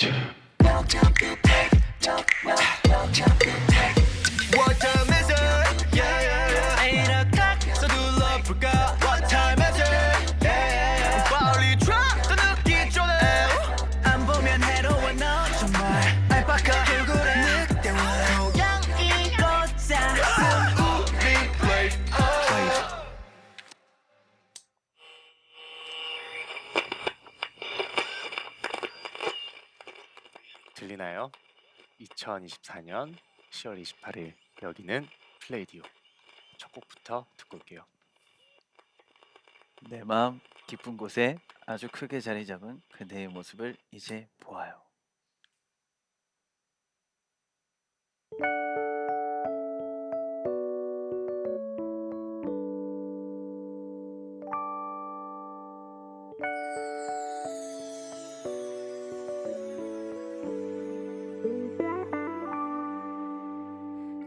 What time is it? Yeah, yeah, yeah. Ain't a clock, so do love forgot. What time is it? Yeah, yeah, yeah. 빨리 drop, 또 늦기 전에. 안 보면 해로워 너 정말. 알파카 돌고래 늑대와 고양이 걷자. 우리 play. 들리나요? 2024년 10월 28일 여기는 플레이디오. 첫 곡부터 듣고 올게요. 내 마음 깊은 곳에 아주 크게 자리 잡은 그대의 모습을 이제 보아요.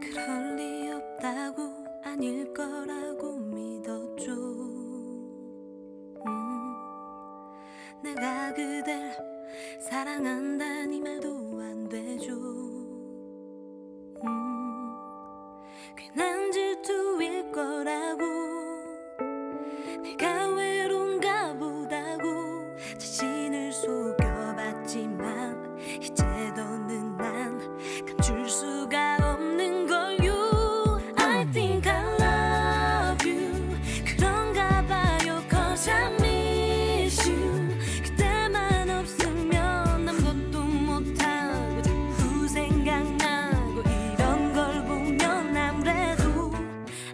그럴 리 없다고 아닐 거라고 믿었죠. 내가 그댈 사랑한다니 말도 안 되죠. 괜한 질투일 거라고 내가 외로운가 보다고 자신을 속여봤지만 이제 더는 난 감출 수가 없는 걸요. I think I love you. 그런가 봐요. Cause I miss you. 그때만 없으면 아무것도 못하고 자꾸 생각나고 이런 걸 보면 아무래도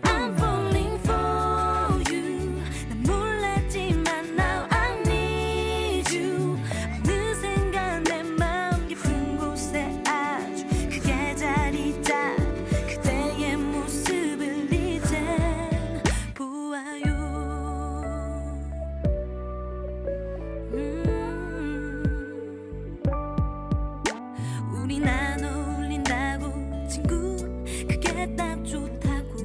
I'm falling for you. 난 몰랐지만 now I need you. 어느샌가 내 맘 깊은 곳에 아주 크게 자리 잡은 그대의 모습을 이젠 보아요. 우리 나눠 울린다고 친구 그게 딱 좋다고.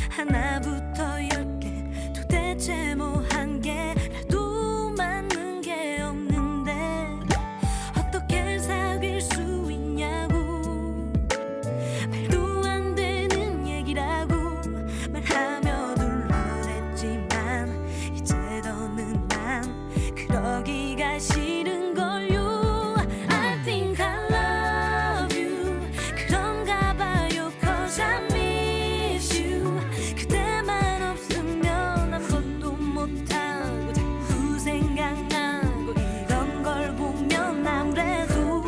하나부터 10개 도대체 뭐 한 개라도 맞는 게 없는데 어떻게 사귈 수 있냐고. 말도 안 되는 얘기라고 말하며 둘러댔지만 이제 더는 난 그러기가 싫은 걸요. I think I love you. 그런가 봐요. Cause I miss you. 그대만 없으면 아무것도 못하고 자꾸 생각나고 이런 걸 보면 아무래도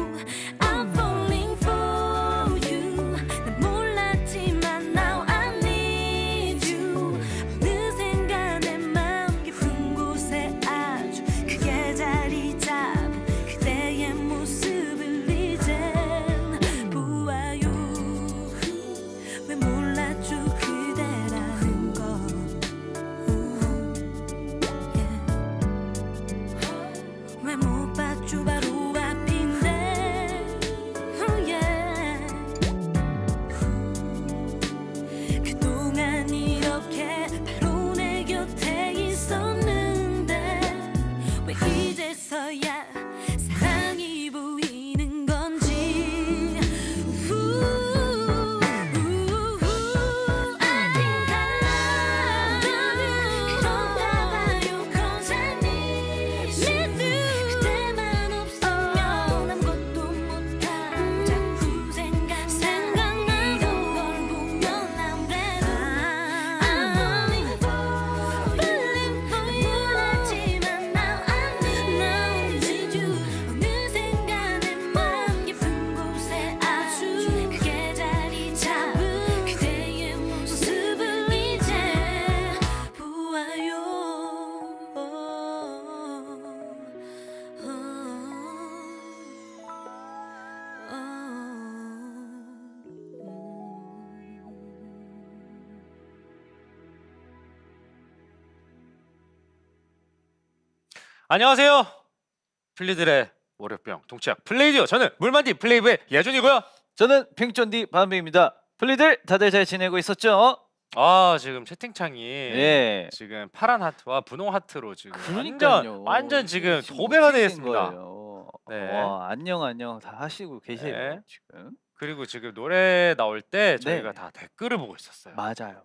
I'm falling for you. 난 몰랐지만 now I need you. 어느샌가 내 맘 깊은 곳에 아주 크게 자리 잡은 그대의 모습을 이젠 보아요. 왜 몰랐죠 그대라는 걸. 왜 못 봤죠 바로 앞인데. 그동안 이렇게 바로 내 곁에 있었는데 왜 이제서야 사랑이 보이는 건지. I think I love you. 그런가 봐요. Cause I miss you. 그때만 없으면 아무것도 못하고 자꾸 생각나고 걸 보면 아무래도 I'm falling for you. 몰랐지만 now I need you. 어느샌가 내 맘 깊은 곳에 아주 크게 자리 잡은 그대의 모습을 이제 보아요. 안녕하세요. 플리들의 월요병 동치약 플레이디오. 저는 물만디 플레이브의 예준이고요. 저는 핑쫀디 반비입니다. 플리들 다들 잘 지내고 있었죠? 아 지금 채팅창이 예. 지금 파란 하트와 분홍 하트로 지금 그러니까요. 완전 지금 지금 도배가 어떻게 되어 된 있습니다. 거예요. 네. 와 안녕 다 하시고 계세요 네. 지금. 그리고 지금 노래 나올 때 저희가 네. 다 댓글을 보고 있었어요. 맞아요.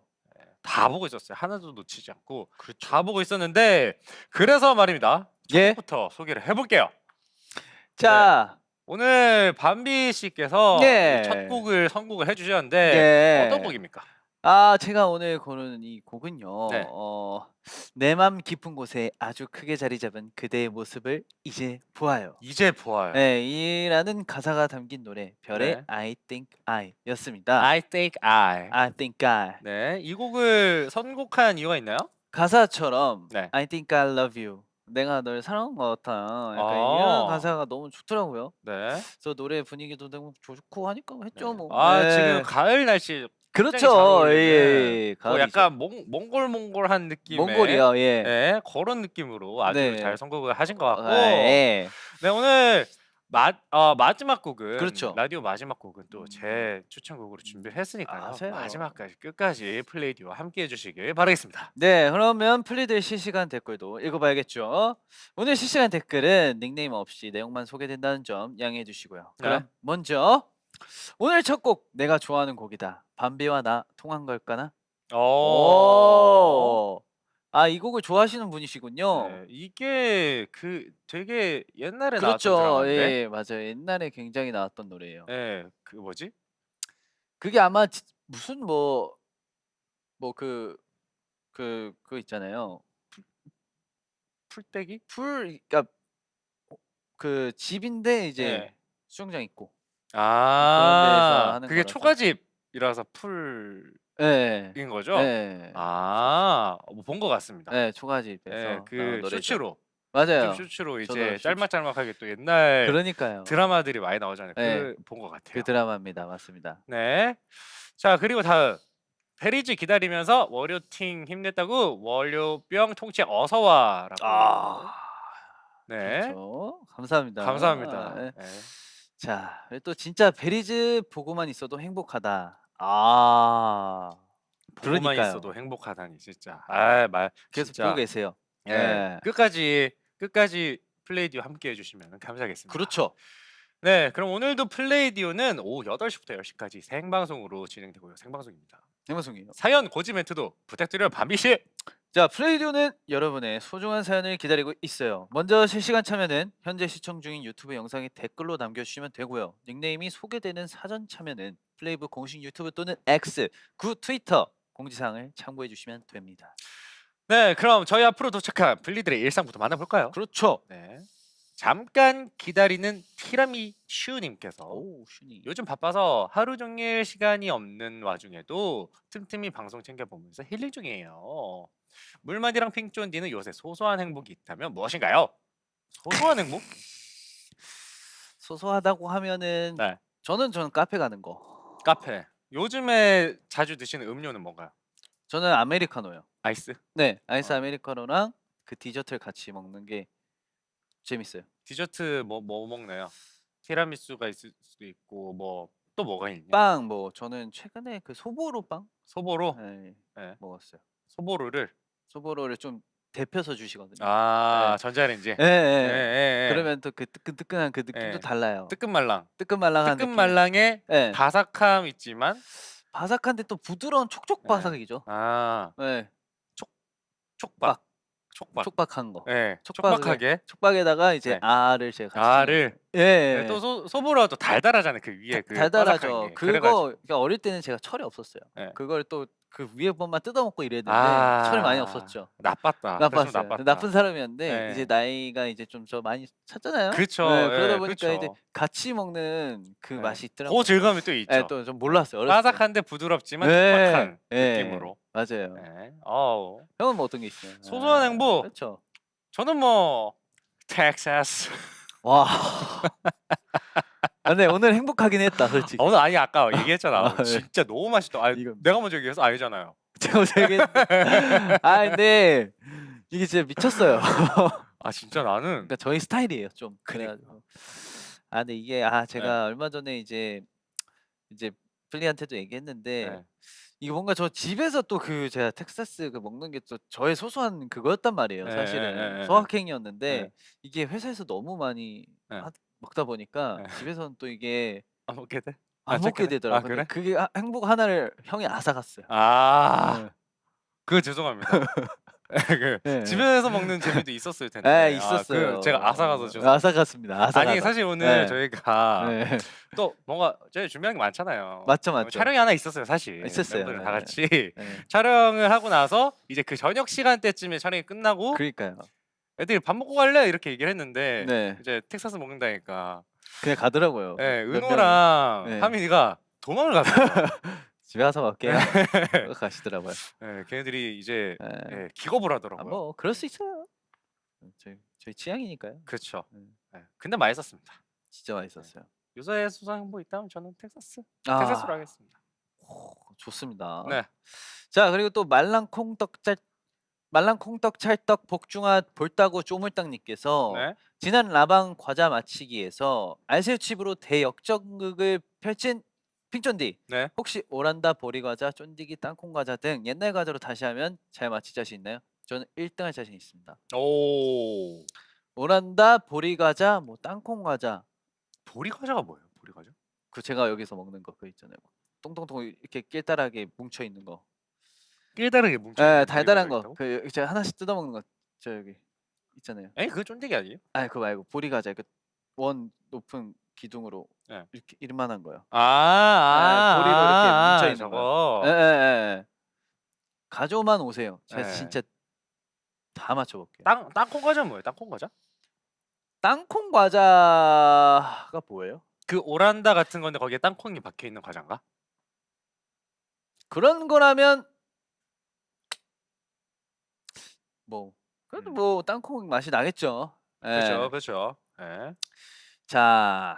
다 보고 있었어요. 하나도 놓치지 않고 그렇죠. 다 보고 있었는데 그래서 말입니다. 첫 예. 곡부터 소개를 해볼게요. 자. 오늘 밤비 씨께서 예. 첫 곡을 선곡을 해주셨는데 예. 어떤 곡입니까? 아 제가 오늘 고른 이 곡은요. 네. 내 맘 깊은 곳에 아주 크게 자리 잡은 그대의 모습을 이제 보아요. 이제 보아요. 네, 이라는 가사가 담긴 노래 별의 네. I Think I였습니다. I think I. I Think I. 네, 이 곡을 선곡한 이유가 있나요? 가사처럼 네. I Think I Love You. 내가 널 사랑한 것 같아. 약간 이런 가사가 너무 좋더라고요. 네. 그래서 노래 분위기도 너무 좋고 하니까 했죠 네. 뭐. 아 네. 지금 가을 날씨 굉장히 잘 그렇죠. 어울리는 예. 약간 몽골한 느낌의 몽골이요. 예. 네, 그런 느낌으로 아주 네. 잘 선곡을 하신 것 같고 예. 네 오늘 마지막 곡은 그렇죠. 라디오 마지막 곡은 또 제 추천곡으로 준비를 했으니까요. 맞아요. 마지막까지 끝까지 플레이디와 함께 해주시길 바라겠습니다. 네, 그러면 플리들 실시간 댓글도 읽어봐야겠죠. 오늘 실시간 댓글은 닉네임 없이 내용만 소개된다는 점 양해해 주시고요. 그럼 네. 먼저 오늘 첫 곡 내가 좋아하는 곡이다. 밤비와 나 통한 걸까나? 오. 아, 이 곡을 좋아하시는 분이시군요. 네, 이게 되게 옛날에 나왔던 그렇죠. 드라마인데. 예, 맞아요. 옛날에 굉장히 나왔던 노래예요. 네, 그 뭐지? 그게 아마 무슨 그거 있잖아요. 풀떼기? 그러니까 그 집인데 이제 네. 수영장 있고. 아, 데서 하는 그게 거라서. 초가집이라서 풀인 예. 거죠? 예. 아, 본 것 같습니다. 예, 초가집에서 네, 나온 그 노래죠. 쇼츠로 맞아요. 쇼츠로 저도 이제 쇼츠. 짤막짤막하게 또 옛날 그러니까요. 드라마들이 많이 나오잖아요. 네. 본 것 같아요. 그 드라마입니다. 맞습니다. 네. 자 그리고 다음 페리즈 기다리면서 월요팅 힘냈다고 월요병 통째 어서 와라고. 네. 그렇죠. 감사합니다. 감사합니다. 네. 네. 자, 그리고 또 진짜 베리즈 보고만 있어도 행복하다. 아. 보고만 그러니까요. 있어도 행복하다니 진짜. 계속 진짜. 보고 계세요. 예. 네. 끝까지 플레이디오 함께 해주시면 감사하겠습니다. 그렇죠. 네, 그럼 오늘도 플레이디오는 오후 8시부터 10시까지 생방송으로 진행되고요. 생방송입니다. 생방송이에요. 사연 고지 멘트도 부탁드려요, 밤비 씨. 자, 플레이디오는 여러분의 소중한 사연을 기다리고 있어요. 먼저 실시간 참여는 현재 시청 중인 유튜브 영상에 댓글로 남겨주시면 되고요. 닉네임이 소개되는 사전 참여는 플레이브 공식 유튜브 또는 X, 구 트위터 공지사항을 참고해 주시면 됩니다. 네, 그럼 저희 앞으로 도착한 블리들의 일상부터 만나볼까요? 그렇죠. 네. 잠깐 기다리는 티라미슈님께서 오, 슈니. 요즘 바빠서 하루 종일 시간이 없는 와중에도 틈틈이 방송 챙겨보면서 힐링 중이에요. 물만이랑 핑쫀디는 요새 소소한 행복이 있다면 무엇인가요? 소소한 행복? 소소하다고 하면은 네. 저는 카페 가는 거. 카페. 요즘에 자주 드시는 음료는 뭔가요? 저는 아메리카노요. 아이스? 네, 아이스 어. 아메리카노랑 그 디저트를 같이 먹는 게 재밌어요. 디저트 뭐 먹나요? 티라미수가 있을 수도 있고 뭐 또 뭐가 있냐? 빵 저는 최근에 그 소보로 빵 소보로? 네, 네. 먹었어요. 소보로를 소보로를 좀 데펴서 주시거든요. 아 네. 전자레인지. 예, 예, 예. 예, 예. 그러면 또 그 뜨끈뜨끈한 그 느낌도 예. 달라요. 뜨끈말랑. 뜨끈말랑한 느낌. 뜨끈말랑의 예. 바삭함 있지만 바삭한데 또 부드러운 촉촉 바삭이죠. 아 네. 촉박. 촉박한 거. 예. 촉박을- 촉박하게. 촉박에다가 이제 네. 알을 제가 같이 알을. 예, 예. 네, 또 소보로도 달달하잖아요. 그 위에 그 달달하죠. 바삭한 게. 그거 그래가지고. 그러니까 어릴 때는 제가 철이 없었어요. 네. 그걸 또 그 위에 것만 뜯어먹고 이랬는데 아, 철이 많이 없었죠. 나빴다. 나빴어요. 나빴다. 나쁜 사람이었는데 네. 이제 나이가 이제 좀 저 많이 찼잖아요. 그쵸. 네, 예, 그러다 보니까 그쵸. 이제 같이 먹는 그 네. 맛이 있더라고요. 그 질감이 또 있죠. 네, 또 좀 몰랐어요. 어렸을 때. 바삭한데 부드럽지만 네, 촉박한 네, 느낌으로. 맞아요. 네. 어우. 형은 뭐 어떤 게 있어요? 소소한 행복. 그렇죠. 저는 뭐 텍사스. 와. 아, 네, 오늘 행복하긴 했다, 솔직히. 오늘 아니 아까 얘기했잖아. 아, 네. 진짜 너무 맛있다. 아니, 이거- 내가 먼저 얘기해서 아니잖아요. 제가 되게 아, 근데 이게 진짜 미쳤어요. 아 진짜 나는 그러니까 저희 스타일이에요, 좀. 그러니까. 그래가지고. 아, 근데 이게 제가 얼마 전에 이제 플리한테도 얘기했는데 네. 이게 뭔가 저 집에서 또 그 제가 텍사스 그 먹는 게 또 저의 소소한 그거였단 말이에요. 예, 사실은 예, 예, 소확행이었는데 예. 이게 회사에서 너무 많이 예. 먹다 보니까 예. 집에서는 또 이게 안 먹게 돼? 안 찾게 먹게 돼? 되더라고요. 아 근데 그래? 그게 행복 하나를 형이 앗아갔어요. 아. 네. 그거 죄송합니다. 그 네. 집에서 먹는 재미도 있었을 텐데. 예, 그 있었어요. 제가 앗아가서 죄송합니다. 앗아갔습니다. 앗아가다. 아니 사실 오늘 네. 저희가 네. 또 뭔가 저희 준비한 게 많잖아요. 맞죠, 맞죠. 촬영이 하나 있었어요, 사실. 있었어요. 멤버들 다 네. 같이 네. 촬영을 하고 나서 이제 그 저녁 시간대쯤에 촬영이 끝나고 그러니까요. 애들이 밥 먹고 갈래 이렇게 얘기를 했는데 네. 이제 텍사스 먹는다니까. 그냥 가더라고요. 예, 몇 은호랑 네. 하민이가 도망을 갔어요. 집에 가서 먹게요. 가시더라고요. 예, 걔네들이 이제 네. 예, 기겁을 아, 하더라고요. 뭐 그럴 수 있어요. 저희 취향이니까요. 그렇죠. 음. 예, 근데 맛있었습니다. 진짜 맛있었어요. 요새 수상 행보 있다면 저는 텍사스로 아, 하겠습니다. 좋습니다. 네. 자, 그리고 또 말랑콩떡 찰떡 복중아 볼따구 쪼물딱님께서 네. 지난 라방 과자 맞히기에서 알새우칩으로 대역전극을 펼친 핑쫀디, 네. 혹시 오란다 보리과자, 쫀디기 땅콩과자 등 옛날 과자로 다시 하면 잘 맞힐 자신 있나요? 저는 1등할 자신 있습니다. 오. 오란다 보리과자, 뭐 땅콩과자, 보리 과자가 뭐예요? 보리 과자? 그 제가 여기서 먹는 거 그 있잖아요. 똥똥똥 이렇게 깨달하게 뭉쳐 있는 거. 깨다르게 뭉쳐. 예, 달달한 거. 그 제가 하나씩 뜯어 먹는 거. 저 여기 있잖아요. 에이, 그거 쫀디기 아니에요? 아니 그거 말고 보리과자 그 원 높은 기둥으로 네. 이렇게 이만한 거요. 보리로 이렇게 뭉쳐 있는 저거. 예. 가져만 오세요. 제가 네. 진짜 다 맞춰 볼게요. 땅콩 과자 뭐예요? 땅콩 과자? 땅콩 과자가 뭐예요? 그 오란다 같은 건데 거기에 땅콩이 박혀 있는 과자인가? 그런 거라면 뭐 그래도 뭐 땅콩 맛이 나겠죠. 예. 그렇죠, 그렇죠. 예. 자,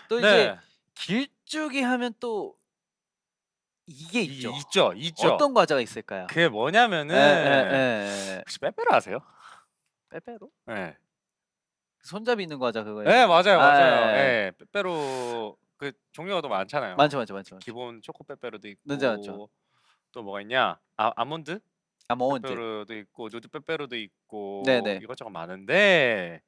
또 이제 네. 길쭉이 하면 또 이게 이- 있죠. 있죠. 어떤 과자가 있을까요? 그게 뭐냐면은 예. 혹시 빼빼로 아세요? 빼빼로? 네. 손잡이 있는 과자 그거. 네, 맞아요. 예. 예. 빼빼로 그 종류가 또 많잖아요. 많죠. 기본 초코 빼빼로도 있고. 맞죠. 또 뭐가 있냐? 아몬드 아몬드. 빼빼로도 있고 누드 빼빼로도 있고 네네. 이것저것 많은데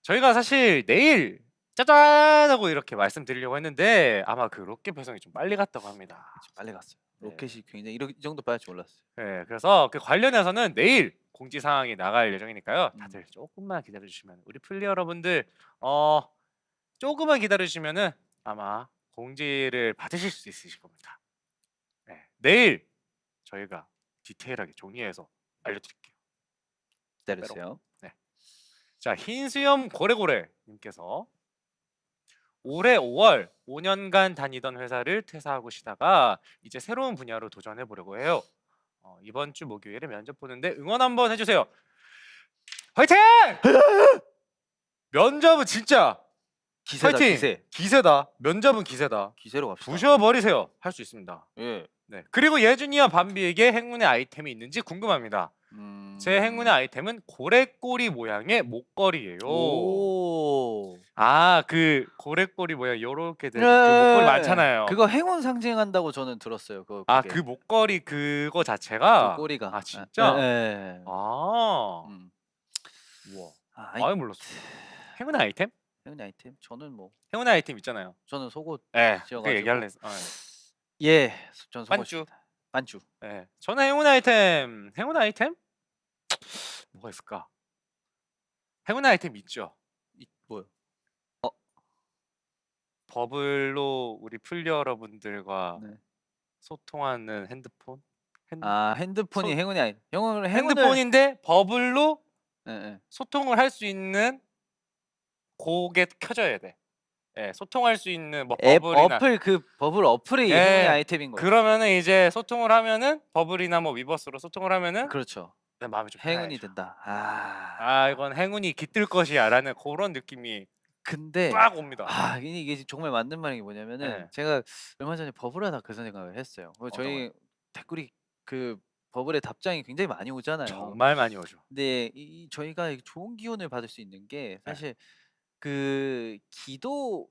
저희가 사실 내일 짜잔 하고 이렇게 말씀드리려고 했는데 아마 그 로켓 배송이 좀 빨리 갔다고 합니다. 빨리 갔어요. 네. 로켓이 굉장히 이 정도 빠질 줄 몰랐어요. 네, 그래서 그 관련해서는 내일 공지 사항이 나갈 예정이니까요. 다들 조금만 기다려 주시면 우리 플리 여러분들 조금만 기다려 주시면은 아마 공지를 받으실 수 있으실 겁니다. 네, 내일 저희가 디테일하게 정리해서 알려드릴게요. 기다려주세요. 자, 흰수염 고래고래 님께서 올해 5월 5년간 다니던 회사를 퇴사하고 쉬다가 이제 새로운 분야로 도전해 보려고 해요. 이번 주 목요일에 면접 보는데 응원 한번 해주세요. 화이팅! 면접은 진짜 기세다 화이팅! 기세. 기세다. 면접은 기세다. 기세로 갑시다. 부셔버리세요. 할 수 있습니다. 예. 네. 그리고 예준이와 밤비에게 행운의 아이템이 있는지 궁금합니다. 제 행운의 아이템은 고래꼬리 모양의 목걸이에요. 오. 그 고래꼬리 모양 요렇게 된 그 예. 목걸이 많잖아요. 그거 행운 상징한다고 저는 들었어요. 그거 그 목걸이 그거 자체가 꼬리가. 아 진짜? 예. 아. 우와. 아예 몰랐어. 행운의 아이템? 행운의 아이템? 저는 뭐 행운의 아이템 있잖아요. 저는 속옷. 예. 그 지어가지고. 얘기할래. 예. 저는 속옷. 반주. 반주. 예. 저는 행운의 아이템. 행운의 아이템? 뭐가 있을까? 행운의 아이템 있죠. 뭐요? 버블로 우리 플리 여러분들과 네. 소통하는 핸드폰? 핸드폰이 손- 행운이 아니. 행운을 핸드폰인데 버블로 예. 소통을 할 수 있는 그게 켜져야 돼. 예, 소통할 수 있는 뭐 앱 버블이나 어플 그 버블 어플이 예. 행운의 아이템인 거예요. 그러면은 이제 소통을 하면은 버블이나 뭐 위버스로 소통을 하면은 그렇죠. 내 마음이 좀 행운이 편해져. 된다. 이건 행운이 깃들 것이야라는 그런 느낌이 근데 빡 옵니다. 이게 정말 맞는 말인 게 뭐냐면은 네. 제가 얼마 전에 버블하다 그 생각을 했어요. 저희 댓글이 그 버블에 답장이 굉장히 많이 오잖아요. 정말 많이 오죠. 근데 저희가 좋은 기운을 받을 수 있는 게 사실 그 기도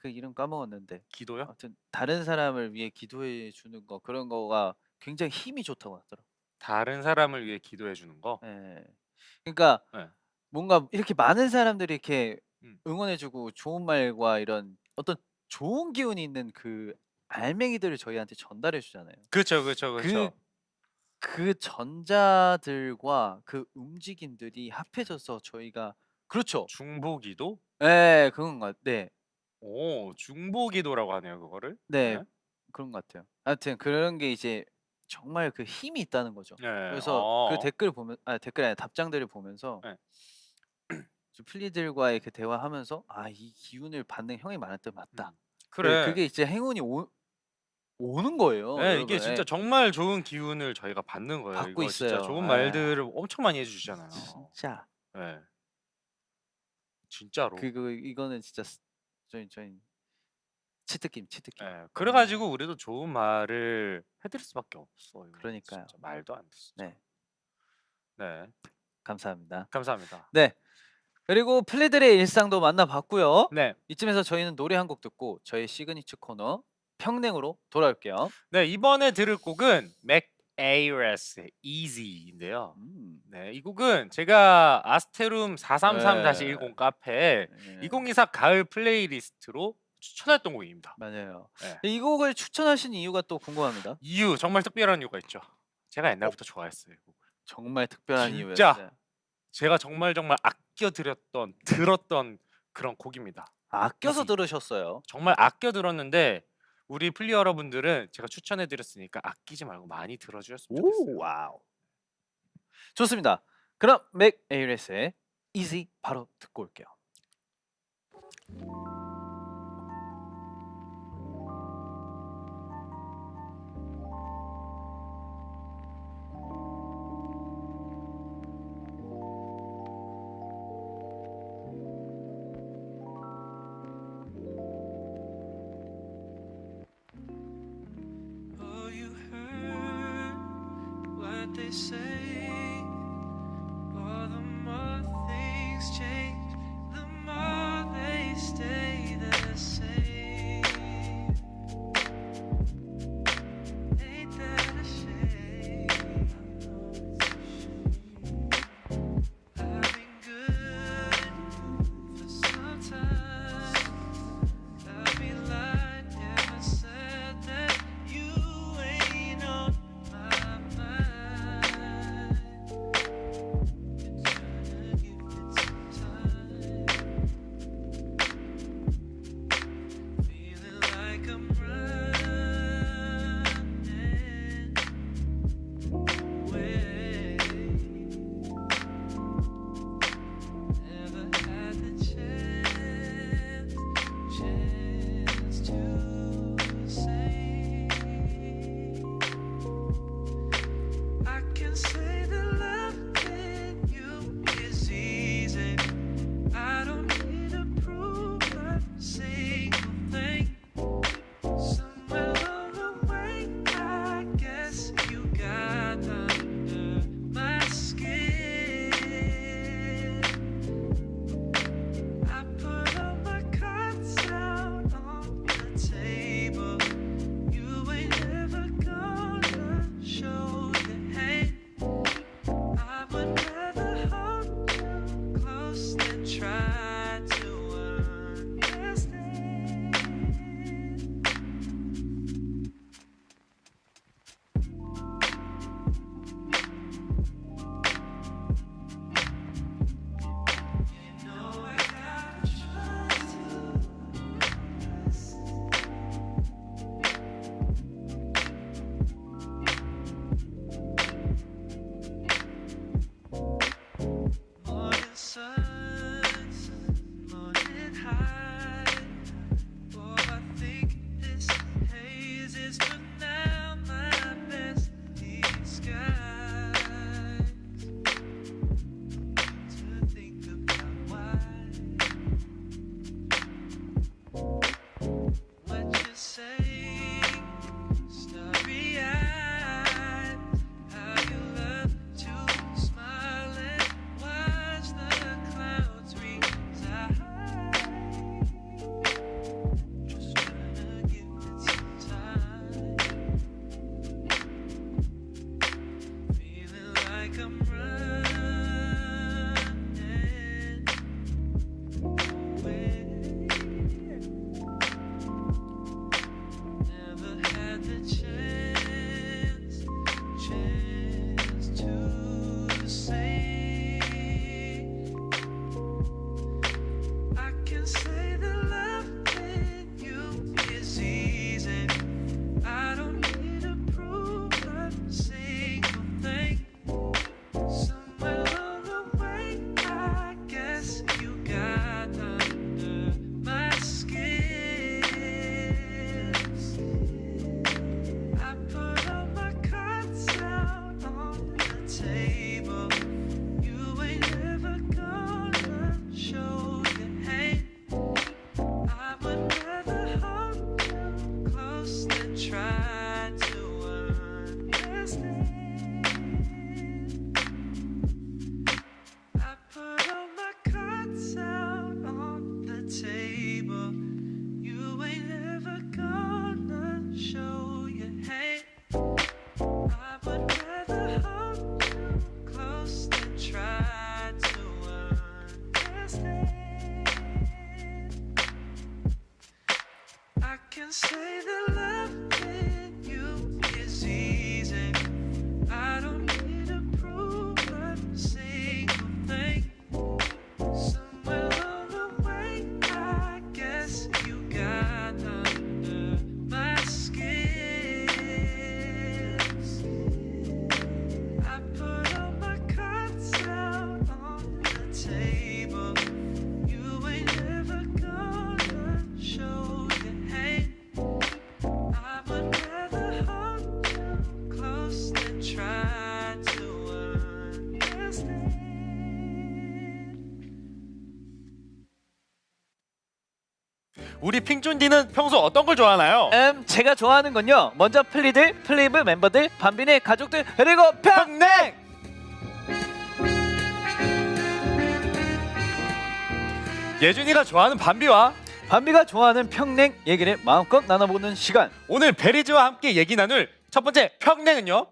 그 이름 까먹었는데 기도요? 아무튼 다른 사람을 위해 기도해 주는 거 그런 거가 굉장히 힘이 좋다고 하더라고. 다른 사람을 위해 기도해 주는 거. 예. 그러니까 네. 뭔가 이렇게 많은 사람들이 이렇게 음. 응원해 주고 좋은 말과 이런 어떤 좋은 기운이 있는 그 알맹이들을 저희한테 전달해 주잖아요. 그렇죠, 그렇죠, 그 그렇죠. 그 전자들과 그 움직임들이 합해져서 저희가 그렇죠. 중보기도? 예. 그건 것 네. 오, 중보기도라고 하네요, 그거를. 네. 네. 그런 것 같아요. 하여튼 그런 게 이제 정말 그 힘이 있다는 거죠. 네. 그래서 그 댓글 보면 댓글 아니라 답장들을 보면서 네. 저 플리들과의 그 대화하면서 '아 이 기운을 받는 형이 많았던 맞다.' 네, 그래. 그게 이제 행운이 오는 거예요. 네, 여러분. 이게 진짜 예. 정말 좋은 기운을 저희가 받는 거예요. 받고 이거 진짜 있어요. 좋은 예. 말들을 엄청 많이 해주시잖아요. 진짜 네. 진짜로. 이거는 진짜 저희 치트킴. 예, 그래가지고 우리도 좋은 말을 해드릴 수밖에 없어요. 그러니까요. 진짜 말도 안 돼. 진짜. 네. 네, 감사합니다. 감사합니다. 네. 그리고 플리들의 일상도 만나봤고요. 네, 이쯤에서 저희는 노래 한 곡 듣고 저희 시그니처 코너 평냉으로 돌아올게요. 네, 이번에 들을 곡은 맥에이레스의 Easy인데요. 네, 이 곡은 제가 아스테룸 433-10 카페에 네. 2024 가을 플레이리스트로 추천했던 곡입니다. 맞아요. 네. 이 곡을 추천하신 이유가 또 궁금합니다. 이유 정말 특별한 이유가 있죠. 제가 옛날부터 좋아했어요. 이 곡을. 정말 특별한 진짜. 이유였어요. 제가 정말 아껴 들었던 그런 곡입니다. 아껴서 이지. 들으셨어요. 정말 아껴 들었는데 우리 플리 여러분들은 제가 추천해 드렸으니까 아끼지 말고 많이 들어주셨으면 좋겠어요. 와우. 좋습니다. 그럼 맥에이레스의 Easy 바로 듣고 올게요. Oh, you heard what they say. Oh, the more things change, the more they stay the same. Ain't that a shame? I've been good for some time. I'll be lying if I said that you ain't on my mind. can say that loving you is easy. I don't need to prove a single thing. Somewhere along the way, I guess you got under my skin. I put all my cards out on the table. You ain't never gonna show your hand. I would rather hold you close than try to understand. 우리 핑존디는 평소 어떤 걸 좋아하나요? 제가 좋아하는 건요. 먼저 플레이브 멤버들, 반빈의 가족들, 그리고 평냉! 예준이가 좋아하는 밤비와 반비가 좋아하는 평냉 얘기를 마음껏 나눠보는 시간. 오늘 베리즈와 함께 얘기 나눌 첫 번째 평냉은요?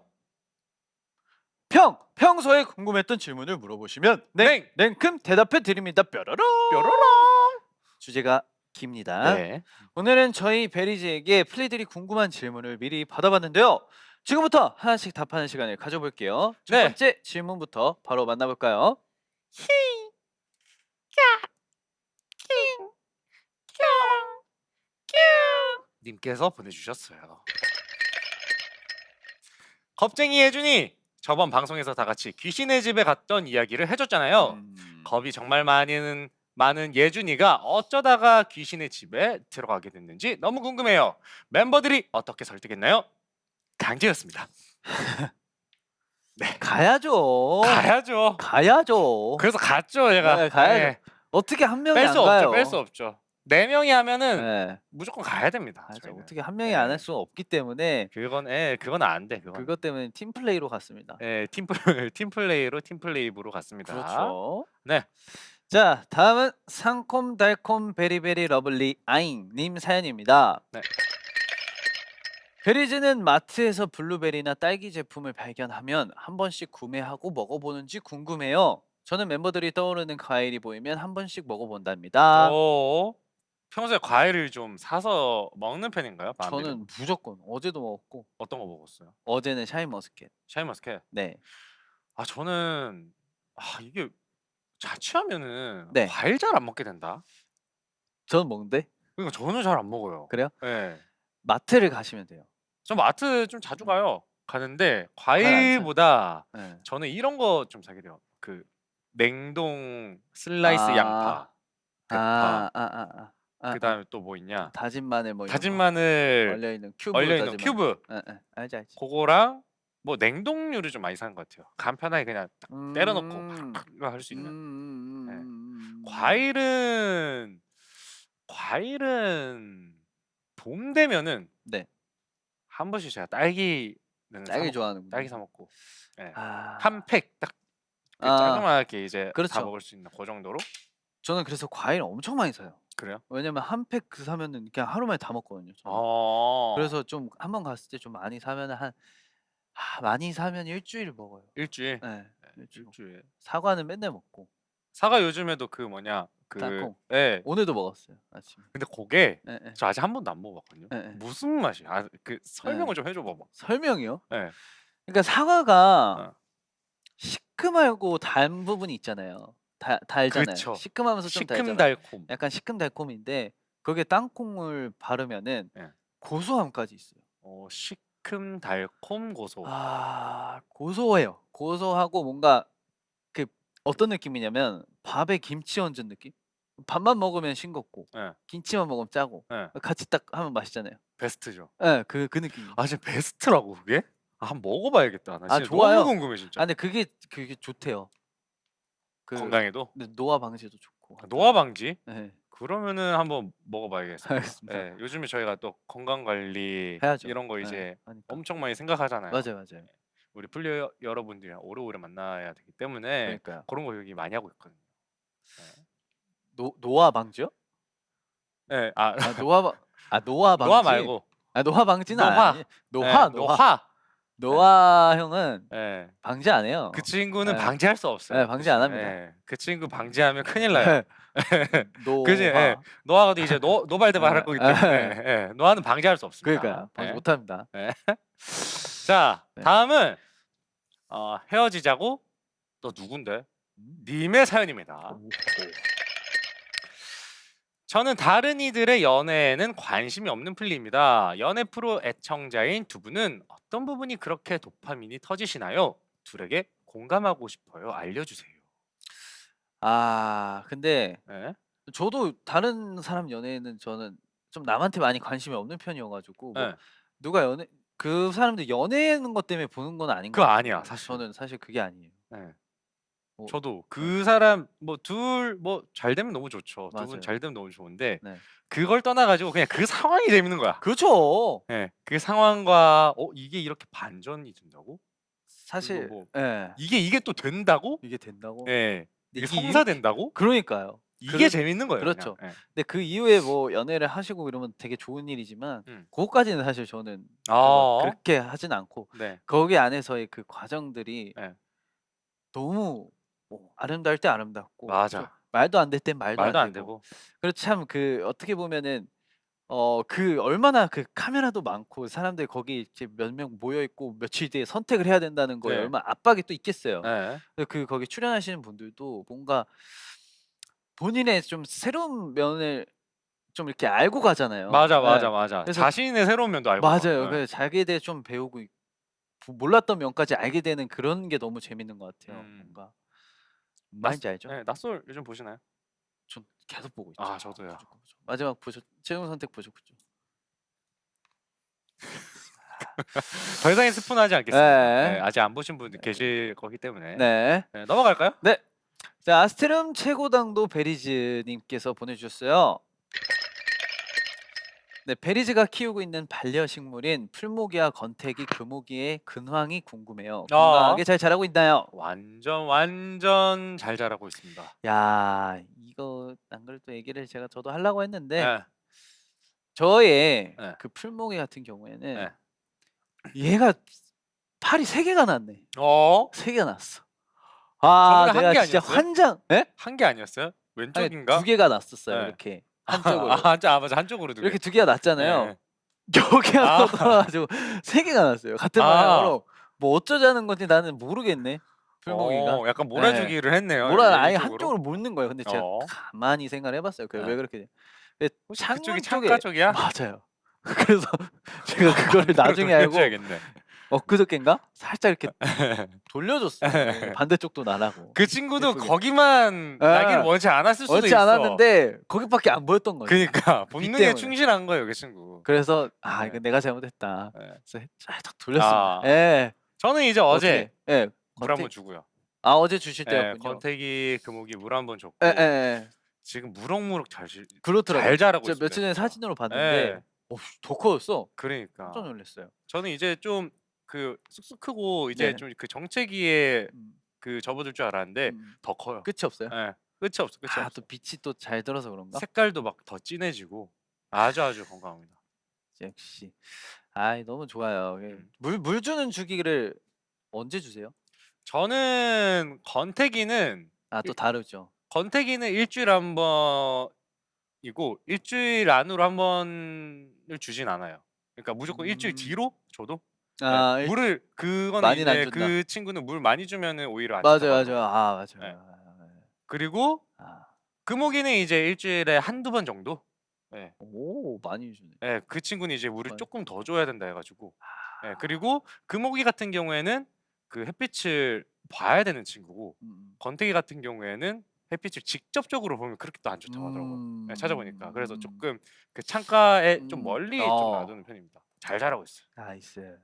평소에 궁금했던 질문을 물어보시면 냉큼 대답해 드립니다. 뾰로롱. 주제가 깁니다. 네. 오늘은 저희 베리즈에게 플리들이 궁금한 질문을 미리 받아봤는데요. 지금부터 하나씩 답하는 시간을 가져볼게요. 첫 네. 번째 질문부터 바로 만나볼까요? 님께서 보내주셨어요. 겁쟁이 예준이 저번 방송에서 다 같이 귀신의 집에 갔던 이야기를 해줬잖아요. 겁이 정말 많은 예준이가 어쩌다가 귀신의 집에 들어가게 됐는지 너무 궁금해요. 멤버들이 어떻게 설득했나요? 강제였습니다. 가야죠. 가야죠. 그래서 갔죠, 얘가. 네, 가야죠. 네. 어떻게 한 명이 뺄 안 수 가요? 없죠, 뺄 수 없죠. 4명이 하면은 네. 무조건 가야 됩니다. 가야죠. 저희는. 어떻게 한 명이 안 할 수가 없기 때문에 그건 안 돼. 그건. 그것 때문에 팀 플레이로 갔습니다. 팀플레이브로 갔습니다. 그렇죠. 네. 자, 다음은 상콤달콤 베리베리 러블리 아잉 님 사연입니다. 네. 베리즈는 마트에서 블루베리나 딸기 제품을 발견하면 한 번씩 구매하고 먹어보는지 궁금해요. 저는 멤버들이 떠오르는 과일이 보이면 한 번씩 먹어본답니다. 평소에 과일을 좀 사서 먹는 편인가요? 밤에는? 저는 무조건 어제도 먹었고 어떤 거 먹었어요? 어제는 샤인머스켓. 샤인머스켓. 네. 저는 이게 자취하면은 네. 과일 잘 안 먹게 된다. 저는 먹는데 그러니까 저는 잘 안 먹어요. 그래요? 네. 마트를 가시면 돼요. 저 마트 좀 자주 가는데 안 과일보다 네. 저는 이런 거 좀 사게 돼요. 그 냉동 슬라이스 양파, 대파. 그다음에 또 뭐 있냐? 다진 마늘 뭐 이런 다진 거. 마늘 얼려 있는 큐브. 얼려 있는 다진 마늘. 큐브. 알지. 그거랑 뭐 냉동류를 좀 많이 사는 것 같아요. 간편하게 그냥 딱 때려놓고 할 수 있는. 과일은 봄 되면은 네. 한 번씩 제가 딸기 좋아하는 딸기 사 먹고 네. 아, 한 팩 딱 아. 짜그맣게 이제 다 그렇죠. 먹을 수 있는 그 정도로. 저는 그래서 과일 엄청 많이 사요. 그래요? 왜냐면 한 팩 사면은 그냥 하루 만에 다 먹거든요. 저는. 그래서 좀 한 번 갔을 때 좀 많이 사면은 많이 사면 일주일 먹어요. 일주일. 네. 일주일. 일주일. 사과는 맨날 먹고. 사과 요즘에도 그 뭐냐 땅콩. 네. 오늘도 먹었어요. 아침에. 근데 그게 네. 저 아직 한 번도 안 먹어봤거든요. 네. 무슨 맛이야? 그 설명을 좀 해줘 봐봐. 설명이요? 네. 그러니까 사과가 시큼하고 단 부분이 있잖아요. 달잖아요. 그쵸. 시큼하면서 좀 달잖아요. 시큼달콤. 약간 시큼달콤인데 거기에 땅콩을 바르면은 네. 고소함까지 있어요. 시큼달콤 고소. 고소해요. 고소하고 뭔가 그 어떤 느낌이냐면 밥에 김치 얹은 느낌? 밥만 먹으면 싱겁고 네. 김치만 먹으면 짜고 네. 같이 딱 하면 맛있잖아요. 베스트죠. 네, 그 느낌. 진짜 베스트라고 그게? 한번 먹어봐야겠다. 나 진짜 좋아요. 너무 궁금해 진짜. 근데 그게 좋대요. 건강에도. 네, 노화 방지도 좋고. 노화 방지? 네. 그러면은 한번 먹어봐야겠어요. 알겠습니다. 네, 요즘에 저희가 또 건강 관리 해야죠. 이런 거 네, 이제 하니까. 엄청 많이 생각하잖아요. 맞아요. 우리 플레이어 여러분들이랑 오래오래 만나야 되기 때문에 그러니까요. 그런 거 여기 많이 하고 있거든요. 노화 방지요? 네, 노화 방지. 노화 말고 노화 방지는 노화. 아니. 노화. 노화 형은 네. 방지 안 해요. 그 친구는 네. 방지할 수 없어요. 네, 방지 안 합니다. 네, 그 친구 방지하면 큰일 나요. 그지? 예. 노화. 노아가도 이제 노발대발 할 거기 때문에 예. 예. 노아는 방지할 수 없습니다. 그러니까요. 예. 못합니다. 자, 네. 다음은 헤어지자고 너 누군데? 님의 사연입니다. 저는 다른 이들의 연애에는 관심이 없는 플리입니다. 연애 프로 애청자인 두 분은 어떤 부분이 그렇게 도파민이 터지시나요? 둘에게 공감하고 싶어요. 알려주세요. 근데 네. 저도 다른 사람 연애에는 저는 좀 남한테 많이 관심이 없는 편이어가지고 뭐 네. 누가 그 사람들 연애하는 것 때문에 보는 건 아닌 것 그거 같아요. 아니야, 사실. 저는 사실 그게 아니에요. 네. 뭐, 저도 그 사람 뭐 둘 뭐 잘 되면 너무 좋죠. 두 분 맞아요. 잘 되면 너무 좋은데 네. 그걸 떠나가지고 그냥 그 상황이 재밌는 거야. 그렇죠. 네. 그 상황과 이게 이렇게 반전이 된다고? 사실 뭐 예. 이게 또 된다고? 이게 된다고. 네. 근데 이게 이게 성사된다고? 그러니까요. 이게 재밌는 거예요. 그렇죠. 그냥. 예. 근데 그 이후에 뭐 연애를 하시고 이러면 되게 좋은 일이지만 그것까지는 사실 저는 그렇게 하진 않고 네. 거기 안에서의 그 과정들이 네. 너무 뭐 아름다울 때 아름답고 맞아. 좀 말도 안 될 땐 말도 안 되고. 그리고 참 그 어떻게 보면은 그 얼마나 그 카메라도 많고 사람들이 거기 이렇게 몇 명 모여 있고 며칠 뒤에 선택을 해야 된다는 거에 네. 얼마나 압박이 또 있겠어요. 네. 그 거기 출연하시는 분들도 뭔가 본인의 좀 새로운 면을 좀 이렇게 알고 가잖아요. 맞아, 네. 맞아, 맞아. 그래서 자신의 새로운 면도 알고 맞아요. 가. 그래서 자기에 대해 좀 배우고 몰랐던 면까지 알게 되는 그런 게 너무 재밌는 것 같아요. 뭔가 말인지 알죠? 네, 낯설 요즘 보시나요? 전 계속 보고 있죠. 아, 저도요. 무조건 보죠. 마지막 최종 선택 보셨죠? 더 이상의 스포는 하지 않겠습니다. 네. 네, 아직 안 보신 분들 계실 거기 때문에. 네. 네, 넘어갈까요? 네. 자, 아스트름 최고당도 베리즈님께서 보내주셨어요. 네, 베리즈가 키우고 있는 반려식물인 풀모기와 건태기, 금모기의 근황이 궁금해요. 건강하게 잘 자라고 있나요? 완전 잘 자라고 있습니다. 야, 이거 안 그래도 얘기를 저도 하려고 했는데 네. 저의 네. 그 풀모기 같은 경우에는 네. 얘가 팔이 3개가 났네. 3개가 났어. 저번에 한 내가 개 진짜 아니었어요? 환장. 예? 한 개 아니었어요? 왼쪽인가? 2개가 났었어요. 네. 이렇게 한쪽으로. 맞아, 한쪽으로 두 개. 이렇게 2개가 났잖아요. 네. 여기 하나 떨어가지고 3개가 났어요. 같은 방향으로. 뭐 어쩌자는 건지 나는 모르겠네. 풀모기가. 약간 몰아주기를 했네요. 아예 이쪽으로. 한쪽으로 몰는 거예요. 근데 제가 가만히 생각을 해봤어요. 왜 그렇게? 혹시 창문 그쪽이 쪽에 창가 쪽이야? 맞아요. 그래서 제가 그거를 나중에 알고 해줘야겠네. 엊그저께인가 살짝 이렇게 돌려줬어요. 반대쪽도 나라고. 그 친구도 예쁘게. 거기만 예. 나기를 원치 않았을 수도 원치 있어. 않았는데 거기밖에 안 보였던 거예요. 그러니까 본능에 때문에. 충실한 거예요, 그 친구. 그래서 네. 이거 내가 잘못했다. 네. 그래서 살짝 돌렸습니다. 예. 저는 이제 어제 예. 물 한번 주고요. 어제 주실 예, 때였군요. 권태기 금옥이 물 한번 줬고 예. 지금 무럭무럭 그렇더라고요. 잘 자라고 제가 있습니다. 며칠 전에 진짜. 사진으로 봤는데 예. 더 커졌어. 그러니까 깜짝 놀랐어요. 저는 이제 좀 그 쑥쑥 크고 이제 네. 좀 그 정체기에 그 접어들 줄 알았는데 더 커요. 끝이 없어요. 예. 끝이 없어. 또 빛이 또 잘 들어서 그런가? 색깔도 막 더 진해지고 아주 건강합니다. 역시. 너무 좋아요. 음. 물 주는 주기를 언제 주세요? 저는 권태기는 또 다르죠. 권태기는 일주일에 한 번이고 일주일 안으로 한 번을 주진 않아요. 그러니까 무조건 일주일 뒤로 줘도 네. 물을 그거는 많이는 안 이제 준다. 그 친구는 물 많이 주면은 오히려 안 맞아요. 좋다고 맞아요. 네. 그리고 아. 금옥이는 이제 일주일에 한두 번 정도. 네. 오, 많이 주네. 네, 그 친구는 이제 물을 많이. 조금 더 줘야 된다 해가지고. 네, 그리고 금옥이 같은 경우에는 그 햇빛을 봐야 되는 친구고 권태기 같은 경우에는 햇빛을 직접적으로 보면 그렇게 또 안 좋다고 하더라고요. 네, 찾아보니까. 그래서 조금 그 창가에 좀 멀리 좀 놔두는 편입니다. 잘 자라고 있어요. 나이스.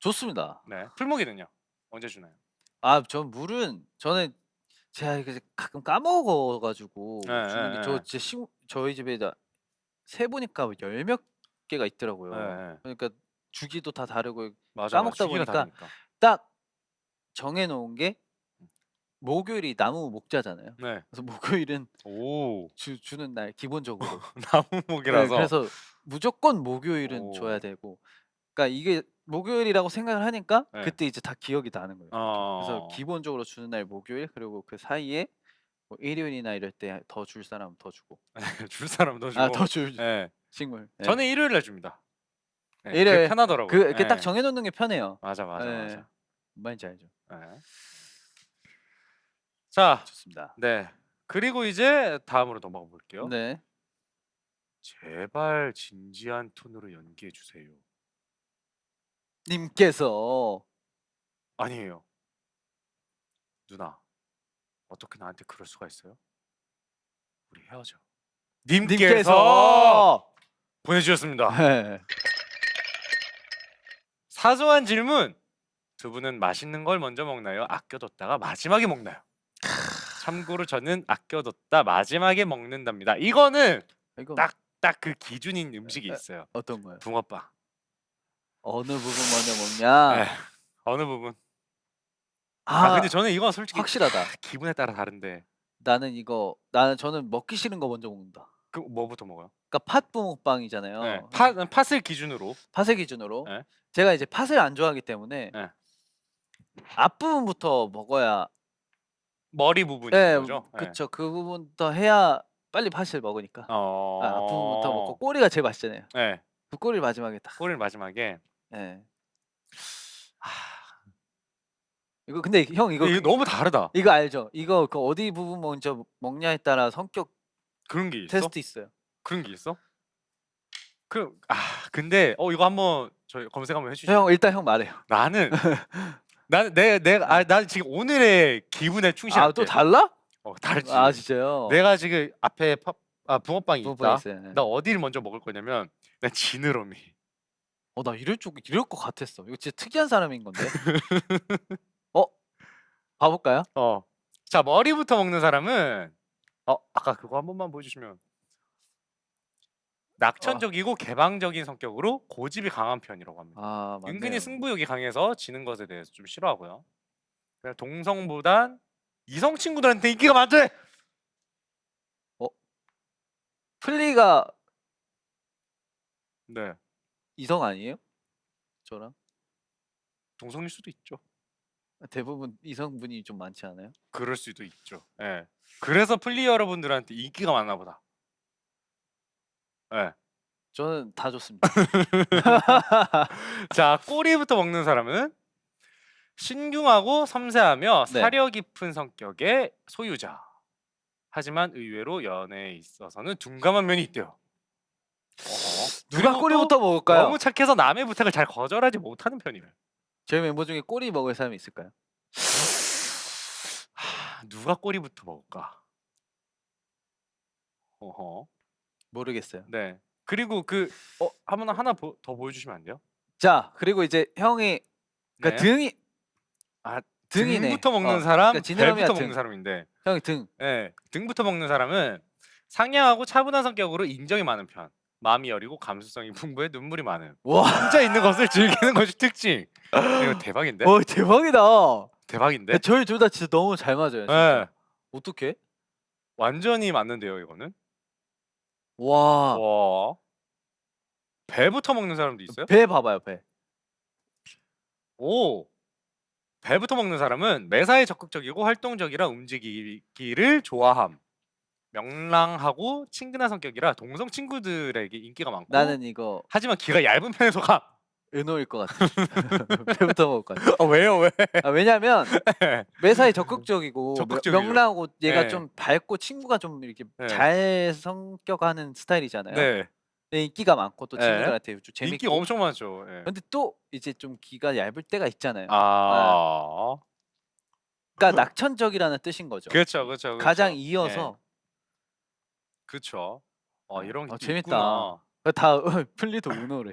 좋습니다. 네. 풀목이는요? 언제 주나요? 전 물은 저는 제가 이게 가끔 까먹어가지고 네, 주는 게 네, 저희 집에 세 보니까 10몇 개가 있더라고요. 네. 그러니까 주기도 다 다르고 맞아. 까먹다 시기가 보니까 다르니까. 딱 정해놓은 게 목요일이 나무 목자잖아요. 네. 그래서 목요일은 오. 주는 날 기본적으로. 나무목이라서. 그래서 무조건 목요일은 오. 줘야 되고. 그러니까 이게 목요일이라고 생각을 하니까 네. 그때 이제 다 기억이 나는 거예요. 그래서 어. 기본적으로 주는 날 목요일 그리고 그 사이에 뭐 일요일이나 이럴 때 더 줄 사람 더 주고. 줄 사람 더 주고. 아 더 줄 예. 식물. 예. 저는 일요일에 줍니다. 예, 그게 일요일. 편하더라고요. 그 이렇게 딱 예. 정해놓는 게 편해요. 맞아 맞아 예. 맞아. 뭔 말인지 알죠? 예. 자, 좋습니다. 네. 그리고 이제 다음으로 넘어가 볼게요. 네. 제발 진지한 톤으로 연기해 주세요. 님께서 아니에요. 누나, 어떻게 나한테 그럴 수가 있어요? 우리 헤어져. 님께서 보내주셨습니다. 네. 사소한 질문. 두 분은 맛있는 걸 먼저 먹나요? 아껴뒀다가 마지막에 먹나요? 참고로 저는 아껴뒀다 마지막에 먹는답니다. 이거는 이거 딱 그 기준인 음식이 있어요. 어떤 거요? 붕어빵. 어느 부분 먼저 먹냐? 네. 어느 부분? 아, 근데 저는 이건 솔직히 확실하다. 기분에 따라 다른데. 저는 먹기 싫은 거 먼저 먹는다. 그 뭐부터 먹어요? 그러니까 팥 붕어빵이잖아요. 네. 팥을 기준으로. 팥을 기준으로. 네. 제가 이제 팥을 안 좋아하기 때문에 네. 앞부분부터 먹어야. 머리 부분인 네, 거죠? 네. 그쵸. 그 부분부터 해야 빨리 팥을 먹으니까. 앞부분부터 먹고 꼬리가 제일 맛있잖아요. 네. 그 꼬리를 마지막에 딱. 꼬리를 마지막에. 네. 이거 근데 형 이거 이거 너무 다르다. 이거 알죠? 이거 그 어디 부분 먼저 먹냐에 따라 성격 그런 게 있어? 테스트 있어요. 그런 게 있어? 근데 이거 한번 저희 검색 한번 해주시죠. 형 일단 형 말해요. 나는 나 지금 오늘의 기분에 충실할게. 또 달라? 다르지. 진짜요? 내가 지금 앞에 붕어빵이 붕어빵 있다. 있어요. 네. 나 어디를 먼저 먹을 거냐면 난 지느러미. 나 이럴 것 같았어. 이거 진짜 특이한 사람인 건데. 봐볼까요? 자, 머리부터 먹는 사람은 아까 그거 한 번만 보여주시면. 낙천적이고 개방적인 성격으로 고집이 강한 편이라고 합니다. 맞네요. 은근히 승부욕이 강해서 지는 것에 대해서 좀 싫어하고요. 그냥 동성보단 이성 친구들한테 인기가 많대. 플리가 네, 이성 아니에요? 저랑 동성일 수도 있죠. 대부분 이성분이 좀 많지 않아요? 그럴 수도 있죠. 예. 그래서 플리 여러분들한테 인기가 많나 보다. 예. 저는 다 좋습니다. 자, 꼬리부터 먹는 사람은 신중하고 섬세하며 네. 사려 깊은 성격의 소유자. 하지만 의외로 연애에 있어서는 둔감한 면이 있대요. 누가 그리고 꼬리부터 또 먹을까요? 너무 착해서 남의 부탁을 잘 거절하지 못하는 편이래요. 저희 멤버 중에 꼬리 먹을 사람이 있을까요? 누가 꼬리부터 먹을까? 모르겠어요. 네. 그리고 하나 더 보여주시면 안 돼요? 자, 그리고 이제 형이 그러니까 네. 등이 등이네. 등부터 먹는 사람, 그러니까 지느러미가 배부터 등. 먹는 사람인데, 형이 등. 네, 등부터 먹는 사람은 상냥하고 차분한 성격으로 인정이 많은 편. 마음이 여리고 감수성이 풍부해 눈물이 많은. 와, 혼자 있는 것을 즐기는 것이 특징. 이거 대박인데? 대박이다. 대박인데? 저희 둘 다 진짜 너무 잘 맞아요. 진짜. 네, 어떻게? 완전히 맞는데요, 이거는. 와, 와. 배부터 먹는 사람도 있어요? 배 봐봐요, 배. 배부터 먹는 사람은 매사에 적극적이고 활동적이라 움직이기를 좋아함. 명랑하고 친근한 성격이라 동성 친구들에게 인기가 많고, 나는 이거 하지만 귀가 얇은 편에 속함. 은호일 것 같아. 배부터 먹을 것 같아. 왜요? 왜? 왜냐면 매사에 적극적이고 적극적이죠. 명랑하고 얘가 네. 좀 밝고 친구가 좀 이렇게 네. 잘 성격하는 스타일이잖아요. 네. 근데 인기가 많고 또 네. 친구들한테 좀 재밌고. 인기가 엄청 많죠. 예. 근데 또 이제 좀 귀가 얇을 때가 있잖아요. 그러니까 낙천적이라는 뜻인 거죠. 그렇죠. 가장 이어서. 그렇죠. 이런 게 또 재밌다. 있구나. 다 플리도 은호래.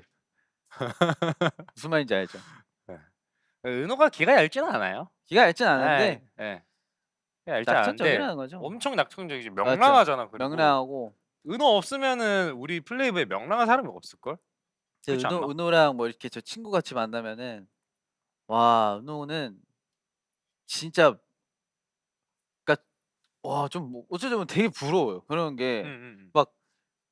무슨 말인지 알죠? 은호가 귀가 얇지는 않아요. 귀가 얇진 않은데 예. 귀가 얇지 않은데 낙천적이라는 거죠. 엄청 낙천적이지. 명랑하잖아. 그리고 명랑하고. 은호 없으면은 우리 플레이브에 명랑한 사람이 없을 걸? 그렇지 않나? 은호랑 뭐 이렇게 저 친구 같이 만나면은 와, 은호는 진짜 좀 어쩌자면 되게 부러워요. 그런 게 막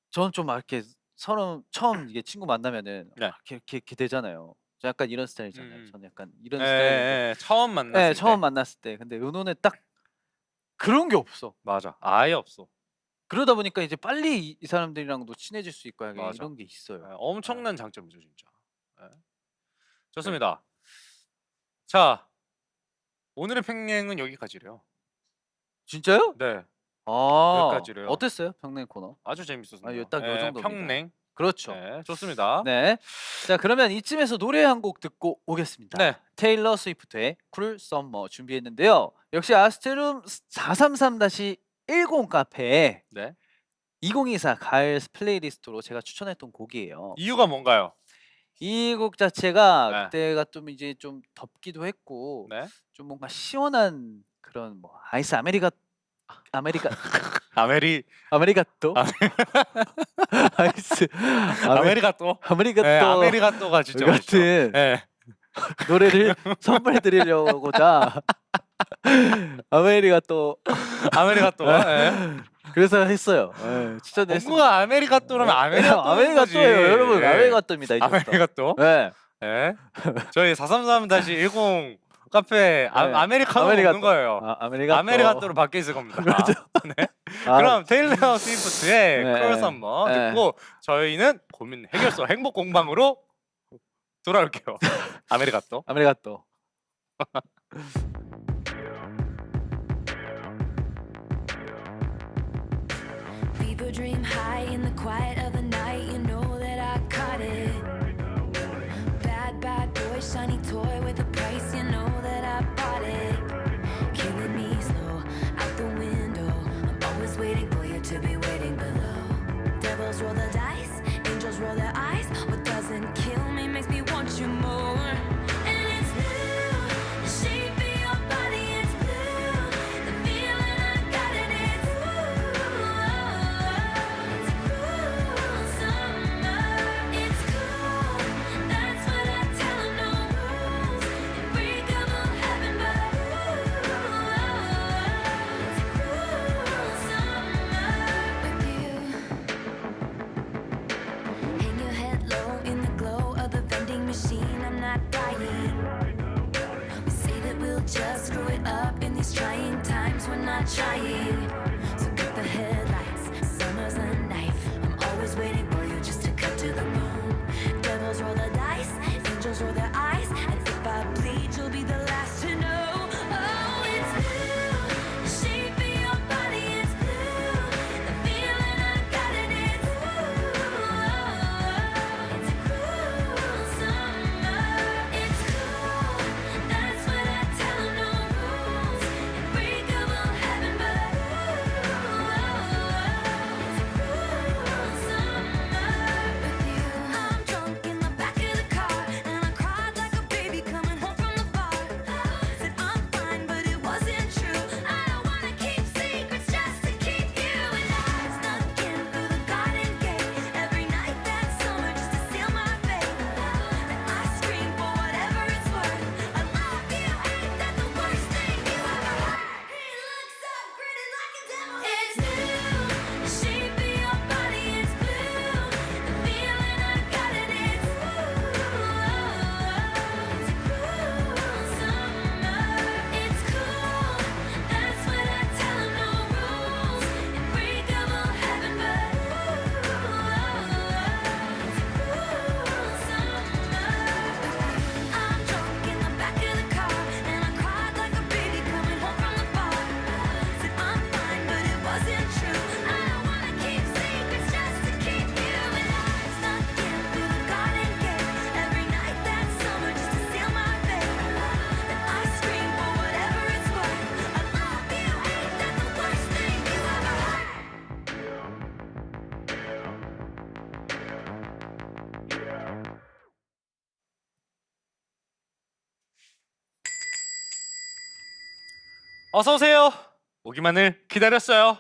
저는 좀 막 이렇게 처음 이게 친구 만나면은 네. 이렇게 되잖아요. 저 약간 이런 스타일이잖아요. 음. 저는 약간 이런 스타일인데. 처음 만났을 네, 때. 처음 만났을 때. 근데 은호는 딱 그런 게 없어. 맞아. 아예 없어. 그러다 보니까 이제 빨리 이 사람들이랑도 친해질 수 있고 약간 맞아. 이런 게 있어요. 네, 엄청난 장점이죠, 진짜. 네. 좋습니다. 자, 오늘의 팽랭은 여기까지래요. 진짜요? 네, 아, 여기까지래요. 어땠어요? 평냉 코너. 아주 재밌었습니다. 아, 딱 요 네, 정도입니다. 평냉. 그렇죠. 네, 좋습니다. 네. 자, 그러면 이쯤에서 노래 한 곡 듣고 오겠습니다. 네. 테일러 스위프트의 쿨 썸머 준비했는데요. 역시 아스트룸 433-10 카페에 네. 2024 가을 플레이리스트로 제가 추천했던 곡이에요. 이유가 뭔가요? 이 곡 자체가 네. 그때가 좀 이제 좀 덥기도 했고 네. 좀 뭔가 시원한 그런 뭐 아이스 아메리카노 아메리가또. 아이스 아메리가또. 아메리카노 네, 아메리가또가 진짜 멋있죠. 같은 네. 노래를 선물 드리려고자 아메리카노 아메리가또가. 네. 그래서 했어요. 네, 추천했습니다. 뭔가 아메리가또라면 아메리카노예요, 여러분. 네. 아메리카노입니다. 이제부터. 아메리가또. 네. 네. 저희 433-10 카페 아메리카노 아메리가또. 먹는 거예요. 아메리카노. 아메리가또로 바뀌어 있을 겁니다. 그렇죠. 네. 아, 그럼 테일러 스위프트의 네. 쿨 썸머 네. 듣고 저희는 고민 해결소 행복 공방으로 돌아올게요. 아메리카또. 아메리카노. Fever dream high in the quiet of the night. You know that I caught it. Bad, bad boy, shiny toy with a price. You know that I bought it. Killing me slow out the window. I'm always waiting for you to be waiting below. Devils roll the dice, angels roll their eyes. What doesn't kill me makes me want you more. And it's blue, the shape of your body is blue. The feeling I got it, it's it's a cruel summer. It's cool, that's what I tell 'em, no rules. Unbreakable heaven, but it's a cruel summer with you. Hang your head low in the glow of the vending machine. I'm not dying. We say that we'll just screw it up in these trying times. We're not trying. So cut the headlights. Summer's a knife. I'm always waiting for you just to cut to the bone. Devils roll the dice. Angels roll their eyes. And if I bleed, you'll be the last to know. Oh, it's blue. The shape of your body is blue. The feeling I got it, it's it's a cruel summer. It's cool. That's what I tell 'em, no rules. Unbreakable heaven, but it's a cruel summer with you. I'm drunk in the back of the car, and I cried like a baby coming home from the bar. Said I'm fine, but it wasn't true. I don't wanna keep secrets just to keep you. And I snuck in through the garden gate every night that summer just to seal my fate. Then I scream for whatever it's worth. I love you, ain't that the worst thing you ever heard? He looks so gritty like a devil. It's blue, the shape of your body is blue. The feeling I got it, it's it's a cruel summer. It's cool, that's what I tell 'em, no rules. Unbreakable heaven, but it's a cruel summer. I'm drunk in the back of the car, and I cried like a baby coming home from the bar. Said I'm fine, but it wasn't true. I don't wanna keep secrets just to keep you. And I snuck in through the garden gate every night that summer just to seal my fate. Then I scream for whatever it's worth. I love you, ain't that the worst thing you ever heard? 어서 오세요. 오기만을 기다렸어요.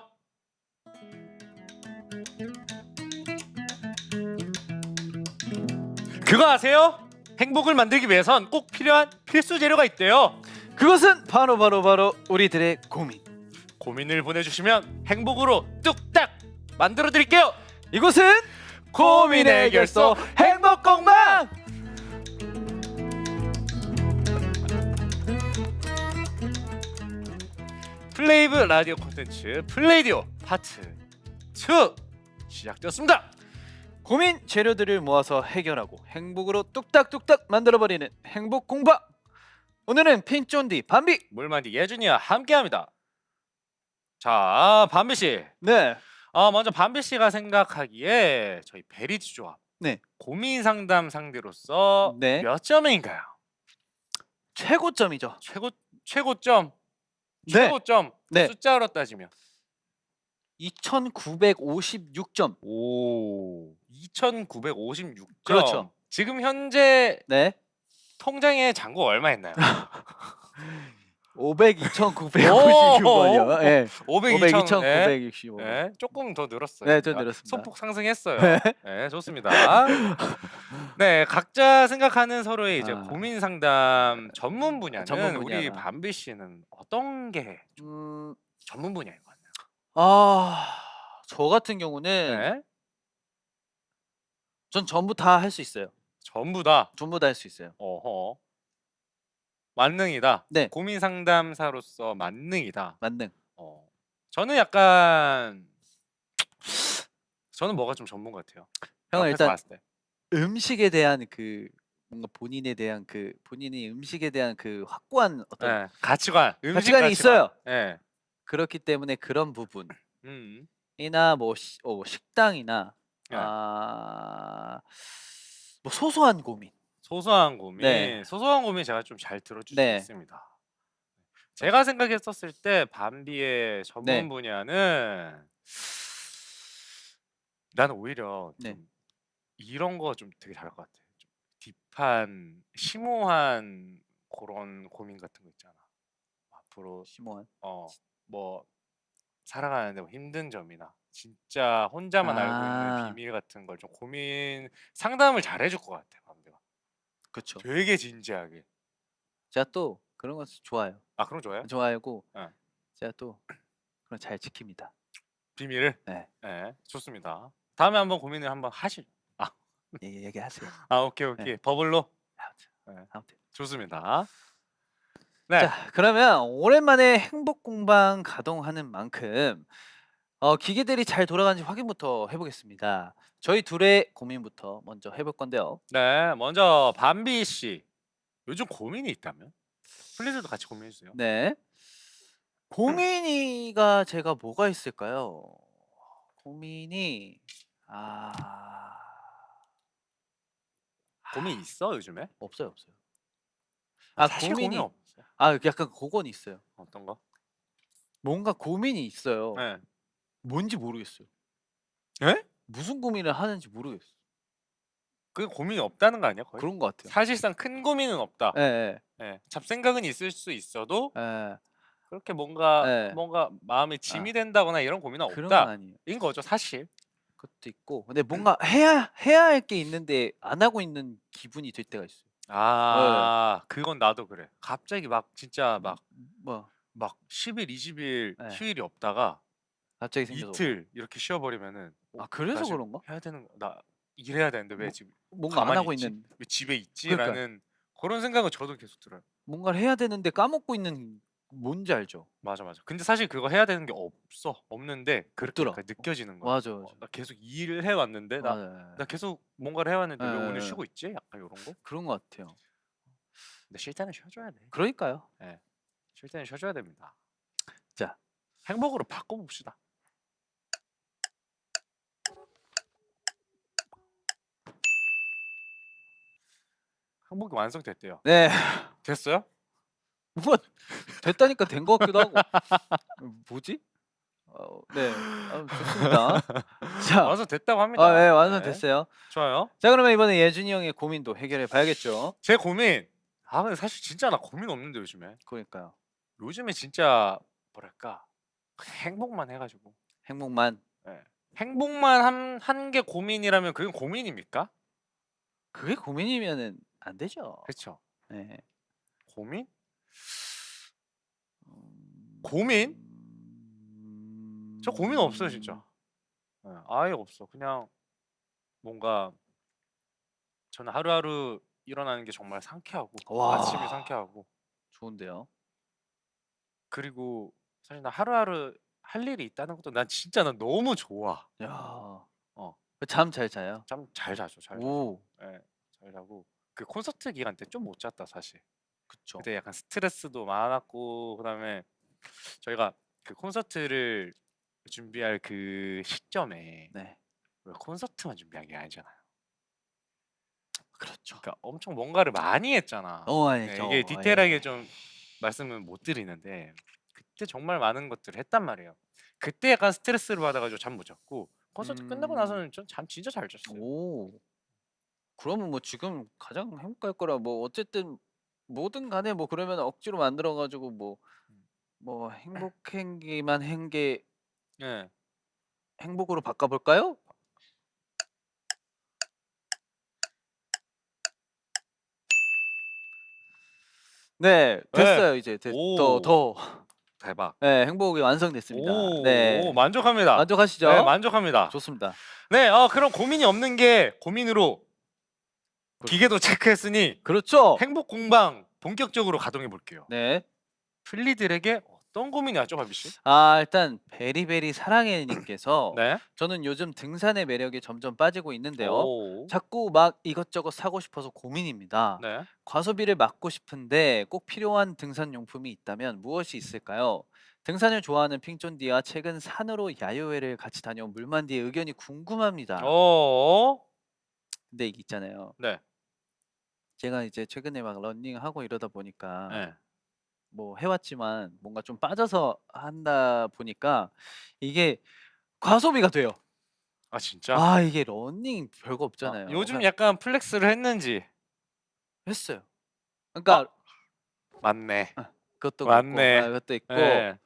그거 아세요? 행복을 만들기 위해선 꼭 필요한 필수 재료가 있대요. 그것은 바로 우리들의 고민. 고민을 보내주시면 행복으로 뚝딱 만들어 드릴게요. 이곳은 고민 해결소 행복공방. 플레이브 라디오 콘텐츠 플레이디오 파트 2 시작되었습니다. 고민 재료들을 모아서 해결하고 행복으로 뚝딱뚝딱 만들어버리는 행복 공방. 오늘은 핑쫀디 밤비. 물만디 예준이와 함께합니다. 자, 밤비 씨. 네. 먼저 밤비 씨가 생각하기에 저희 베리즈 조합 네. 고민 상담 상대로서 네. 몇 점인가요? 최고점이죠. 최고점. 네. 최고점. 네. 숫자로 따지면 2,956점. 오, 2,956점. 그렇죠. 지금 현재 네. 통장에 잔고 얼마 있나요? 500, 2,956원이요. 네. 500, 500, 2,000. 2,965원. 네, 조금 더 늘었어요. 네, 좀 아, 늘었습니다. 소폭 상승했어요. 네. 네, 좋습니다. 네, 각자 생각하는 서로의 이제 아. 고민 상담 전문 분야는 전문 우리 분야나. 밤비 씨는 어떤 게 전문 분야인 것 같나요? 저 같은 경우는 네, 전 전부 다 할 수 있어요. 전부 다. 전부 다 할 수 있어요. 어허. 만능이다. 네. 고민 상담사로서 만능이다. 만능. 저는 약간 저는 뭐가 좀 전문 같아요. 형은 앞에서 일단 봤을 때. 음식에 대한 뭔가 본인의 음식에 대한 확고한 어떤 네, 가치관, 음식 가치관이 있어요. 네. 그렇기 때문에 그런 부분이나 음. 뭐 식당이나 네. 뭐 소소한 고민. 소소한 고민, 네. 소소한 고민 제가 좀 잘 들어줄 네. 수 있습니다. 제가 생각했었을 때 밤비의 전문 네. 분야는 나는 오히려 네. 좀 이런 거 좀 되게 잘할 것 같아. 좀 딥한, 심오한 그런 고민 같은 거 있잖아. 앞으로 심오한. 뭐 살아가는데 뭐 힘든 점이나 진짜 혼자만 알고 있는 아. 비밀 같은 걸 좀 고민 상담을 잘 해줄 것 같아, 밤비가. 그렇죠. 되게 진지하게. 제가 또 그런 거 좋아요. 아, 그럼 좋아요? 좋아하고 네. 제가 또 그런 잘 지킵니다. 비밀을? 네. 네, 좋습니다. 다음에 한번 고민을 한번 하시죠. 얘기하세요. 오케이. 버블로? 아무튼. 좋습니다. 네. 자, 그러면 오랜만에 행복 공방 가동하는 만큼 기계들이 잘 돌아가는지 확인부터 해보겠습니다. 저희 둘의 고민부터 먼저 해볼 건데요. 네, 먼저 밤비 씨. 요즘 고민이 있다면? 플리즈도 같이 고민해 주세요. 네. 고민이가 제가 뭐가 있을까요? 고민이 고민 있어, 요즘에? 없어요. 사실 고민 고민이 없어. 약간 그건 있어요. 어떤 거? 뭔가 고민이 있어요. 네. 뭔지 모르겠어요. 예? 무슨 고민을 하는지 모르겠어요. 그게 고민이 없다는 거 아니야, 거의? 그런 것 같아요. 사실상 큰 고민은 없다. 예. 예. 잡생각은 있을 수 있어도 예. 그렇게 뭔가 네. 마음에 짐이 된다거나 이런 고민은 그런 건 없다. 아니에요. 인 거죠, 사실. 그것도 있고 근데 뭔가 해야 할 게 있는데 안 하고 있는 기분이 들 때가 있어요. 그건 나도 그래. 갑자기 막 진짜 뭐 막 10일, 20일 네. 휴일이 없다가 갑자기 생겨서 이틀 이렇게 쉬어 버리면은 그래서 나 지금 그런가? 해야 되는 거 나 일해야 되는데 왜 지금 뭔가 안 가만히 하고 있지? 있는 왜 집에 그러니까요. 있지라는 그런 생각은 저도 계속 들어요. 뭔가를 해야 되는데 까먹고 있는 뭔지 알죠? 맞아. 근데 사실 그거 해야 되는 게 없는데 그렇게 없더라. 약간 느껴지는 거야. 맞아. 나 계속 일을 해 왔는데 나 계속 뭔가를 해 왔는데 왜 오늘 예. 쉬고 있지? 약간 요런 거? 그런 것 같아요. 근데 쉴 때는 쉬어줘야 돼. 그러니까요. 쉴 때는 쉬어줘야 됩니다. 자. 행복으로 바꿔봅시다. 행복이 완성됐대요. 네. 됐어요? 뭐가 됐다니까 된 것 같기도 하고. 뭐지? 네. 좋습니다. 자. 완성됐다고 합니다. 네, 완성됐어요. 좋아요. 자, 그러면 이번에 예준이 형의 고민도 해결해 봐야겠죠. 제 고민. 근데 사실 진짜 나 고민 없는데 요즘에. 그러니까요. 요즘에 진짜 뭐랄까 그냥 행복만 해가지고. 행복만. 행복만 한 게 고민이라면 그게 고민입니까? 그게 고민이면은 안 되죠. 그렇죠. 네. 고민? 고민? 저 고민 없어요 진짜. 아예 없어. 그냥 뭔가 저는 하루하루 일어나는 게 정말 상쾌하고 와. 아침이 상쾌하고 좋은데요. 그리고 사실 나 하루하루 할 일이 있다는 것도 난 너무 좋아. 야. 어. 잠 잘 자요? 참 잘 자죠, 잘 자죠. 오. 예, 잘 자고 그 콘서트 기간 때 좀 못 잤다 사실. 그쵸. 그때 약간 스트레스도 많았고 그다음에 저희가 그 콘서트를 준비할 그 시점에 네. 왜 콘서트만 준비한 게 아니잖아요. 그렇죠. 그러니까 엄청 뭔가를 많이 했잖아. 너무 많이 네, 했죠. 이게 디테일하게 예. 좀 말씀은 못 드리는데 그때 정말 많은 것들을 했단 말이에요. 그때 약간 스트레스를 받아가지고 잠 못 잤고 콘서트 끝나고 나서는 전 잠 진짜 잘 잤어요. 오. 그러면 뭐 지금 가장 행복할 거라 뭐 어쨌든 뭐든 간에 뭐 그러면 억지로 만들어 가지고 뭐 행복행기만 한 게 예. 행복으로 바꿔 볼까요? 네. 됐어요. 이제 오. 더 대박. 네, 행복이 완성됐습니다. 오, 네. 만족합니다. 만족하시죠? 네, 만족합니다. 좋습니다. 네, 그럼 고민이 없는 게 고민으로 기계도 체크했으니 그렇죠. 행복 공방 본격적으로 가동해 볼게요. 네. 플리들에게 어떤 고민이 왔죠, 바비 씨? 일단 베리베리 사랑해 님께서 네. 저는 요즘 등산의 매력에 점점 빠지고 있는데요. 오. 자꾸 막 이것저것 사고 싶어서 고민입니다. 네. 과소비를 막고 싶은데 꼭 필요한 등산 용품이 있다면 무엇이 있을까요? 등산을 좋아하는 핑쫀디와 최근 산으로 야유회를 같이 다녀온 물만디의 의견이 궁금합니다. 근데 이게 있잖아요. 네. 제가 이제 최근에 막 러닝하고 이러다 보니까 네. 뭐 해왔지만 뭔가 좀 빠져서 한다 보니까 이게 과소비가 돼요. 아, 진짜? 이게 러닝 별거 없잖아요. 요즘 그냥 약간 플렉스를 했는지. 했어요. 그러니까 맞네. 그것도 맞네. 그렇고 그것도 있고 네.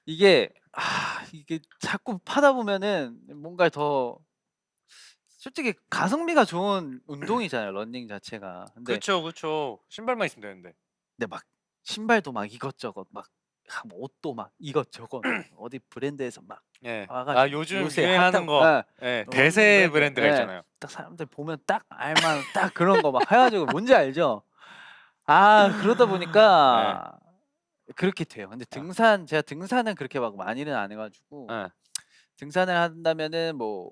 이게 이게 자꾸 파다 보면은 뭔가 더 솔직히 가성비가 좋은 운동이잖아요, 러닝 자체가. 근데 그쵸. 신발만 있으면 되는데. 막 신발도 막 이것저것 뭐 옷도 막 이것저것 어디 브랜드에서 막 예. 와가지고 요즘 요새 유행하는 핫한 거. 예, 러닝 대세 브랜드, 브랜드가 예. 있잖아요. 딱 사람들 보면 딱 알만한 딱 그런 거 막 해가지고 뭔지 알죠? 그러다 보니까 그렇게 돼요. 근데 제가 등산은 그렇게 막 많이는 안 해가지고 예. 등산을 한다면은 뭐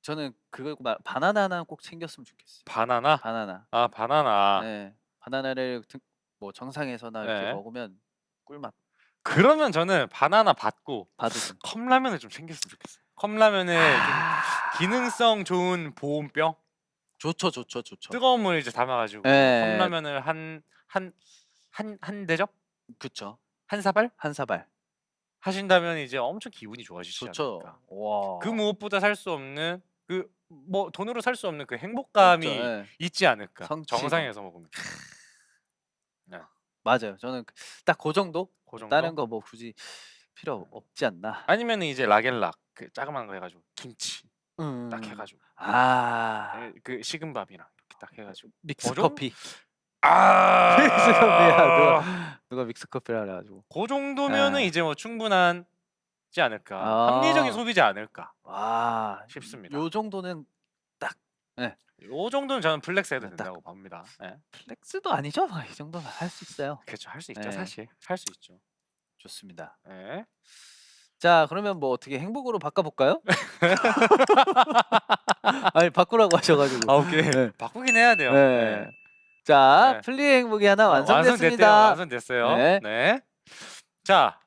저는 그거 바나나 하나 꼭 챙겼으면 좋겠어요. 바나나? 바나나. 바나나. 네. 바나나를 뭐 정상에서나 이렇게 네. 먹으면 꿀맛. 그러면 저는 바나나 받고 받으세요. 컵라면을 좀 챙겼으면 좋겠어요. 컵라면에 좀 기능성 좋은 보온병, 좋죠. 뜨거운 물 이제 담아가지고 예. 컵라면을 한 대접, 그쵸. 한 사발 한 사발. 하신다면 이제 엄청 기분이 좋아지시지 좋죠. 않을까. 와. 그 무엇보다 살 수 없는 그 뭐 돈으로 살 수 없는 그 없죠. 행복감이 예. 있지 않을까. 성취감. 정상에서 먹으면. 맞아요. 저는 딱 그 정도? 그 정도? 다른 거 뭐 굳이 필요 없지 않나. 아니면은 이제 락앤락 그 자그마한 거 해가지고 김치 딱 음. 해가지고 그 식은밥이랑 이렇게 딱 해가지고 믹스 정- 커피. 믹스 커피야. 누가 믹스 커피라 그래 가지고. 그 정도면은 이제 뭐 충분하지 않을까. 합리적인 아. 소비지 않을까 와. 싶습니다. 요 정도는 요 정도는 저는 플렉스 해도 딱. 된다고 봅니다. 예. 플렉스도 아니죠. 이 정도는 할 수 있어요. 그렇죠. 할 수 있죠. 네. 사실 할 수 있죠. 좋습니다. 예. 자, 그러면 뭐 어떻게 행복으로 바꿔 볼까요? 아니 바꾸라고 하셔 가지고. 오케이. 네. 바꾸긴 해야 돼요. 네. 자, 네. 플리의 행복이 하나 완성됐대요. 완성됐습니다. 완성됐어요. 네. 네. 자,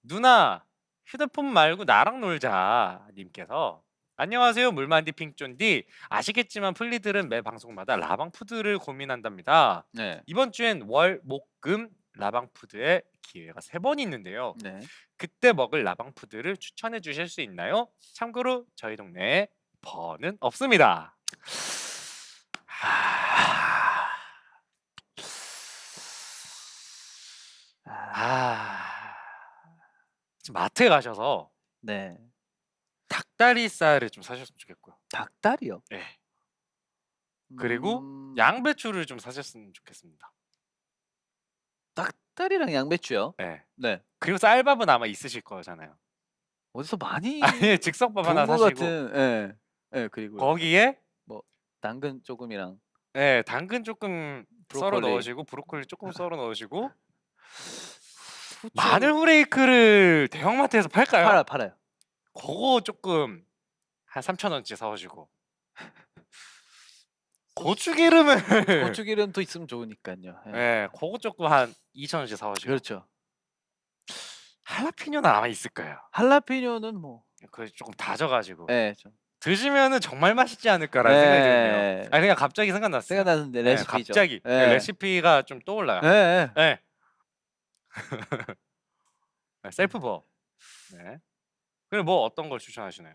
누나 휴대폰 말고 나랑 놀자 님께서 안녕하세요 물만디 핑쫀디. 아시겠지만 플리들은 매 방송마다 라방푸드를 고민한답니다. 네. 이번 주엔 월, 목, 금 라방푸드의 기회가 3번 있는데요. 네. 그때 먹을 라방푸드를 추천해 주실 수 있나요? 참고로 저희 동네에 버는 없습니다. 지금 마트에 가셔서 네. 닭다리살을 좀 사셨으면 좋겠고요. 닭다리요. 네. 그리고 음, 양배추를 좀 사셨으면 좋겠습니다. 닭다리랑 양배추요. 네. 네. 그리고 쌀밥은 아마 있으실 거잖아요. 어디서 많이 아니 즉석밥 하나 본것 사시고 같은 예. 예, 그리고 거기에 당근 조금이랑 네, 당근 조금 썰어 브로콜리. 넣으시고 브로콜리 조금 썰어 넣으시고 후추 마늘 후레이크를 대형마트에서 팔까요? 팔아요. 그거 조금 한 3,000원치 사오시고 고추기름을 고추기름도 있으면 좋으니까요. 예. 네, 그거 조금 한 2,000원치 사오시고 그렇죠. 할라피뇨는 아마 있을 거예요. 할라피뇨는 뭐 그 조금 다져가지고 예, 좀 드시면은 정말 맛있지 않을까라는 생각이 드네요. 예. 아니 그냥 갑자기 생각났어요. 생각나는데 네, 레시피죠. 갑자기 예. 네, 레시피가 좀 떠올라요. 예, 예. 네. 네, 셀프 버업. 네. 그리고 뭐 어떤 걸 추천하시나요?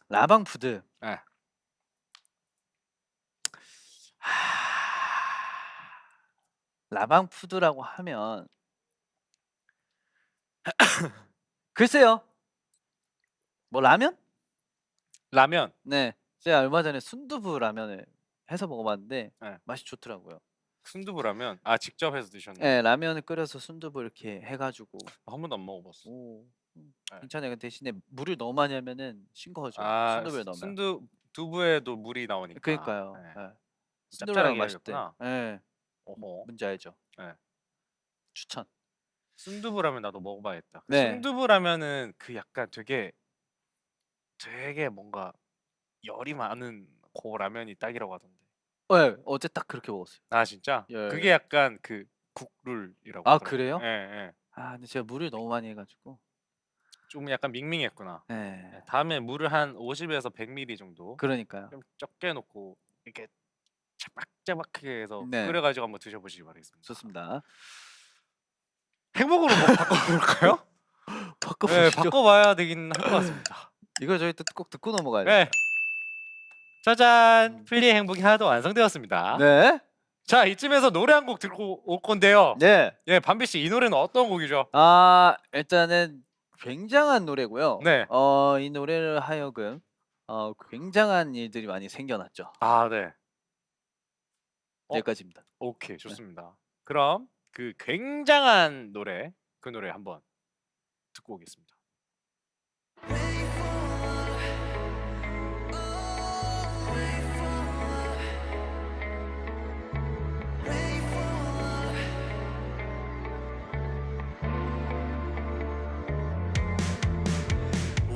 라방푸드. 네. 라방푸드라고 하면 글쎄요. 뭐 라면? 라면. 네. 제가 얼마 전에 순두부 라면을 해서 먹어봤는데 네. 맛이 좋더라고요. 순두부 라면. 아 직접 해서 드셨나요? 네, 라면을 끓여서 순두부 이렇게 해가지고 한 번도 안 먹어봤어. 오, 네. 괜찮아요. 근데 대신에 물을 너무 많이 하면은 싱거워져. 아 순두부에 넣으면. 순두부에도 물이 나오니까. 그러니까요. 네. 네. 짭짤하게 순두부랑 맛있대. 해야겠구나. 네. 어허. 뭔지 알죠? 네. 추천. 순두부 라면 나도 먹어봐야겠다. 네. 순두부 라면은 그 약간 되게 뭔가 열이 많은 그 라면이 딱이라고 하던데. 네, 어제 딱 그렇게 먹었어요. 아 진짜? 예. 그게 약간 그 국룰이라고. 아, 하더라고요. 그래요? 예, 예. 아, 근데 제가 물을 너무 많이 해가지고. 좀 약간 밍밍했구나. 네. 예, 다음에 물을 한 50에서 100ml 정도 그러니까요. 좀 적게 넣고 이렇게 차박차박하게 해서 네. 끓여가지고 한번 드셔보시기 바라겠습니다. 좋습니다. 행복으로 뭐 바꿔볼까요? 네, 바꿔보시죠. 바꿔봐야 되긴 할 것 같습니다. 이거 저희 또 꼭 듣고 넘어가야 네. 돼요. 짜잔! 플리의 행복이 하나도 완성되었습니다. 네. 자, 이쯤에서 노래 한 곡 듣고 올 건데요. 네. 예, 밤비 씨, 이 노래는 어떤 곡이죠? 아, 일단은 굉장한 노래고요. 네. 이 노래를 하여금 굉장한 일들이 많이 생겨났죠. 아, 네. 여기까지입니다. 오케이, 좋습니다. 그럼 그 굉장한 노래, 그 노래 한번 듣고 오겠습니다.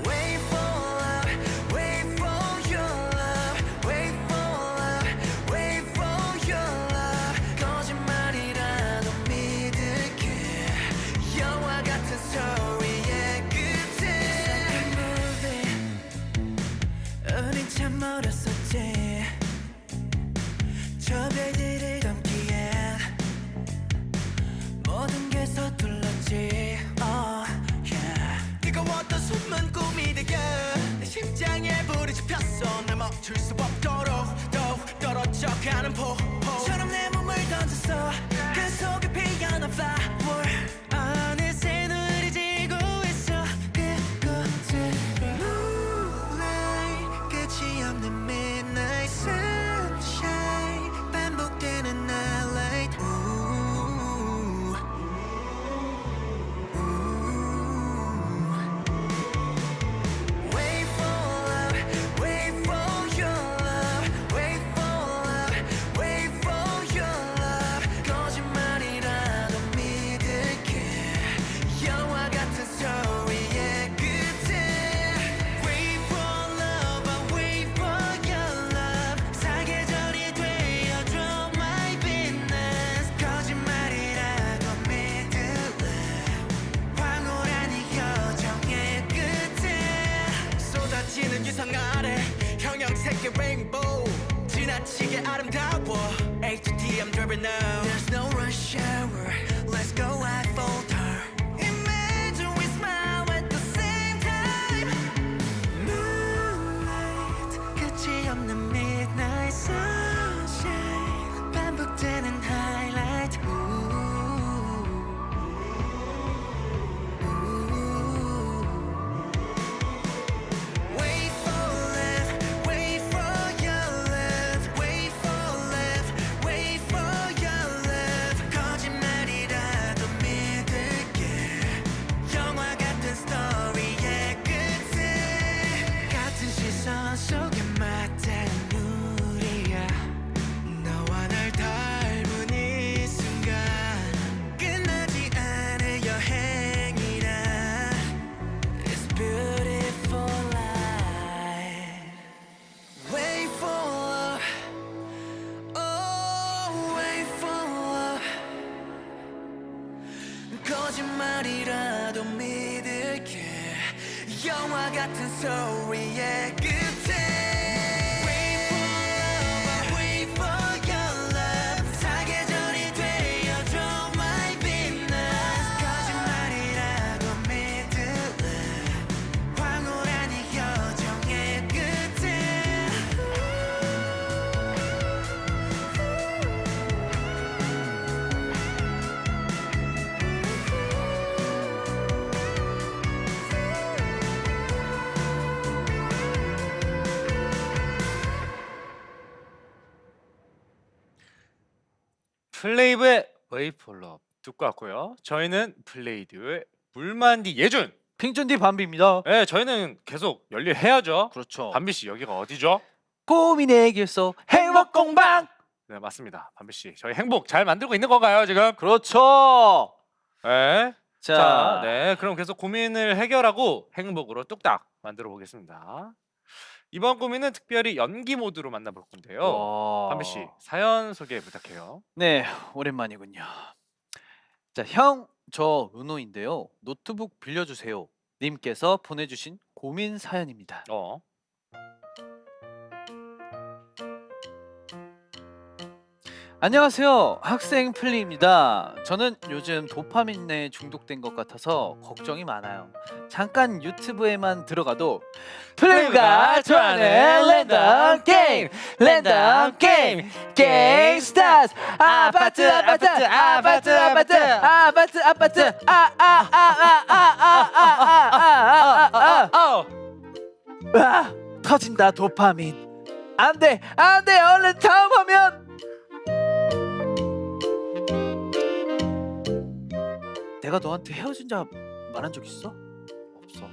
Wait for love, wait for your love, wait for love, wait for your love. 거짓말이라도 믿을게. 영화 같은 스토리의 끝에. 우린 참 멀었었지. 저 별들을 감기엔 모든 게 서툴렀지. 뜨거웠던 숨은 꿈이 되게 내 심장에 불이 지폈어. 날 멈출 수 없도록 더욱 떨어져가는 폭포처럼 내 몸을 던졌어. 그 속에 피어난 flower 어느새 눈이 지고 있어. 그곳으로 Moonlight 끝이 없는 midnight sunshine 반복되는 nightlight. Wait for love, wait for your love, wait for love, wait for your love. 거짓말이라도 믿을게. 영화 같은 스토리의 끝에. Wait for love, I wait for your love. 사계절이 되어줘 my business. 거짓말이라도 믿을래. 황홀한 이 여정의 끝에 쏟아지는 유성 아래 형형색의 레인보우 지나치게 아름다워 A to D I'm driven now. There's no rush hour. Let's go I falter. Imagine we smile at the same time. Moonlight 끝이 없는 midnight sunshine 반복되는 highlight. Wait for love, wait for your love, wait for love, wait for your love. 거짓말이라도 믿을게. 같은 소리의 끝에 Wait for love, I wait for your love 사계절이 되어줘 my Venus 거짓말이라고 믿을래 황홀한 이 여정의 끝에 플레이브의 웨이폴럽 듣고 왔고요. 저희는 플레이듀의 물만디 예준. 핑존디 밤비입니다. 네, 저희는 계속 열일해야죠. 그렇죠. 밤비 씨 여기가 어디죠? 고민의 길속 행복 공방. 네, 맞습니다. 밤비 씨, 저희 행복 잘 만들고 있는 건가요 지금? 그렇죠. 네. 자, 자, 네, 그럼 계속 고민을 해결하고 행복으로 뚝딱 만들어 보겠습니다. 이번 고민은 특별히 연기 모드로 만나볼 건데요. 와. 밤비 씨 사연 소개 부탁해요. 네, 오랜만이군요. 자, 형, 저 은호인데요. 노트북 빌려주세요. 님께서 보내주신 고민 사연입니다. 안녕하세요. 학생 플리입니다. 저는 요즘 도파민에 중독된 것 같아서 걱정이 많아요. 잠깐 유튜브에만 들어가도 플리가 좋아하는 랜덤 게임, 랜덤 게임, 게임 스타트. 아파트, 아파트, 아파트, 아파트, 아파트, 아파트, 아, 터진다 도파민. 안돼, 안돼, 얼른 다음 화면. 내가 너한테 헤어진자 말한 적 있어? 없어.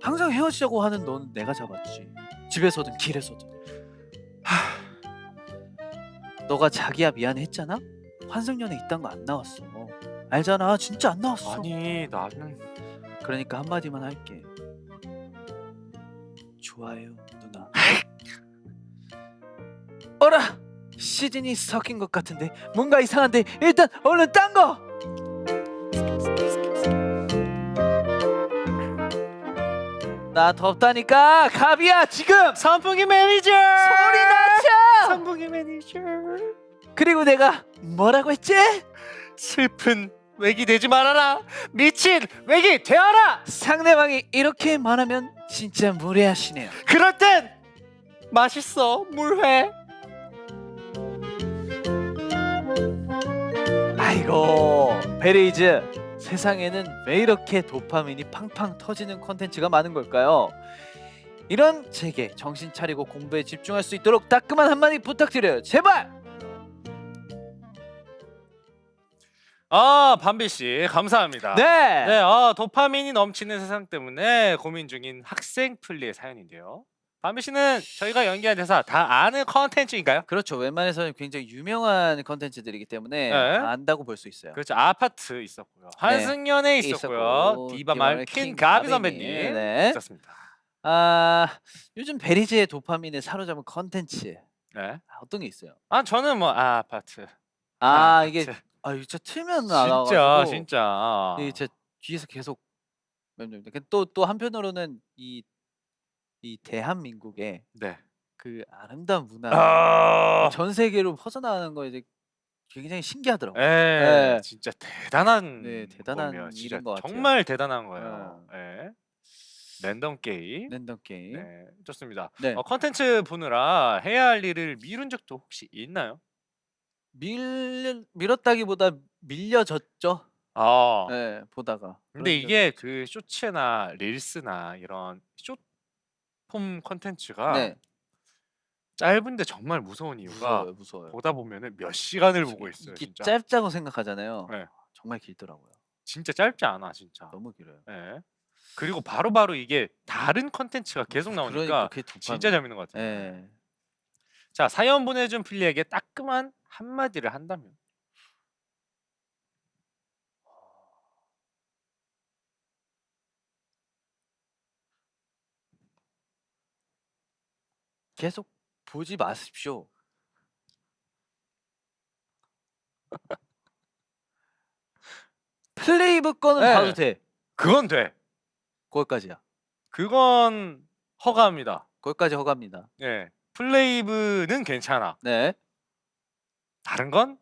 항상 헤어지자고 하는 넌 내가 잡았지. 집에서든 길에서든. 너가 자기야 미안했잖아? 환승연애 있단 거 안 나왔어. 알잖아, 진짜 안 나왔어. 아니 나는 그러니까 한마디만 할게. 좋아요, 누나. 어라! 시즌이 섞인 것 같은데 뭔가 이상한데 일단 얼른 딴 거! 나 덥다니까 갑이야 지금! 선풍기 매니저 소리 낮춰! 선풍기 매니저 그리고 내가 뭐라고 했지? 슬픈 외기 되지 말아라 미친 외기 되어라 상대방이 이렇게 말하면 진짜 무례하시네요. 그럴 땐 맛있어 물회 아이고 베레이즈, 세상에는 왜 이렇게 도파민이 팡팡 터지는 컨텐츠가 많은 걸까요? 이런 제게 정신 차리고 공부에 집중할 수 있도록 따끔한 한마디 부탁드려요. 제발! 아 밤비씨 감사합니다. 네! 네, 도파민이 넘치는 세상 때문에 고민 중인 학생 플리의 사연인데요. 밤비 씨는 저희가 연기한 대사 다 아는 컨텐츠인가요? 그렇죠. 웬만해서는 굉장히 유명한 컨텐츠들이기 때문에 네. 안다고 볼 수 있어요. 그렇죠. 아파트 있었고요. 한승연애 있었고요. 디바말 퀸 가비 선배님 네. 있었습니다. 요즘 베리즈의 도파민에 사로잡은 컨텐츠 네. 어떤 게 있어요? 저는 뭐 아파트. 이게 아파트. 이거 진짜 틀면 진짜 나와가지고 진짜. 이게 제 뒤에서 계속 또 한편으로는 이 대한민국의 네. 그 아름다운 문화 아, 전 세계로 퍼져나가는 거 이제 굉장히 신기하더라고요. 예, 네. 진짜 대단한 네, 대단한 거예요. 진짜 일인 것 같아요. 정말 대단한 거예요. 예. 랜덤 게임. 랜덤 게임. 네, 좋습니다. 네. 컨텐츠 보느라 해야 할 일을 미룬 적도 혹시 있나요? 밀었다기보다 밀려졌죠. 네, 보다가. 근데 그런 이게 적이 그 쇼츠나 릴스나 이런 숏폼 있죠. 컨텐츠가 네, 짧은데 정말 무서운 이유가 무서워요. 보다 보면은 몇 시간을 보고 있어요. 이게 진짜. 짧다고 생각하잖아요. 네. 정말 길더라고요. 진짜 짧지 않아, 진짜. 너무 길어요. 예. 그리고 바로바로 이게 다른 컨텐츠가 계속 나오니까 그러니까 그게 도파민. 진짜 재밌는 것 같아요. 예. 자, 사연 보내준 플리에게 따끔한 한마디를 한다면 계속 보지 마십시오. 플레이브 거는 네. 봐도 돼. 그건 돼. 거기까지야. 그건 허가합니다. 거기까지 허가입니다. 예. 플레이브는 괜찮아. 네. 다른 건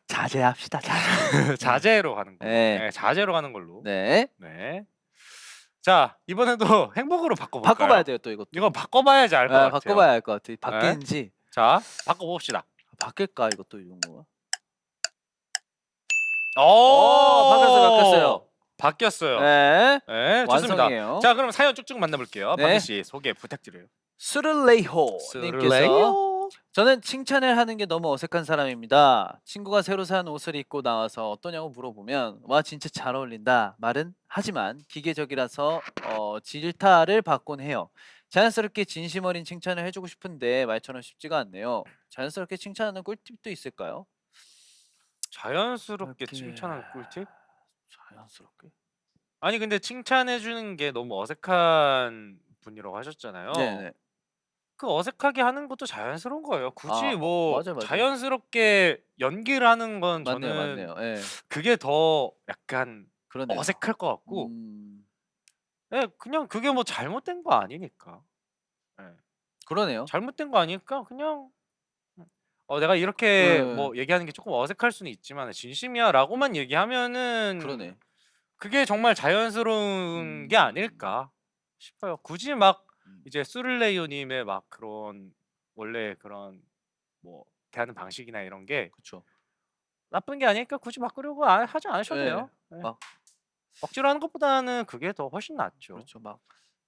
자제합시다. 자제. 자제로 가는 걸로. 네. 네, 자제로 가는 걸로. 네. 네. 자, 이번에도 행복으로 바꿔볼까요? 바꿔봐야 돼요 또 이것도. 이건 바꿔봐야지 알 것 같아요. 바꿔봐야 할 것 같아. 바뀌는지 자, 바꿔봅시다. 바뀔까 이것도 이 정도가. 오, 바뀌었어요. 바뀌었어요. 네. 네, 좋습니다. 완성이에요. 자, 그럼 사연 쭉쭉 만나볼게요. 네. 박기 씨 소개 부탁드려요. 스를레이호 님께서 스레이요. 저는 칭찬을 하는 게 너무 어색한 사람입니다. 친구가 새로 산 옷을 입고 나와서 어떠냐고 물어보면 와 진짜 잘 어울린다 말은 하지만 기계적이라서 질타를 받곤 해요. 자연스럽게 진심 어린 칭찬을 해주고 싶은데 말처럼 쉽지가 않네요. 자연스럽게 칭찬하는 꿀팁도 있을까요? 자연스럽게 이렇게 칭찬하는 꿀팁? 자연스럽게? 아니 근데 칭찬해 주는 게 너무 어색한 분이라고 하셨잖아요. 네네. 그 어색하게 하는 것도 자연스러운 거예요. 굳이 아, 뭐 맞아요. 자연스럽게 연기를 하는 건 맞네요, 저는 맞네요. 예, 그게 더 약간 그러네요. 어색할 것 같고, 음, 예, 그냥 그게 뭐 잘못된 거 아니니까. 예, 그러네요. 잘못된 거 아니니까 그냥 내가 이렇게 네. 뭐 얘기하는 게 조금 어색할 수는 있지만 진심이야라고만 얘기하면은 그러네. 그게 정말 자연스러운 게 아닐까 싶어요. 굳이 막 이제 수를레이오님의 막 그런 원래 그런 뭐 대하는 방식이나 이런 게 그렇죠. 나쁜 게 아니니까 굳이 바꾸려고 하지 않으셔도 네. 돼요. 네. 막 억지로 하는 것보다는 그게 더 훨씬 낫죠. 그렇죠. 막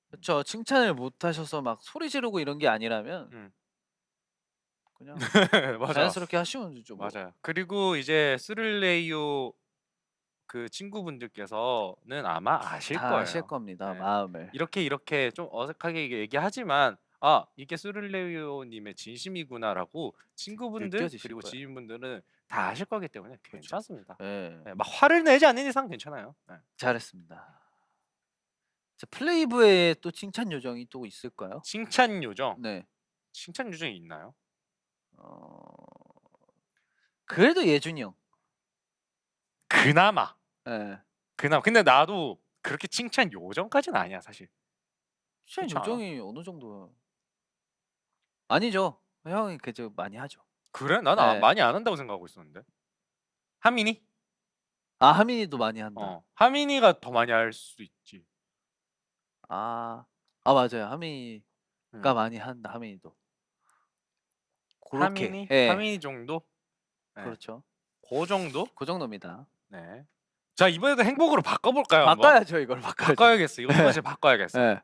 그렇죠. 칭찬을 못 하셔서 막 소리 지르고 이런 게 아니라면 음. 그냥 맞아. 자연스럽게 하시면 되죠. 뭐. 맞아요. 그리고 이제 스를레이오 그 친구분들께서는 아마 아실 다 거예요. 아실 겁니다. 네. 마음을. 이렇게 좀 어색하게 얘기하지만 이게 스를레이오님의 진심이구나라고 친구분들 느껴지실 그리고 거예요. 지인분들은 다 아실 거기 때문에 괜찮습니다. 예. 네, 막 화를 내지 않는 이상 괜찮아요. 네. 잘했습니다. 자, 플레이브에 또 칭찬 요정이 또 있을까요? 칭찬 요정. 네. 칭찬 요정이 있나요? 그래도 예준이 형. 그나마. 예. 그나마. 근데 나도 그렇게 칭찬 요정까지는 아니야, 사실. 칭찬 그렇지 않아? 요정이 어느 정도 아니죠. 형이 그저 많이 하죠. 그래? 나는 네. 많이 안 한다고 생각하고 있었는데. 하민이? 아, 하민이도 많이 한다. 하민이가 더 많이 할 수도 있지. 아 맞아요. 하민이가 음. 많이 한다. 하민이도. 그렇게. 하민이? 예. 하민이 정도? 네. 그렇죠. 그 정도? 그 정도입니다. 네. 자, 이번에도 행복으로 바꿔볼까요? 한번? 바꿔야죠. 이걸 바꿔야죠. 바꿔야겠어. 이거 네. 사실 바꿔야겠어. 예.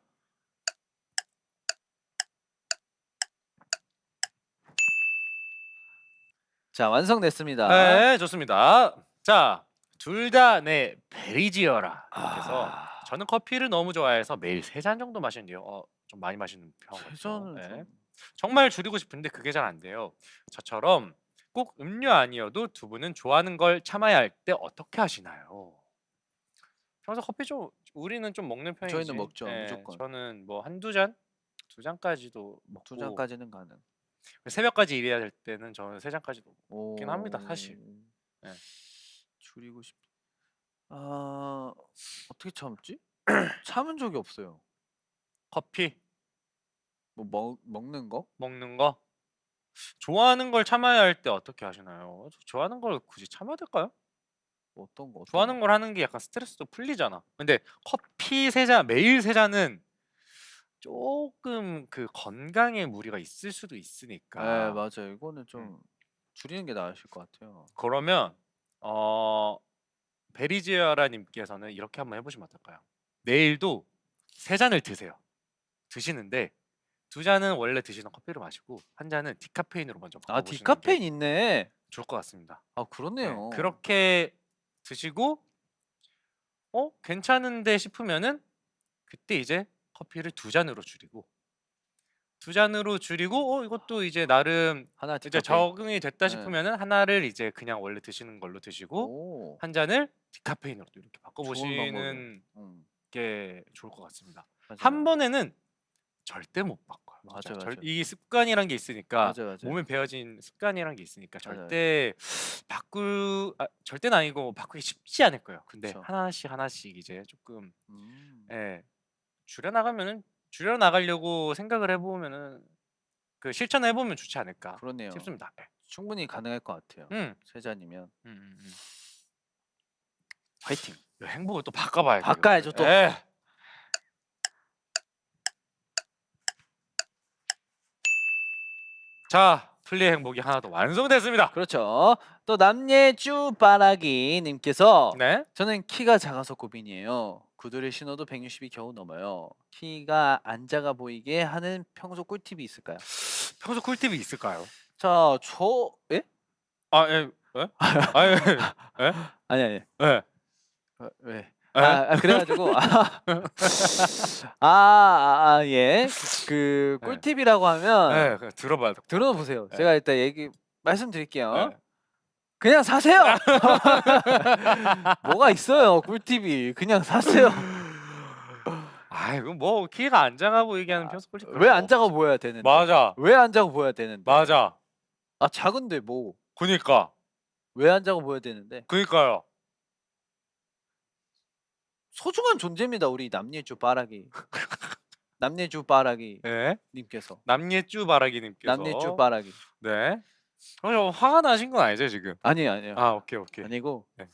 자, 완성됐습니다. 네, 좋습니다. 자, 둘 다 네 베리지어라. 그래서 아, 저는 커피를 너무 좋아해서 매일 3잔 정도 마시는데요. 좀 많이 마시는 편 같아요. 세잔은 네. 좀 정말 줄이고 싶은데 그게 잘 안 돼요. 저처럼 꼭 음료 아니어도 두 분은 좋아하는 걸 참아야 할 때 어떻게 하시나요? 평소 커피 좀 우리는 좀 먹는 편이지. 저희는 먹죠, 네, 무조건. 저는 뭐 한두 잔, 두 잔까지도 먹고 두 잔까지는 가능. 새벽까지 일해야 될 때는 저는 3잔까지도 먹긴 오. 합니다, 사실. 네. 줄이고 싶. 어떻게 참지? 참은 적이 없어요. 커피 뭐 먹는 거? 먹는 거 좋아하는 걸 참아야 할 때 어떻게 하시나요? 좋아하는 걸 굳이 참아야 될까요? 뭐 어떤 거? 좋아하는 걸 하는 게 약간 스트레스도 풀리잖아. 근데 커피 3잔 매일 3잔은 조금 그 건강에 무리가 있을 수도 네, 있으니까. 맞아요. 이거는 좀 줄이는 게 나으실 것 같아요. 그러면 베리지아라님께서는 이렇게 한번 해보시면 어떨까요? 내일도 3잔을 드세요. 드시는데 2잔은 원래 드시는 커피를 마시고 1잔은 디카페인으로 먼저 아, 바꿔보시는 디카페인 게 있네. 좋을 것 같습니다. 아, 네, 그렇네요. 그렇게 드시고 괜찮은데 싶으면은 그때 이제 커피를 2잔으로 줄이고 2잔으로 줄이고 이것도 이제 나름 하나 이제 디카페인. 적응이 됐다 네. 싶으면은 하나를 이제 그냥 원래 드시는 걸로 드시고 오. 1잔을 디카페인으로 또 이렇게 좋은 바꿔보시는 방법이에요. 게 좋을 것 같습니다. 맞아요. 한 번에는 절대 못 바꿔요. 맞아, 진짜. 맞아. 이 습관이란 게 있으니까 맞아, 맞아. 몸에 배어진 습관이란 게 있으니까 맞아, 절대 절대는 아니고 바꾸기 쉽지 않을 거예요. 근데 그쵸. 하나씩 이제 조금 음. 예, 줄여 나가려고 생각을 해보면은 그 실천해 보면 좋지 않을까 그러네요. 싶습니다. 예. 충분히 가능할 것 같아요. 음, 세자니면 음, 음, 음. 화이팅. 이 행복을 또 바꿔봐야죠. 바꿔야죠, 이거를. 또. 예. 자, 플리의 행복이 하나 더 완성됐습니다. 그렇죠. 또 남예주 바라기 님께서 네. 저는 키가 작아서 고민이에요. 구두를 신어도 160이 겨우 넘어요. 키가 안 작아 보이게 하는 평소 꿀팁이 있을까요? 평소 꿀팁이 있을까요? 자, 예? 아, 예. 예? 아, 예. 예? 아니. 예. 왜? 예? 그래가지고 예. 그 네. 꿀팁이라고 하면 예, 그냥 들어봐야 돼. 들어보세요. 네. 제가 일단 말씀드릴게요. 예. 그냥 사세요. 뭐가 있어요? 꿀팁이 그냥 사세요. 아, 이거 뭐 키가 안 작아 보이게 하는 평소 꿀팁. 왜 안 작아 보여야 되는데? 맞아. 왜 안 작아 보여야 되는데? 맞아. 아 작은데 뭐? 그니까. 왜 안 작아 보여야 되는데? 그니까요. 소중한 존재입니다. 우리 남예주 바라기. 남예주 바라기 예. 님께서. 남예쭈 바라기님께서. 남예주 바라기. 네. 좀 화가 나신 건 아니죠 지금? 아니에요. 아, 오케이. 아니고 네.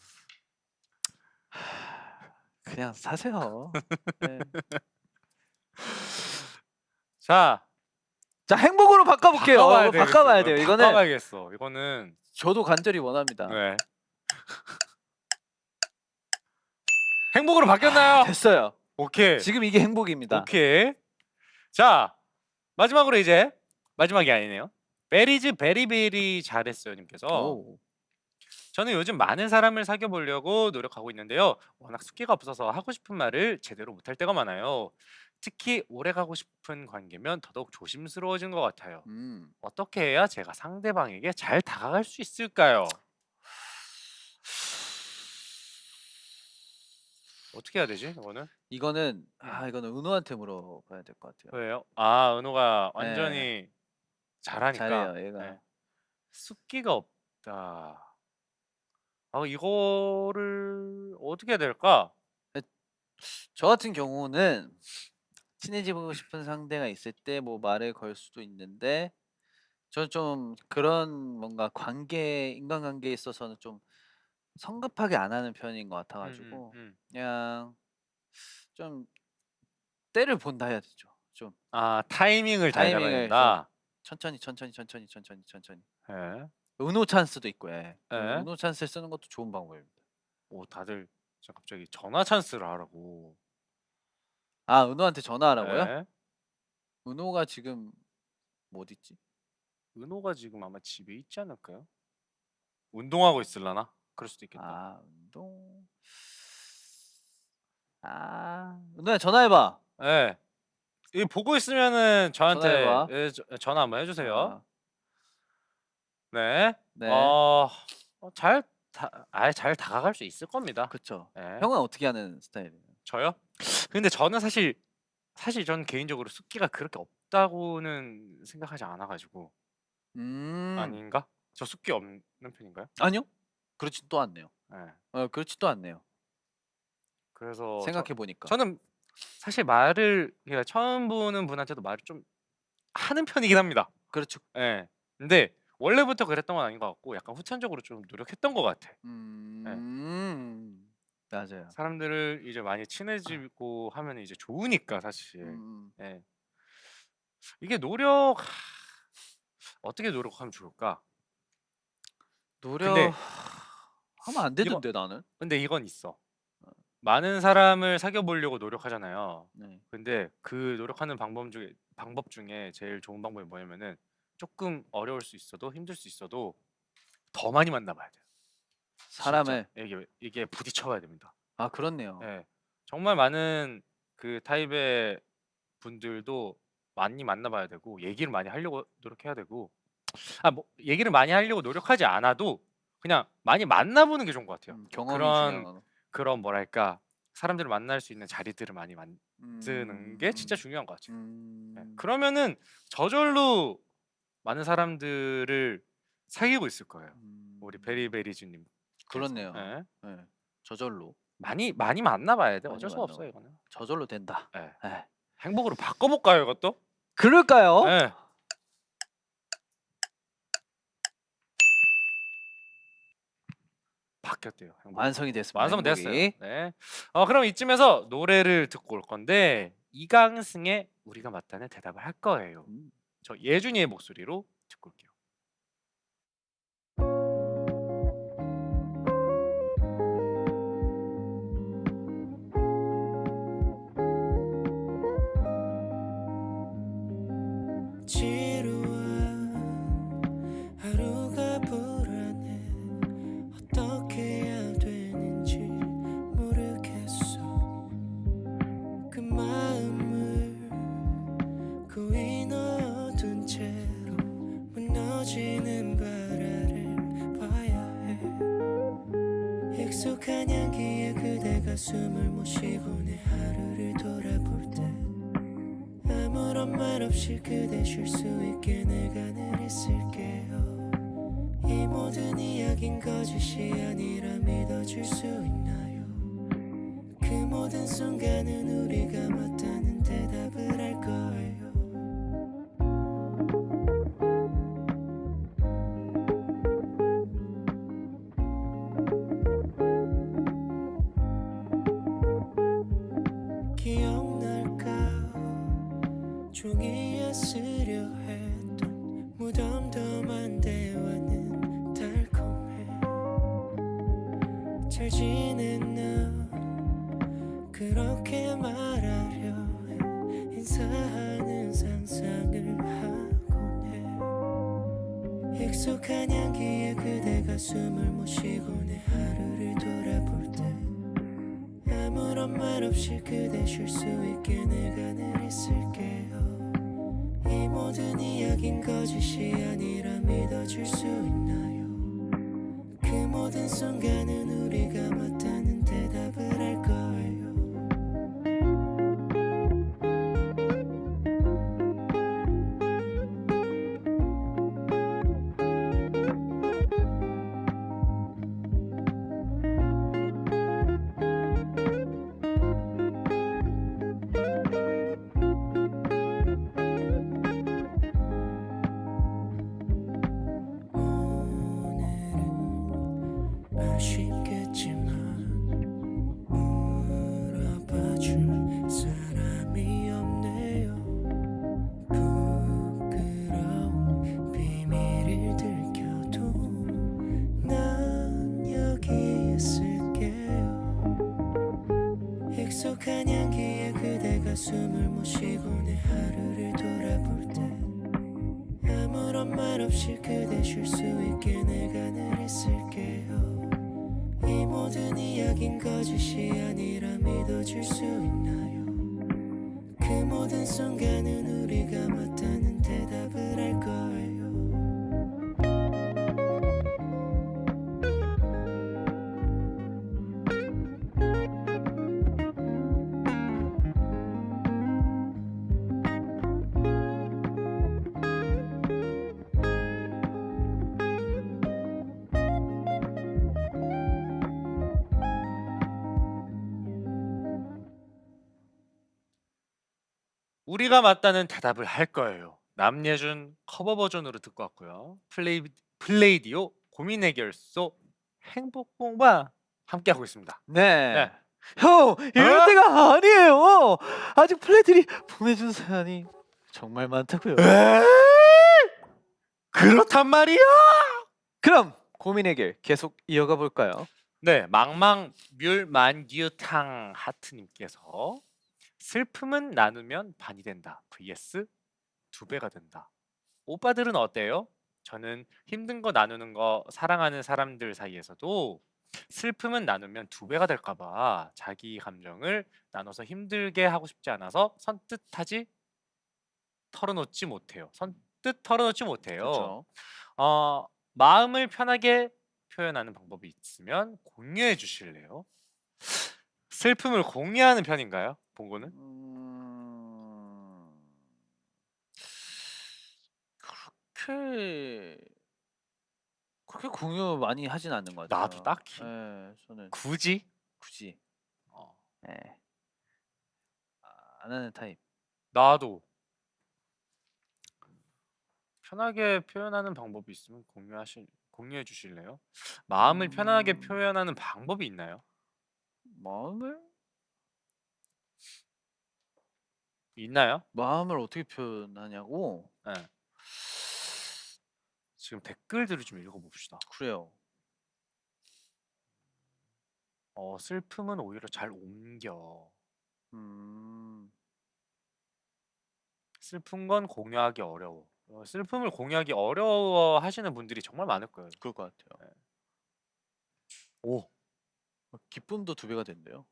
그냥 사세요. 네. 자, 자 행복으로 바꿔볼게요. 바꿔봐야 돼요. 이거는 바꿔봐야겠어. 이거는 저도 간절히 원합니다. 네. 행복으로 바뀌었나요? 됐어요. 오케이. 지금 이게 행복입니다. 오케이. 자, 마지막으로 이제 마지막이 아니네요. 베리즈 베리베리 잘했어요 님께서. 오. 저는 요즘 많은 사람을 사귀어 보려고 노력하고 있는데요. 워낙 숫기가 없어서 하고 싶은 말을 제대로 못할 때가 많아요. 특히 오래 가고 싶은 관계면 더더욱 조심스러워진 것 같아요. 어떻게 해야 제가 상대방에게 잘 다가갈 수 있을까요? 어떻게 해야 되지? 이거는 이거는 이거는 은호한테 물어봐야 될 것 같아요. 왜요? 아, 은호가 완전히 잘하니까. 잘해요, 얘가. 네. 숫기가 없다. 아, 이거를 어떻게 해야 될까? 저 같은 경우는 친해지고 싶은 상대가 있을 때 뭐 말을 걸 수도 있는데 저는 좀 그런 뭔가 인간관계에 있어서는 좀 성급하게 안 하는 편인 것 같아가지고 그냥 좀 때를 본다 해야 되죠. 좀 아, 타이밍을 잘 잡아야 타이밍을 된다. 천천히. 예. 은호 찬스도 있고, 예. 예. 은호 찬스를 쓰는 것도 좋은 방법입니다. 오, 다들 진짜 갑자기 전화 찬스를 하라고. 아, 은호한테 전화하라고요? 예. 은호가 지금 뭐 어디 있지? 은호가 지금 아마 집에 있지 않을까요? 운동하고 있을라나? 그럴 수도 있겠다. 아, 운동. 은호야 전화해봐. 예. 이 보고 있으면은 저한테 전화해봐. 전화 한번 해주세요. 아, 네. 네. 잘 다가갈 수 있을 겁니다. 그쵸. 예. 형은 어떻게 하는 스타일이에요? 저요? 근데 저는 사실 전 개인적으로 숫기가 그렇게 없다고는 생각하지 않아가지고. 아닌가? 저 숫기 없는 편인가요? 아니요. 그렇지 또 않네요. 예. 그렇지 또 않네요. 그래서 생각해 보니까. 저는 사실 말을 그러니까 처음 보는 분한테도 말을 좀 하는 편이긴 합니다. 그렇죠. 예. 근데 원래부터 그랬던 건 아닌 것 같고 약간 후천적으로 좀 노력했던 것 같아. 맞아요. 사람들을 이제 많이 친해지고 하면 이제 좋으니까 사실. 예. 이게 어떻게 노력하면 좋을까? 하면 안 되던데 나는. 근데 이건 있어. 많은 사람을 사귀어 보려고 노력하잖아요. 네. 근데 그 노력하는 방법 중에 제일 좋은 방법이 뭐냐면은 조금 어려울 수 있어도 힘들 수 있어도 더 많이 만나봐야 돼요. 사람을. 진짜. 이게 부딪혀봐야 됩니다. 아, 그렇네요. 예. 정말 많은 그 타입의 분들도 많이 만나봐야 되고 얘기를 많이 하려고 노력해야 되고 뭐 얘기를 많이 하려고 노력하지 않아도 그냥 많이 만나보는 게 좋은 것 같아요. 경험이 중요한 거. 그런 뭐랄까 사람들을 만날 수 있는 자리들을 많이 만드는 게 진짜 중요한 것 같아요. 네. 음. 그러면은 저절로 많은 사람들을 사귀고 있을 거예요. 우리 베리베리즈님. 그렇네요. 네. 네. 저절로 많이 만나봐야 돼. 많이 어쩔 수 만나봐. 없어요 이거는. 저절로 된다. 네. 네. 행복으로 바꿔볼까요 이것도? 그럴까요? 네. 바뀌었대요. 행복. 완성이 됐습니다. 완성됐어요. 행복이. 네. 그럼 이쯤에서 노래를 듣고 올 건데 이강승의 우리가 맞다는 대답을 할 거예요. 음. 저 예준이의 목소리로 듣고 올게요. 지루한 하루가 불안해 어떻게 해야 되는지 모르겠어 그 마음을 고이 넣어둔 채로 무너지는 바라를 봐야 해 익숙한 향기에 그대가 숨을 못 쉬고 내 하루를 돌아볼 때 아무런 말 없이 그대 쉴 수 있게 내가 늘 있을게요 이 모든 이야긴 거짓이 아니라 믿어줄 수 있나요 그 모든 순간은 우리가 맞다는 대답을 할 거예요 기억날까 종이에 쓰려 했던 무덤덤한 대화는 달콤해 잘 지냈나 그렇게 말하려 해 인사하는 상상을 하곤 해 익숙한 향기에 그대가 숨을 못 쉬고 내 하루를 돌아볼 때 아무런 말 없이 그대 쉴 수 있게 내가 늘 있을게요 이 모든 이야긴 거짓이 아니라 믿어줄 수 있나요 그 모든 순간은 우리가 맞다는 대답을 할 거예요 오늘은 아쉽겠지만 물어봐줄 사람이 없네요 부끄러운 비밀을 들켜도 난 여기 있을게요 익숙한 향기에 그대가 숨을 못 쉬고 내 하루를 돌아볼 때 아무런 말 없이 그대 쉴 수 있게 내가 늘 있을게요 이 모든 이야긴 거짓이 아니라 믿어줄 수 있나요 그 모든 순간은 우리가 맞다는 대답을 할 거예요 우리가 맞다는 대답을 할 거예요. 남예준 커버 버전으로 듣고 왔고요. 플레이디오 고민 해결소 행복봉과 함께 하고 있습니다. 네. 네. 형, 이럴 어? 때가 아니에요. 아직 플레이들이 보내준 사연이 정말 많다고요. 그렇단 말이야. 그럼 고민 해결 계속 이어가 볼까요? 네, 망망뮬만규탕 하트님께서 슬픔은 나누면 반이 된다. vs 2배가 된다. 오빠들은 어때요? 저는 힘든 거 나누는 거 사랑하는 사람들 사이에서도 슬픔은 나누면 2배가 될까봐 자기 감정을 나눠서 힘들게 하고 싶지 않아서 털어놓지 못해요. 선뜻 털어놓지 못해요. 그렇죠. 마음을 편하게 표현하는 방법이 있으면 공유해 주실래요? 슬픔을 공유하는 편인가요? 봉고는? 그렇게 공유 많이 하진 않는 것 같아요. 나도 딱히. 예, 저는 굳이? 굳이 어. 예. 안 하는 타입. 나도 편하게 표현하는 방법이 있으면 공유해 주실래요? 마음을 편하게 표현하는 방법이 있나요? 마음을 있나요? 어떻게 표현하냐고? 네. 지금 댓글들을 좀 읽어봅시다. 그래요. 슬픔은 오히려 잘 옮겨. 슬픈 건 공유하기 어려워. 슬픔을 공유하기 어려워 하시는 분들이 정말 많을 거예요. 그럴 것 같아요. 오, 기쁨도 2배가 된대요.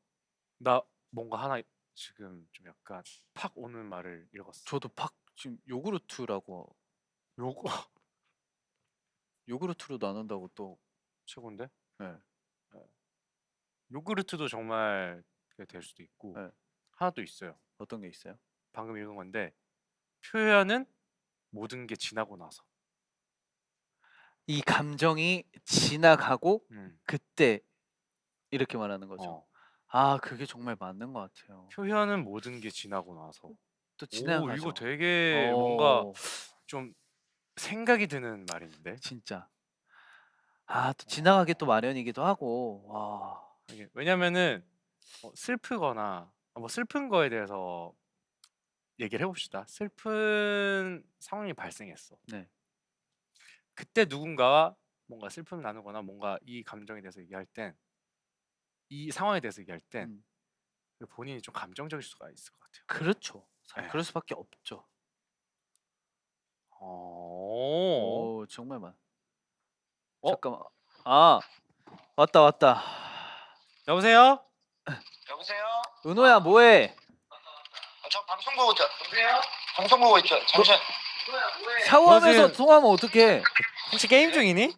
나 뭔가 하나 지금 좀 약간 팍 오는 말을 읽었어. 저도 지금 요구르트라고 요거 요구르트로 나눈다고 또 최고인데? 네. 요구르트도 정말 그게 될 수도 있고 네. 하나 또 있어요. 어떤 게 있어요? 방금 읽은 건데 표현은 모든 게 지나고 나서. 이 감정이 지나가고 음. 그때 이렇게 말하는 거죠. 어. 아, 그게 정말 맞는 것 같아요. 표현은 모든 게 지나고 나서. 또 오, 지나가죠. 이거 되게 뭔가 어, 좀 생각이 드는 말인데. 진짜. 아, 또 지나가기 또 마련이기도 하고. 와. 이게 왜냐면은 슬프거나 뭐 슬픈 거에 대해서 얘기를 해봅시다. 슬픈 상황이 발생했어. 네. 그때 누군가가 뭔가 슬픔을 나누거나 뭔가 이 감정에 대해서 얘기할 땐, 이 상황에 대해서 얘기할 땐 음. 본인이 좀 감정적일 수가 있을 것 같아요. 그렇죠. 네. 그럴 수밖에 없죠. 정말 많. 잠깐만. 아, 왔다. 여보세요? 여보세요? 은호야, 뭐해? 저 방송 보고 있죠. 여보세요? 방송 보고 있죠. 잠시만. 샤워하면서 너 지금- 통화하면 어떡해? 혹시 게임 중이니?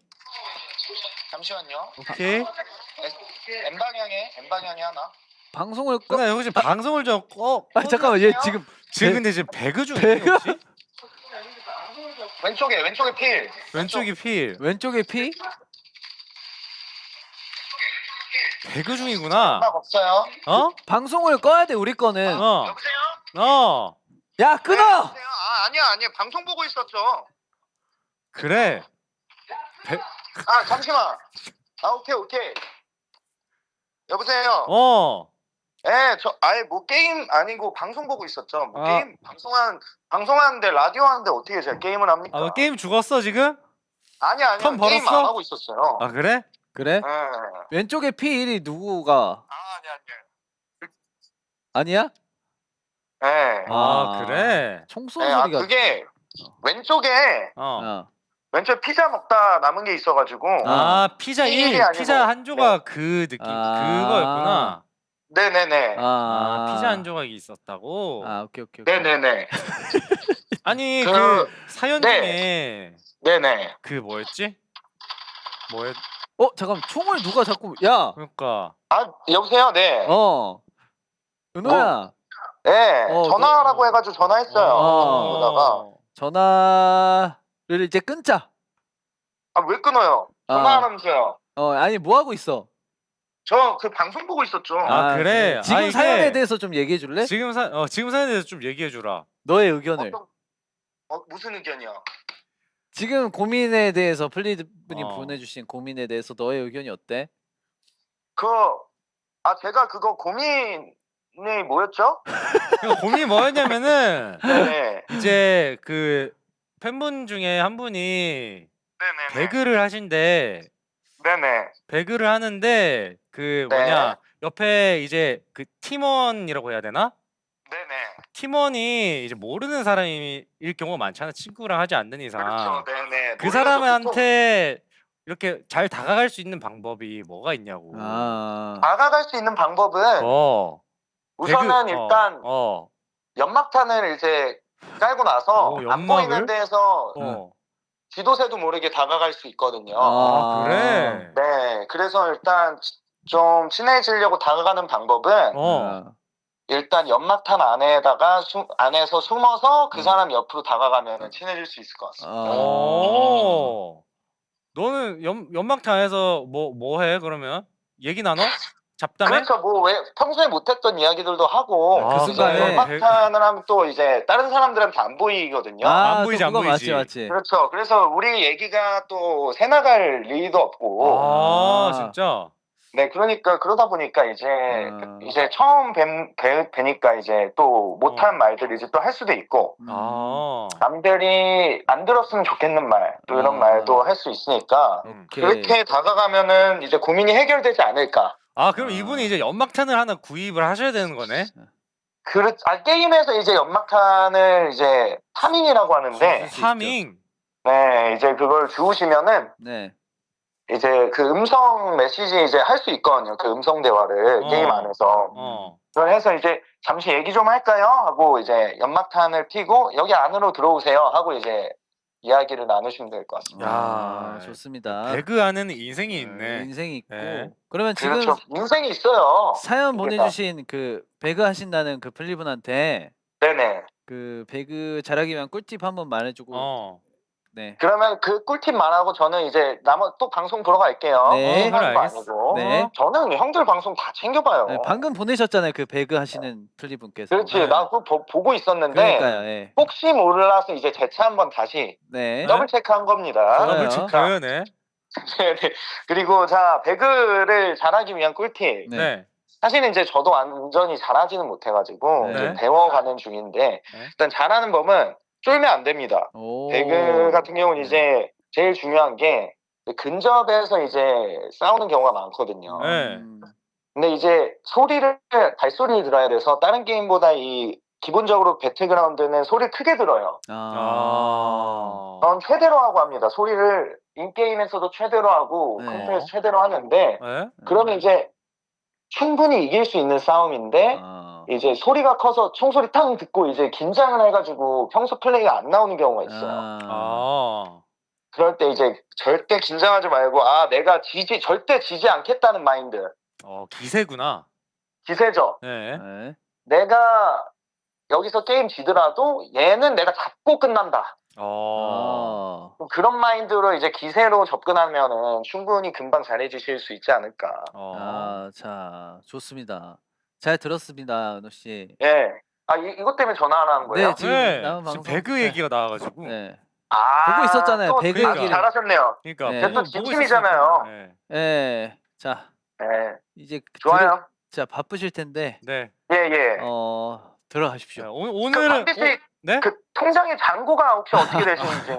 잠시만요. 오케이. M 방향에 하나. 방송을 근데 혹시 방송을 좀 잠깐만, 얘 지금 지금 배- 근데 지금 배그 중이니 배그? 혹시? 왼쪽에 필. 왼쪽이 필. 왼쪽에 피? 배그 중이구나. 음악 없어요. 어? 방송을 꺼야 돼, 우리 거는. 여보세요? 야, 끊어! 여보세요? 아니야. 방송 보고 있었죠. 그래. 잠시만. 오케이. 여보세요? 네, 저 아예 뭐 게임 아니고 방송 보고 있었죠. 뭐 아. 게임 방송하는데 라디오 하는데 어떻게 제가 게임을 합니까? 너 게임 죽었어 지금? 아니야. 턴 게임 벌었어? 안 하고 있었어요. 그래? 그래? 네. 왼쪽에 P1이 누구가? 아니야. 아니야? 네. 그래. 총 쏘는 네, 소리가. 그게 왼쪽에 왼쪽에 피자 먹다 남은 게 있어가지고. 피자 일이 1, 아니고. 피자 한 조각 그 느낌 그거였구나. 네네네. 피자 한 조각이 있었다고. 오케이. 네네네. 아니 그- 그 사연 네. 중에 네네. 그 뭐였지? 잠깐, 총을 누가 자꾸. 야, 그러니까 여보세요? 네. 은호야. 네. 전화하라고 너- 해가지고 전화했어요. 어. 전화를 이제 끊자. 왜 끊어요? 전화하면서요. 아니, 뭐 하고 있어? 저 그 방송 보고 있었죠. 그래. 지금 이게 사연에 대해서 좀 얘기해 줄래? 지금 사연에 대해서 좀 얘기해 주라. 너의 의견을. 무슨 의견이요? 지금 고민에 대해서 플리드분이 어. 보내주신 고민에 대해서 너의 의견이 어때? 제가 그거 고민이 뭐였죠? 그러니까 고민이 뭐였냐면은 네네. 이제 그 팬분 중에 한 분이 네네. 배그를 하신대. 네네. 배그를 하는데 그 네. 뭐냐 옆에 이제 그 팀원이라고 해야 되나? 네네. 팀원이 이제 모르는 사람일 경우가 많잖아. 친구랑 하지 않는 이상. 그렇죠. 네네. 그 몰라서 사람한테 이렇게 잘 다가갈 수 있는 방법이 뭐가 있냐고. 다가갈 수 있는 방법은 우선은 배그, 일단 연막탄을 이제 깔고 나서 안 연막을? 보이는 데에서 지도새도 모르게 다가갈 수 있거든요. 그래. 네, 그래서 일단 좀 친해지려고 다가가는 방법은 일단 연막탄 안에서 숨어서 그 사람 옆으로 다가가면 친해질 수 있을 것 같습니다. 오. 너는 연막탄에서 뭐 해? 그러면 얘기 나눠? 잡담해? 그렇죠. 뭐 왜 평소에 못했던 이야기들도 하고 그 이제 순간에 연막탄을 하면 또 이제 다른 사람들한테 안 보이거든요. 안 보이지, 또 안 그거 보이지. 맞지. 그렇죠. 그래서 우리 얘기가 또 새나갈 리도 없고 아, 아. 진짜. 네, 그러니까 그러다 보니까 이제 처음 뵈니까 이제 또 못한 말들 이제 또 할 수도 있고 아. 남들이 안 들었으면 좋겠는 말 또 이런 말도 할 수 있으니까 오케이. 그렇게 다가가면은 이제 고민이 해결되지 않을까. 아, 그럼 이분이 이제 연막탄을 하나 구입을 하셔야 되는 거네? 게임에서 이제 연막탄을 이제 타밍이라고 하는데 타밍. 네, 이제 그걸 주우시면은 네. 이제 그 음성 메시지 이제 할 수 있거든요. 그 음성 대화를 게임 안에서. 그걸 해서 이제 잠시 얘기 좀 할까요? 하고 이제 연막탄을 피고 여기 안으로 들어오세요 하고 이제 이야기를 나누시면 될 것 같습니다. 야, 좋습니다. 배그하는 인생이 있네. 인생이 있고. 네. 그러면 지금 그렇죠. 인생이 있어요. 사연 이게 보내주신 그 배그 하신다는 그 플리분한테 네네. 그 배그 잘하기 위한 꿀팁 한번 말해주고. 네. 그러면 그 꿀팁 말하고 저는 이제 또 방송 보러 갈게요. 네. 하는 거 알겠어. 아니고. 네. 저는 형들 방송 다 챙겨봐요. 네, 방금 보내셨잖아요. 그 배그 하시는 플리분께서. 그렇지. 네. 나 그거 보고 있었는데 그러니까요. 예. 혹시 몰라서 이제 재차 한번 다시 네. 더블 체크한 겁니다. 좋아요. 더블 체크요, 네. 네. 그리고 자 배그를 잘하기 위한 꿀팁. 네. 네. 사실은 이제 저도 완전히 잘하지는 못해가지고 네. 이제 배워가는 중인데 일단 잘하는 법은 쫄면 안 됩니다. 오. 배그 같은 경우는 이제 제일 중요한 게 근접에서 이제 싸우는 경우가 많거든요. 네. 근데 이제 발소리를 들어야 돼서 다른 게임보다 기본적으로 배틀그라운드는 소리를 크게 들어요. 전 최대로 하고 합니다. 소리를 인게임에서도 최대로 하고 네. 컴퓨터에서 최대로 하는데 네? 그러면 이제 충분히 이길 수 있는 싸움인데 이제 소리가 커서 총소리 탕 듣고 이제 긴장을 해가지고 평소 플레이가 안 나오는 경우가 있어요. 그럴 때 이제 절대 긴장하지 말고 내가 절대 지지 않겠다는 마인드. 기세구나. 기세죠. 네. 네. 내가 여기서 게임 지더라도 얘는 내가 잡고 끝난다. 그런 마인드로 이제 기세로 접근하면은 충분히 금방 잘해주실 수 있지 않을까. 자, 좋습니다. 잘 들었습니다, 은호 씨. 예. 이것 때문에 전화하는 거예요? 네, 지금 네. 남은 지금 방송 배그 얘기가 나와가지고. 네. 보고 있었잖아요. 또 배그 그러니까. 얘기를. 잘하셨네요. 그러니까 네. 또 보고 진심이잖아요. 있었으니까. 네. 네. 자, 예. 이제 좋아요. 자, 바쁘실 텐데 네. 예. 들어가십시오. 자, 그 오늘은 반디 씨, 네? 그 통장의 잔고가 혹시 어떻게 되시는지.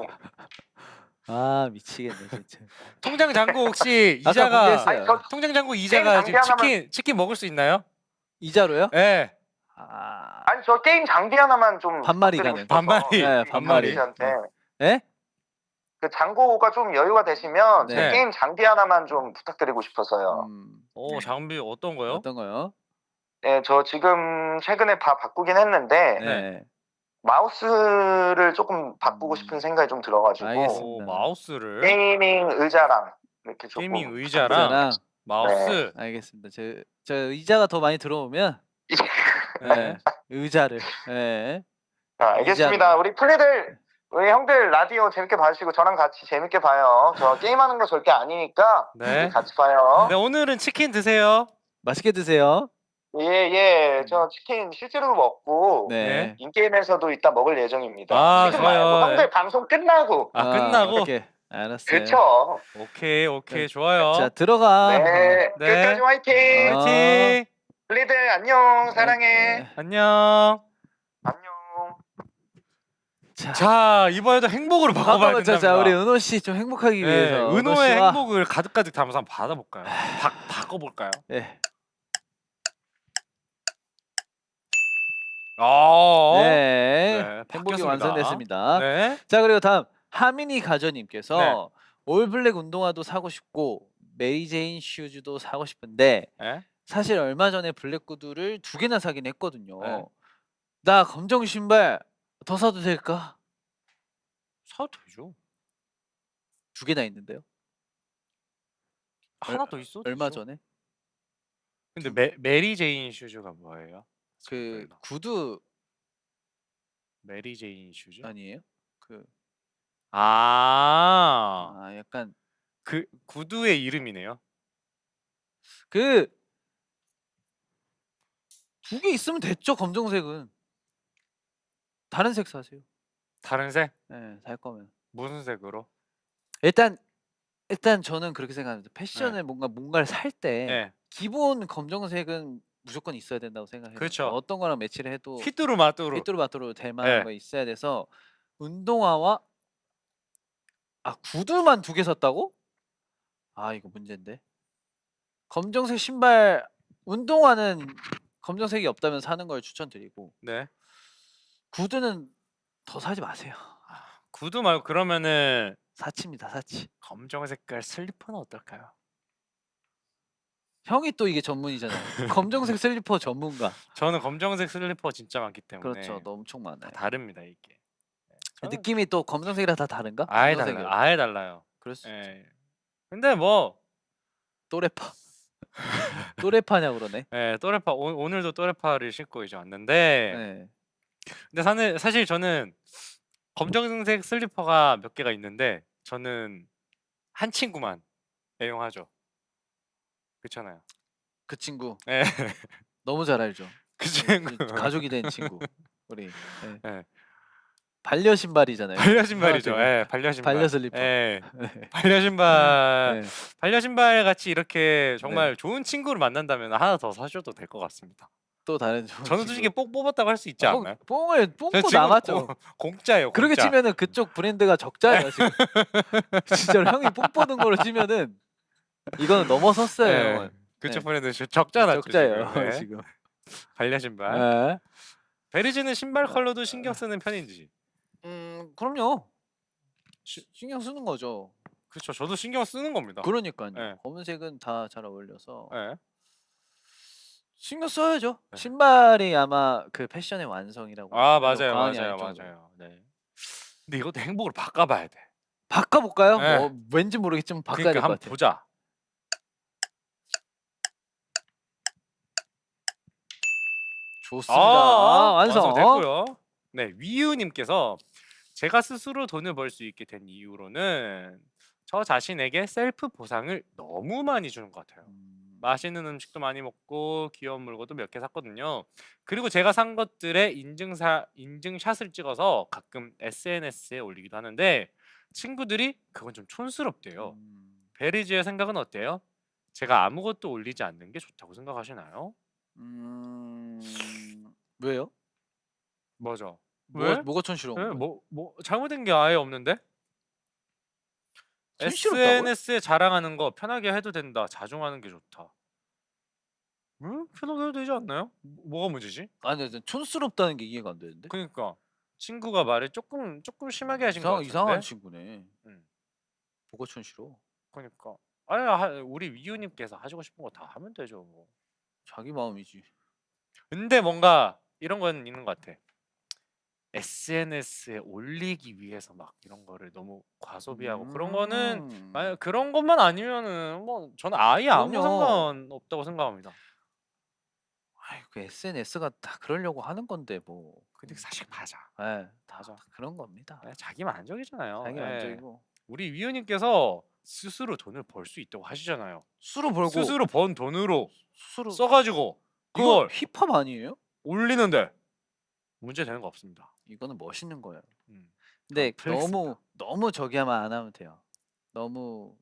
미치겠네, 진짜. 통장 잔고 혹시 아까 이자가 공개했어요. 통장 잔고 이자가 게임 지금 장비 치킨 먹을 수 있나요? 이자로요? 네. 아니 저 게임 장비 하나만 좀 반말이 부탁드리고 가능. 싶어서. 반말이. 네, 반말이. 씨한테 네? 그 잔고가 좀 여유가 되시면 네. 제 게임 장비 하나만 좀 부탁드리고 싶어서요. 장비 어떤 거요? 어떤 거요? 네, 저 지금 최근에 다 바꾸긴 했는데 네. 마우스를 조금 바꾸고 싶은 생각이 좀 들어가지고 알겠습니다. 마우스를 게이밍 의자랑 이렇게 조금 게이밍 의자랑 이자랑 마우스. 알겠습니다. 저 의자가 더 많이 들어오면 네. 의자를. 네. 알겠습니다. 의자로. 우리 형들 라디오 재밌게 봐주시고 저랑 같이 재밌게 봐요. 저 게임하는 거 절대 아니니까 네. 같이 봐요. 네, 오늘은 치킨 드세요. 맛있게 드세요. 예. 저 치킨 실제로 먹고 네. 인게임에서도 이따 먹을 예정입니다. 아, 지금 좋아요. 말고 형들 방송 끝나고. 끝나고. 오케이. 알았어요. 그쵸? 오케이, 좋아요. 자, 들어가. 네. 네. 끝까지 화이팅! 화이팅. 블리들 안녕. 사랑해. 안녕. 안녕. 자, 이번에도 행복으로 바꿔봐야 된다. 자, 우리 은호 씨 좀 행복하기 위해서. 은호 은호의 씨와- 행복을 가득가득 담아서 한번 받아볼까요? 바꿔볼까요? 네. 네, 행복이 바뀌었습니다. 완성됐습니다. 네. 자, 그리고 다음 하민이 가저님께서 네. 올블랙 운동화도 사고 싶고 메리제인 슈즈도 사고 싶은데 네. 사실 얼마 전에 블랙 구두를 2개나 사긴 했거든요. 네. 나 검정 신발 더 사도 될까? 사도 되죠. 2개나 있는데요. 하나 더 있어. 얼마 전에? 근데 메리 제인 슈즈가 뭐예요? 그 스포일러. 구두 메리 제인 슈즈? 아니에요? 그 아, 약간 그 구두의 이름이네요. 그 두 개 있으면 됐죠. 검정색은 다른 색 사세요. 다른 색? 네, 살 거면 무슨 색으로? 일단 저는 그렇게 생각합니다. 패션을 뭔가를 살 때 네. 기본 검정색은 무조건 있어야 된다고 생각해요. 그렇죠. 어떤 거랑 매치를 해도 휘뚜루마뚜루. 휘뚜루마뚜루 될 만한 네. 거 있어야 돼서 운동화와 구두만 2개 샀다고? 이거 문제인데. 검정색 신발 운동화는 검정색이 없다면 사는 걸 추천드리고 네. 구두는 더 사지 마세요. 구두 말고 그러면은 사치입니다, 사치. 검정 색깔 슬리퍼는 어떨까요? 형이 또 이게 전문이잖아요. 검정색 슬리퍼 전문가. 저는 검정색 슬리퍼 진짜 많기 때문에 그렇죠. 너 엄청 다 많아요. 다릅니다 이게. 저는 느낌이 또 검정색이랑 다 다른가? 아예 검정색이요. 달라요. 아예 달라요. 그럴 수 있죠. 예. 근데 뭐 또래파. 또래파냐 그러네. 예, 또레파 오늘도 또레파를 신고 이제 왔는데 네. 근데 사실 저는 검정색 슬리퍼가 몇 개가 있는데 저는 한 친구만 애용하죠. 그렇잖아요. 그 친구 예. 너무 잘 알죠. 그 친구. 가족이 된 친구. 우리 예. 반려 신발이잖아요. 반려 신발이죠. 형한테는. 예, 반려 신발. 반려 슬리퍼. 예. 네. 반려 신발. 네. 반려 신발 같이 이렇게 정말 좋은 친구를 만난다면 하나 더 사줘도 될 것 같습니다. 또 다른 좋은 저는 친구. 솔직히 뽕 뽑았다고 할 수 있지 않나요? 뽕도 저는 지금 남았죠. 공짜예요. 그렇게 공짜. 치면은 그쪽 브랜드가 적자예요 지금. 진짜로 형이 뽕 뽑는 거로 치면은 이거는 넘어섰어요. 예. 형은. 그쪽 네. 브랜드 적잖아. 적자예요 지금. 예. 지금. 반려 신발. 네. 베리즈는 신발 컬러도 신경 쓰는 편인지. 그럼요. 신경 쓰는 거죠. 그렇죠. 저도 신경 쓰는 겁니다. 그러니까요. 네. 검은색은 다 잘 어울려서 예. 신경 써야죠. 네. 신발이 아마 그 패션의 완성이라고. 아, 해도 맞아요. 과언이 맞아요. 아닐 정도로. 맞아요. 네. 근데 이것도 행복으로 바꿔봐야 돼. 바꿔볼까요? 네. 왠지 모르겠지만 바꿔야 그러니까 될 것 한번 같아요. 보자. 좋습니다. 완성. 완성됐고요. 네, 위유님께서 제가 스스로 돈을 벌 수 있게 된 이유로는 저 자신에게 셀프 보상을 너무 많이 주는 것 같아요. 맛있는 음식도 많이 먹고 귀여운 물건도 몇 개 샀거든요. 그리고 제가 산 것들의 인증샷을 찍어서 가끔 SNS에 올리기도 하는데 친구들이 그건 좀 촌스럽대요. 베리즈의 생각은 어때요? 제가 아무것도 올리지 않는 게 좋다고 생각하시나요? 왜요? 뭐죠? 왜? 뭐가 촌스러운 왜? 거예요? 뭐 잘못된 게 아예 없는데? 촌스럽다고요? SNS에 자랑하는 거 편하게 해도 된다. 자중하는 게 좋다. 편하게 해도 되지 않나요? 뭐가 문제지? 아니, 촌스럽다는 게 이해가 안 되는데. 그러니까 친구가 말을 조금 심하게 하신 것 같은데. 이상한 친구네. 음. 뭐가 촌스러워? 그러니까 우리 위유님께서 하시고 싶은 거 다 하면 되죠. 뭐. 자기 마음이지. 근데 뭔가 이런 건 있는 것 같아. SNS에 올리기 위해서 막 이런 거를 너무 과소비하고 그런 거는 만약 그런 것만 아니면은 뭐 저는 아예 아무 그럼요. 상관없다고 생각합니다. 그 SNS가 다 그러려고 하는 건데 뭐. 근데 사실 맞아. 네, 다 맞아. 그런 겁니다. 자기 만족이잖아요. 자기 예. 만족이고. 우리 위원님께서 스스로 돈을 벌 수 있다고 하시잖아요. 스스로 벌고 스스로 번 돈으로 스스로 써가지고 이거 그걸 힙합 아니에요? 올리는데 문제 되는 거 없습니다. 이거는 멋있는 거예요. 음. 근데 플렉스입니다. 너무 저기 하면 안 하면 돼요. 너무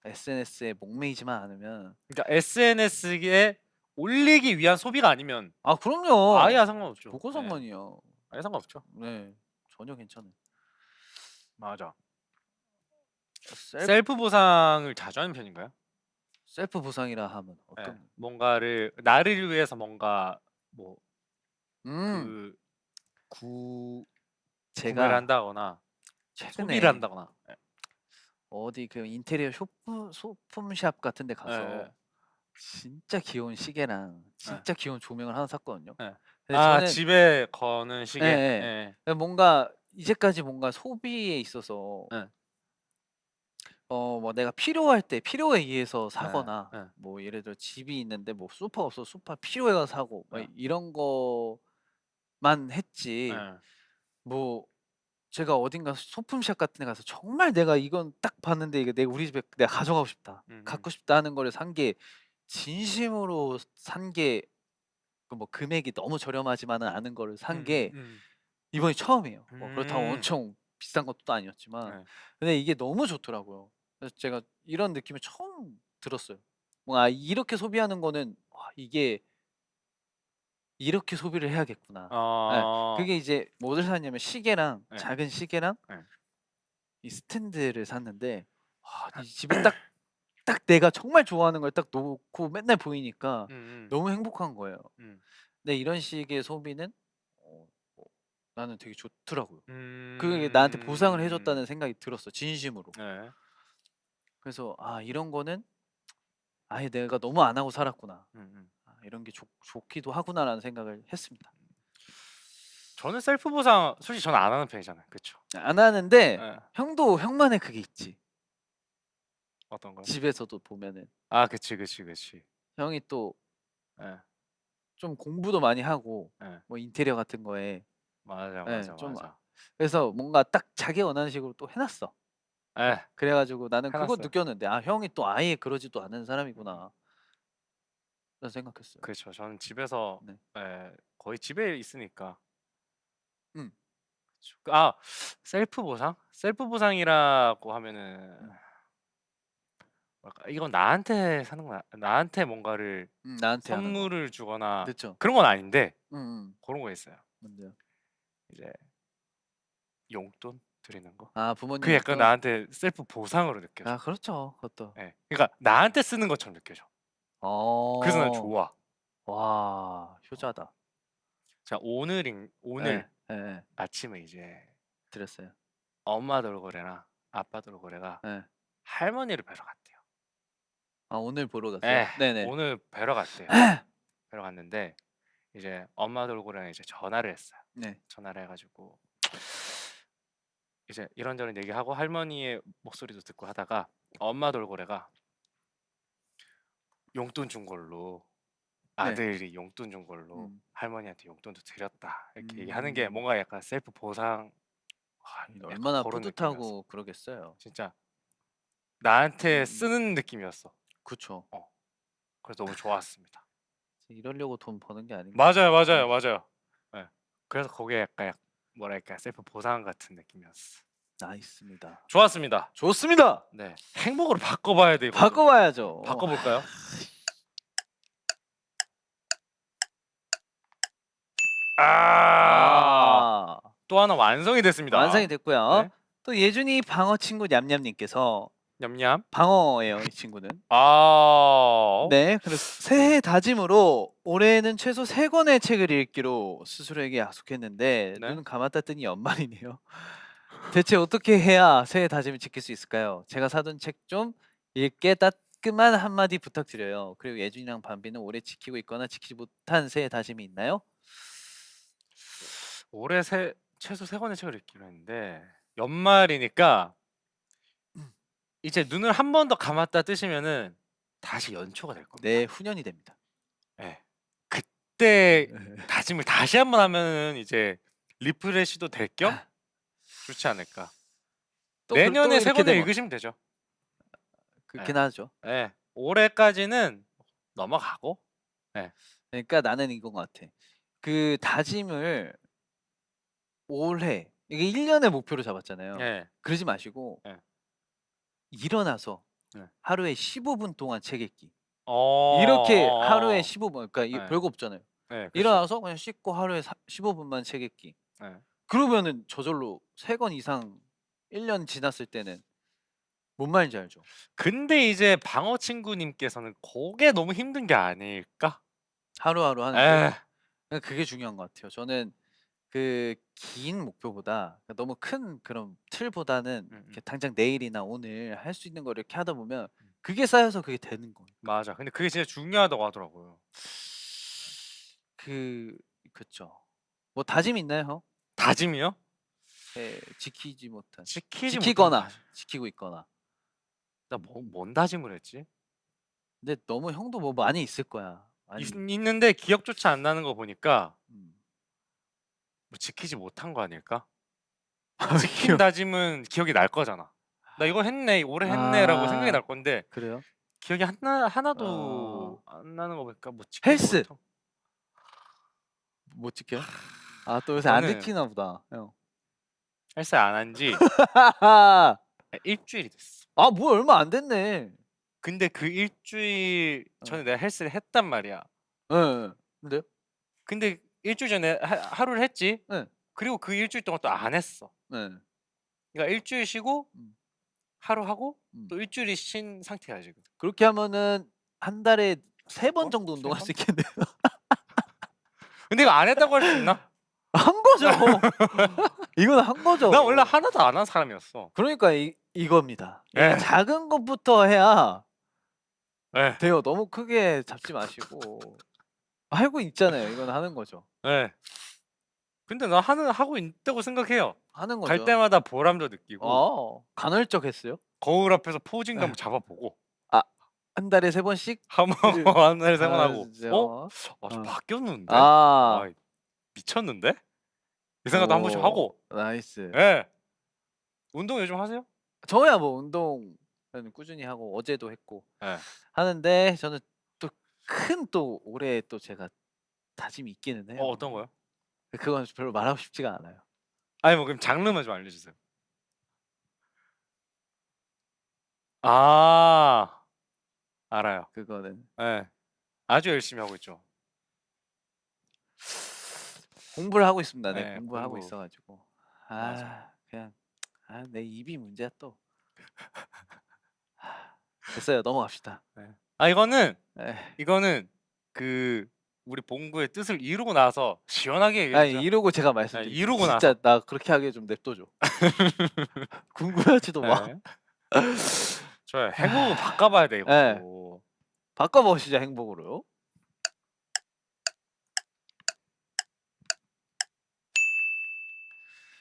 SNS에 목매이지만 않으면. 그러니까 SNS에 올리기 위한 소비가 아니면 그럼요. 아예 상관없죠. 뭐가 예. 상관이요? 아예 상관없죠. 네, 전혀 괜찮아요. 맞아. 셀프, 셀프 보상을 자주 하는 편인가요? 셀프 보상이라 하면 예. 어떤? 뭔가를 나를 위해서 뭔가 뭐 구매를 제가 한다거나 최근에 소비를 한다거나. 예. 어디 그 인테리어 소품샵 같은 데 가서 예. 진짜 귀여운 시계랑 진짜 귀여운 조명을 하나 샀거든요. 예. 근데 저는 집에 거는 시계. 예. 뭔가 이제까지 뭔가 소비에 있어서 예. 뭐 내가 필요할 때 필요에 의해서 사거나 네. 뭐 예를 들어 집이 있는데 뭐 소파가 없어서 소파 필요해서 사고 막 네. 이런 거만 했지. 네. 뭐 제가 어딘가 소품샵 같은 데 가서 정말 내가 이건 딱 봤는데 이게 내가 우리 집에 내가 가져가고 싶다. 갖고 싶다 하는 거를 산 게 진심으로 산 게 그 뭐 금액이 너무 저렴하지만은 않은 거를 산 게 이번이 처음이에요. 뭐 그렇다고 엄청 비싼 것도 아니었지만 네. 근데 이게 너무 좋더라고요. 그래서 제가 이런 느낌을 처음 들었어요. 뭔가 이렇게 소비하는 거는 '와 이게 이렇게 소비를 해야겠구나.' 예. 그게 이제 뭐를 샀냐면 시계랑 네. 작은 시계랑 네. 이 스탠드를 샀는데 와 이 집에 딱 내가 정말 좋아하는 걸 딱 놓고 맨날 보이니까 너무 행복한 거예요. 근데 이런 식의 소비는 뭐 나는 되게 좋더라고요. 그게 나한테 보상을 해 줬다는 생각이 들었어 진심으로. 네. 그래서 '아 이런 거는 아예 내가 너무 안 하고 살았구나. 아 이런 게 좋기도 하구나.'라는 생각을 했습니다. 저는 셀프 보상 솔직히 저는 안 하는 편이잖아요. 그쵸? 안 하는데 예. 형도 형만의 그게 있지. 어떤 거요? 집에서도 보면은 아 그치, 그치, 그치. 형이 또 예. 좀 공부도 많이 하고 예. 뭐 인테리어 같은 거에 맞아, 예 맞아, 좀 맞아. 그래서 뭔가 딱 자기 원하는 식으로 또 해 놨어. 예. 그래 가지고 나는 해 그거 놨어요. 느꼈는데 '아 형이 또 아예 그러지도 않은 사람이구나.' 라는 생각했어요. 그렇죠. 저는 집에서 네. 거의 집에 있으니까. 음. 그쵸. 셀프 보상? 셀프 보상이라고 하면은 음. 뭐랄까 이건 나한테 사는 건 나한테 뭔가를 나한테 하는 거. 선물을 주거나 그쵸. 그런 건 아닌데 음음. 그런 거 있어요. 뭔데요? 이제 용돈 드리는 거. 아 부모님 그게 약간 용돈? 나한테 셀프 보상으로 느껴져. 아 그렇죠. 그것도. 예. 그러니까 나한테 쓰는 것처럼 느껴져. 그래서 난 어. 좋아. 와 효자다. 자 오늘 예. 예예. 아침에 이제 드렸어요. 엄마 돌고래랑 아빠 돌고래가 예. 할머니를 뵈러 갔대요. 아 오늘 보러 갔어요? 예. 네네. 오늘 뵈러 갔대요. 뵈러 갔는데 이제 엄마 돌고래랑 이제 전화를 했어요. 네. 전화를 해 가지고 이제 이런저런 얘기하고 할머니의 목소리도 듣고 하다가 엄마 돌고래가 용돈 준 걸로 네. 아들이 용돈 준 걸로 음. 할머니한테 용돈도 드렸다. 이렇게 얘기하는 게 뭔가 약간 셀프 보상 약간 얼마나 그런 느낌이었어. 뿌듯하고 그러겠어요. 진짜 나한테 음. 쓰는 느낌이었어. 그쵸. 그래서 너무 좋았습니다. 이러려고 돈 버는 게 아닌가. 맞아요, 맞아요, 맞아요. 예. 그래서 거기에 약간 뭐랄까 셀프 보상 같은 느낌이었어. 나이스입니다. 좋았습니다. 좋습니다. 네. 행복으로 바꿔봐야 돼. 이거는. 바꿔봐야죠. 바꿔볼까요? 아. 또 하나 완성이 됐습니다. 완성이 됐고요. 네. 또 예준이 방어 친구 냠냠님께서 냠냠. 방어예요, 이 친구는. 네, 그래서 새해 다짐으로 올해는 최소 3권의 책을 읽기로 스스로에게 약속했는데 네. 눈 감았다 뜨니 연말이네요. 대체 어떻게 해야 새해 다짐을 지킬 수 있을까요? 제가 사둔 책 좀 읽게 따끔한 한마디 부탁드려요. 그리고 예준이랑 밤비는 올해 지키고 있거나 지키지 못한 새해 다짐이 있나요? 올해 최소 3권의 책을 읽기로 했는데 연말이니까 이제 눈을 한 번 더 감았다 뜨시면은 다시 연초가 될 겁니다. 네, 후년이 됩니다. 네. 그때 다짐을 다시 한 번 하면은 이제 리프레시도 될 겸 좋지 않을까. 또 내년에 이렇게 3권을 되면 읽으시면 되죠. 그렇긴 하죠. 네. 올해까지는 넘어가고 그러니까 나는 이건 것 같아. 그 다짐을 올해 이게 1 년의 목표로 잡았잖아요. 네. 그러지 마시고 네. 일어나서 네. 하루에 15분 동안 책 읽기. 어. 이렇게 하루에 15분 그러니까 네. 별거 없잖아요. 네, 그쵸. 일어나서 그냥 씻고 하루에 15분만 책 읽기. 네. 그러면은 저절로 3권 이상 1년 지났을 때는 뭔 말인지 알죠? 근데 이제 방어 친구님께서는 그게 너무 힘든 게 아닐까? 하루하루 하는 에. 게. 그러니까 그게 중요한 것 같아요. 저는 그 긴 목표보다 그러니까 너무 큰 그런 틀보다는 이렇게 당장 내일이나 오늘 할 수 있는 거를 이렇게 하다 보면 그게 쌓여서 그게 되는 거예요. 맞아. 근데 그게 진짜 중요하다고 하더라고요. 그쵸. 뭐 다짐 있나요, 형? 다짐이요? 예, 지키지 못한. 지키지 지키거나 못한 지키고 있거나. 나 뭔 다짐을 했지? 근데 너무 형도 뭐 많이 있을 거야. 많이. 있는데 기억조차 안 나는 거 보니까 음. 뭐 지키지 못한 거 아닐까? 지킨 다짐은 기억이 날 거잖아. 나 이거 했네, 올해 했네라고 생각이 날 건데 그래요? 기억이 하나도 안 나는 거 보니까 뭐 지키지 헬스! 못한. 못 지켜? 아 또 요새 안 저는 지키나 보다. 형. 헬스 안 한 지 아 일주일이 됐어. 뭐 얼마 안 됐네. 근데 그 일주일 전에 내가 헬스를 했단 말이야. 예. 근데요? 근데 일주일 전에 하루를 했지. 네. 그리고 그 일주일 동안 또 안 했어. 네. 그러니까 일주일 쉬고 하루 하고 음. 또 일주일이 쉰 상태야 지금. 그렇게 하면은 한 달에 3번 어? 정도 운동할 수 있겠네요. 근데 이거 안 했다고 할 수 있나? 한 거죠. 이건 한 거죠. 나 원래 하나도 안 한 사람이었어. 그러니까 이겁니다. 예. 작은 것부터 해야 예. 돼요. 너무 크게 잡지 마시고 알고 있잖아요. 이건 하는 거죠. 예. 근데 나 하고 있다고 생각해요. 하는 거죠. 갈 때마다 보람도 느끼고 간헐적 했어요? 거울 앞에서 포징도 한번 잡아보고 한 달에 3번씩? 한 달에 3번 하고 진짜요? 좀 바뀌었는데? 아 와, 미쳤는데? 이 생각도 한 번씩 오, 하고. 나이스. 예. 운동 요즘 하세요? 저야 뭐 운동 꾸준히 하고 어제도 했고 예. 하는데 저는 또 큰 올해 또 제가 다짐이 있기는 해요. 어떤 거요? 그건 별로 말하고 싶지가 않아요. 아니 뭐 그럼 장르만 좀 알려주세요. 아, 알아요. 그거는 예. 아주 열심히 하고 있죠. 공부를 하고 있습니다. 네, 네, 공부를 하고 공부. 있어가지고 맞아. 그냥 내 입이 문제야 또. 됐어요. 넘어갑시다. 이거는 그 우리 봉구의 뜻을 이루고 나서 시원하게 아니 얘기하자. 이러고 제가 말씀드릴게요. 이루고 진짜 나 그렇게 하게 좀 냅둬줘. 궁금하지도 마. 네. 좋아요. 행복은 바꿔봐야 돼 이거. 네. 바꿔보시죠 행복으로.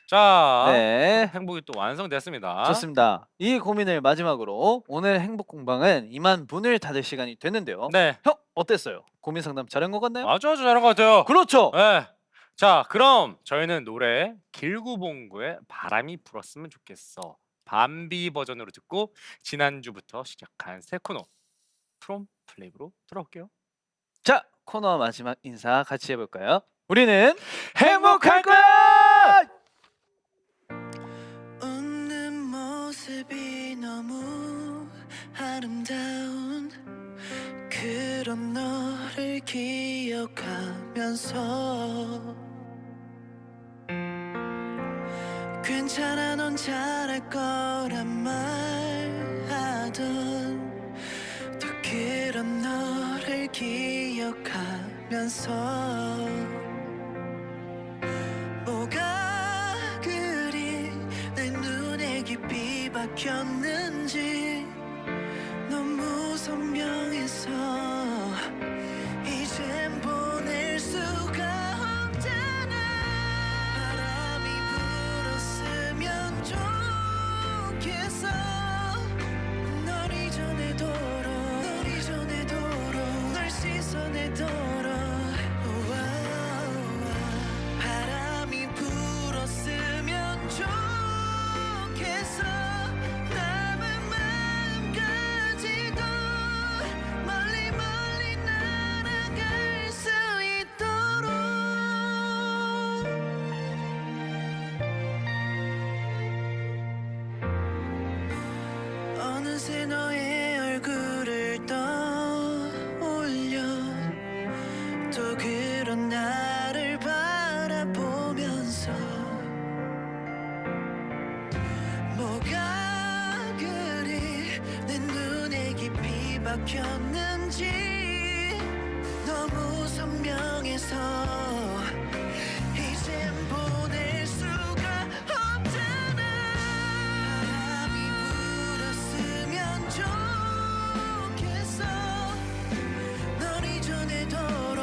자, 네. 행복이 또 완성됐습니다. 좋습니다. 이 고민을 마지막으로 오늘 행복 공방은 이만 문을 닫을 시간이 됐는데요. 네. 형 어땠어요? 고민 상담 잘한 것 같나요? 아주 잘한 것 같아요. 그렇죠. 네. 자, 그럼 저희는 노래 길구봉구의 바람이 불었으면 좋겠어 밤비 버전으로 듣고 지난주부터 시작한 새 코너 프롬 플레이브로 돌아올게요. 자 코너 마지막 인사 같이 해볼까요? 우리는 행복할 거야. 웃는 모습이 너무 아름다운 그런 너를 기억하면서 괜찮아 넌 잘할 거란 말하던 또 그런 너를 기억하면서 뭐가 그리 내 눈에 깊이 박혔는지 너무 선명해서 이젠 보낼 수가 없잖아 바람이 불었으면 좋겠어 널 이전에도록 널 시선에도록 바람이 불었으면 좋겠어 남은 마음까지도 멀리 멀리 날아갈 수 있도록 어느새 너의 얼굴을 떠올려 또 그런 나를 바라보면서 뭐가 그리 내 눈에 깊이 박혔는지 너무 선명해서 이젠 보낼 수가 없잖아 바람이 불었으면 좋겠어 널 이전에도록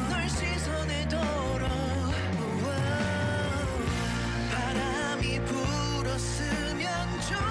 널 시선에도록 바람이 불었으면 좋겠어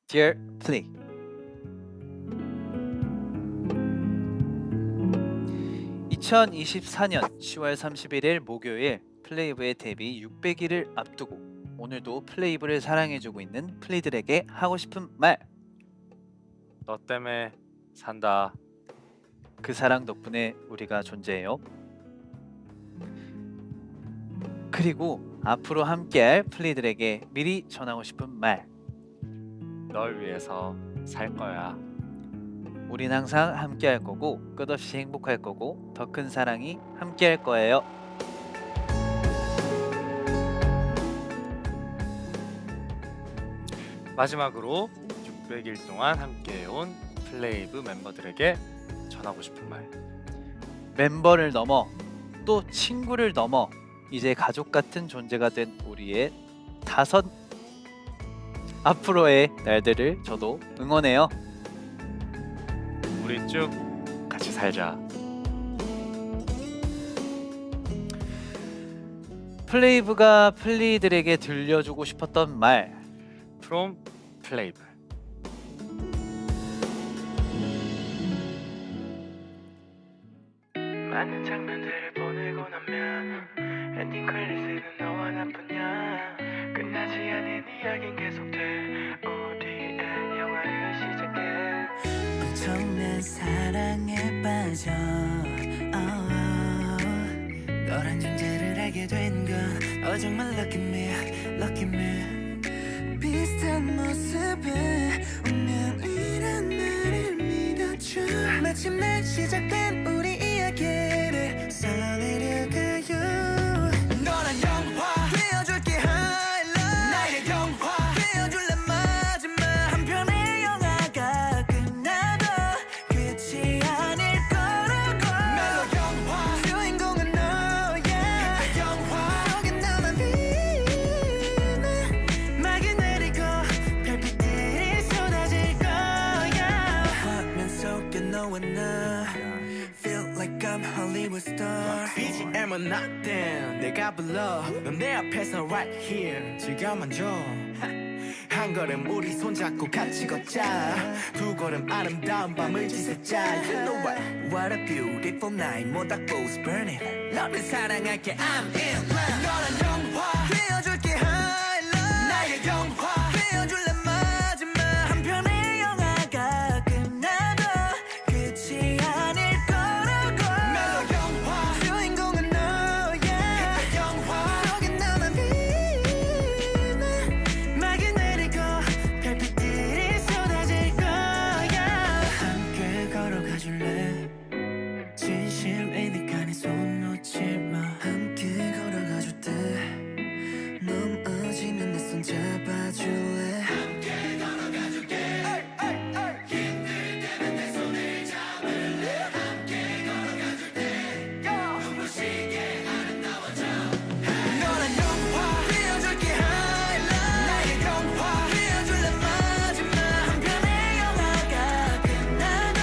Dear Play. 2024년 10월 31일 목요일 플레이브의 데뷔 600일을 앞두고 오늘도 플레이브를 사랑해주고 있는 플리들에게 하고 싶은 말. 너 때문에 산다. 그 사랑 덕분에 우리가 존재해요. 그리고 앞으로 함께할 플리들에게 미리 전하고 싶은 말. 널 위해서 살 거야. 우린 항상 함께할 거고 끝없이 행복할 거고 더 큰 사랑이 함께할 거예요. 마지막으로 600일 동안 함께해온 플레이브 멤버들에게 전하고 싶은 말. 멤버를 넘어 또 친구를 넘어 이제 가족 같은 존재가 된 우리의 다섯 앞으로의 날들을 저도 응원해요. 우리 쭉 같이 살자. 플레이브가 플리들에게 들려주고 싶었던 말. From 플레이브. 많은 장면들을 보내고 나면 엔딩 크레딧은 너와 나뿐이야. 끝나지 않은 이야기는 계속돼. 우리의 영화를 시작해. 엄청난 사랑에 빠져 너란 존재를 알게 된 건 정말 lucky me, lucky me. 비슷한 모습에 운명이란 말을 믿어줘. 마침내 시작된 우리 이야기를 설레려가요. 너란 영화 되어줄게 highlight. 나의 영화 되어줄래 마지막 한 편의 영화가 끝나도 끝이 아닐 거라고. 멜로 영화 주인공은 너야. 그 영화 속에 너만 빛나. 막이 내리고 별빛들이 쏟아질 거야. 화면 속에 너와 나 Feel like I'm Hollywood star. BGM은 nothing 내가 불러. 넌 내 앞에서 right here 즐겨만 줘. 한 걸음 우리 손잡고 같이 걷자. 두 걸음 아름다운 밤을 지새자. You know what a beautiful night. 모닥불's burning. 너를 사랑할게 I'm in love. 너란 영화 되어줄게 highlight. 나의 영화 되어줄래 마지막 한 편의 영화가 끝나도 끝이 아닐 거라고. 멜로 영화 주인공은 너야. 그 영화 속에 너만 빛나. 막이 내리고 별빛들이 쏟아질 거야. 함께 걸어가줄래. 진심이니까 내 손 놓지 마. 함께 걸어가줄 때 넘어지면 내 손 잡아줄래. 함께 걸어가줄게. 힘들 때면 내 손을 잡을래. 함께 걸어가줄 때 눈부시게 아름다워져. 너란 영화 되어줄게 highlight. 나의 영화 되어줄래 마지막 한 편의 영화가 끝나도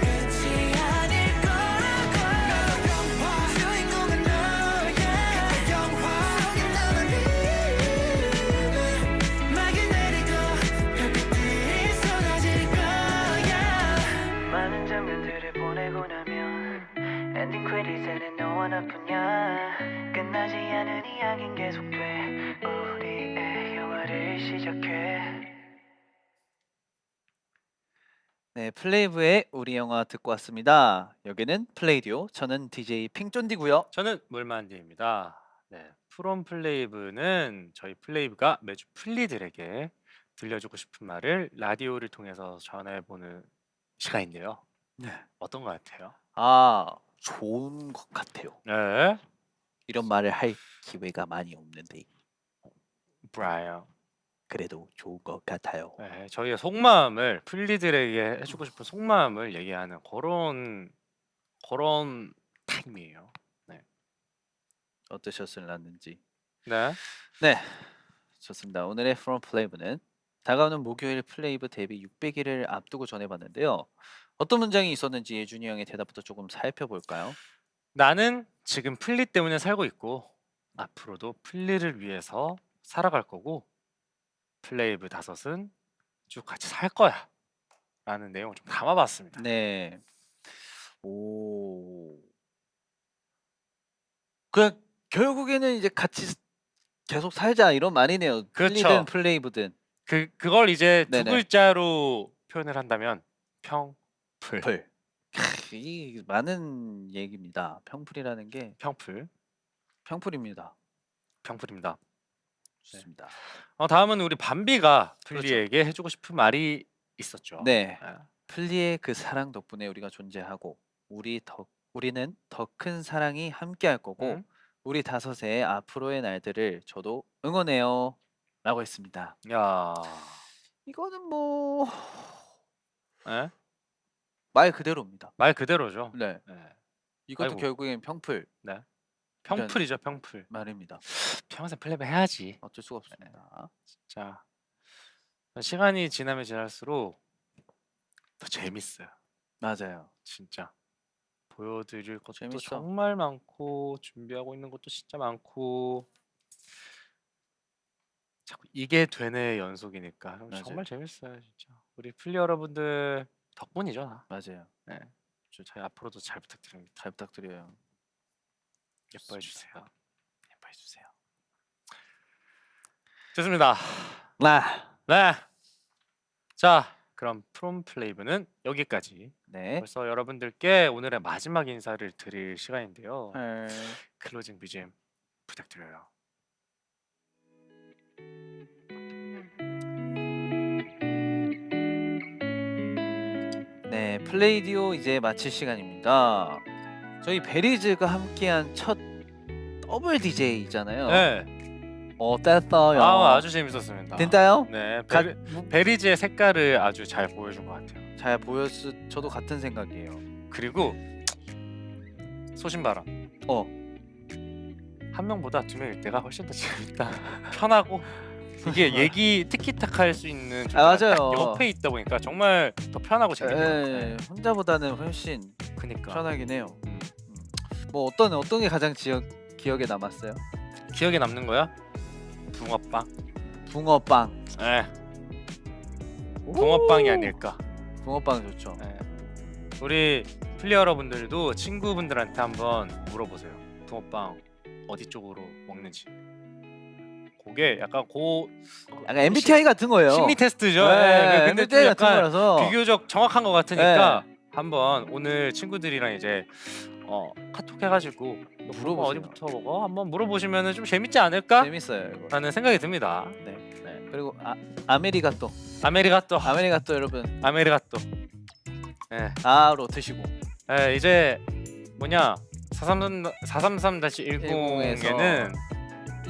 끝이 아닐 거라고. 멜로 영화 주인공은 너야. 그 영화 속에 너만 빛나. 막이 내리고 별빛들이 쏟아질 거야. 많은 장면들을 보내고 나면 엔딩 크레딧에는 너와 나뿐이야. 끝나지 않은 이야기는 계속돼. 우리의 영화를 시작해. 네, 플레이브의 우리 영화 듣고 왔습니다. 여기는 플레이디오. 저는 DJ 핑쫀디고요. 저는 물만디입니다. 네, 프롬 플레이브는 저희 플레이브가 매주 플리들에게 들려주고 싶은 말을 라디오를 통해서 전해보는 시간인데요. 네. 어떤 것 같아요? 좋은 것 같아요. 네, 이런 말을 할 기회가 많이 없는데. 브라이언. 그래도 좋을 것 같아요. 네, 저희의 속마음을 플리들에게 해주고 싶은 속마음을 얘기하는 그런 타임이에요. 어떠셨을는지. 네. 네, 좋습니다. 오늘의 프롬 플레이브는 다가오는 목요일 플레이브 데뷔 600일을 앞두고 전해봤는데요. 어떤 문장이 있었는지 예준이 형의 대답부터 조금 살펴볼까요? 나는 지금 플리 때문에 살고 있고 앞으로도 플리를 위해서 살아갈 거고 플레이브 5은 쭉 같이 살 거야 라는 내용을 좀 담아봤습니다. 네. 오. 그 결국에는 이제 같이 계속 살자 이런 말이네요. 그렇죠. 플리든 플레이브든. 그걸 이제 두 네네. 글자로 표현을 한다면 평플. 풀. 이 많은 얘기입니다. 평풀이라는 게 평플. 평풀입니다. 평플입니다. 좋습니다. 다음은 우리 밤비가 그렇죠. 플리에게 해주고 싶은 말이 있었죠. 네. 네. 플리의 그 사랑 덕분에 우리가 존재하고 우리는 더 큰 사랑이 함께할 거고 음. 우리 5의 앞으로의 날들을 저도 응원해요. 라고 했습니다. 야. 이거는 뭐 네? 말 그대로입니다. 말 그대로죠. 네. 네. 이것도 아이고. 결국엔 평풀 평플이죠, 평플. 말입니다. 평생 플레이브 해야지. 어쩔 수가 없습니다. 자, 시간이 지나면 지날수록 더 재밌어요. 맞아요. 진짜 보여드릴 것도 재밌어. 정말 많고 준비하고 있는 것도 진짜 많고 자꾸 이게 되네 연속이니까 맞아요. 정말 재밌어요 진짜. 우리 플리 여러분들 덕분이죠. 다. 맞아요. 네. 저희 앞으로도 잘 부탁드립니다. 잘 부탁드려요. 예뻐해 주세요. 예뻐해 주세요. 좋습니다. 네. 자, 그럼 프롬 플레이브는 여기까지. 네. 벌써 여러분들께 오늘의 마지막 인사를 드릴 시간인데요. 헐. 클로징 BGM 부탁드려요. 네, 플레이디오 이제 마칠 시간입니다. 저희 베리즈가 함께한 첫 더블 DJ잖아요. 네. 어땠어요? 아주 재밌었습니다. 진짜요? 네. 가- 베리즈의 색깔을 아주 잘 보여준 것 같아요. 잘 보였어. 저도 같은 생각이에요. 그리고 소신발언. 어. 한 명보다 2명일 때가 훨씬 더 재밌다. 편하고 이게 얘기 티키타카 할 수 있는 아, 존재가 맞아요. 딱 옆에 있다 보니까 정말 더 편하고 재밌는 것 같아요. 혼자보다는 훨씬 그니까 편하긴 해요. 음. 뭐 어떤 게 가장 기억에 남았어요? 기억에 남는 거야? 붕어빵. 붕어빵. 네. 붕어빵이 아닐까. 붕어빵 좋죠. 네. 우리 플리 여러분들도 친구분들한테 한번 물어보세요. 붕어빵 어디 쪽으로 먹는지. 그게 약간 약간 MBTI 같은 거예요. 심리 테스트죠. 네, 네. 근데 좀 MBTI 같은 약간 거라서 비교적 정확한 것 같으니까 한번 오늘 친구들이랑 이제 카톡 해가지고 너 붕어빵 물어보세요. 어디부터 먹어? 한번 물어보시면 좀 재밌지 않을까? 재밌어요 이거. 라는 생각이 듭니다. 네. 그리고 아메리가또 아메리가또 여러분 아메리가또. 네. 아로 드시고 네, 이제 뭐냐 433-10에는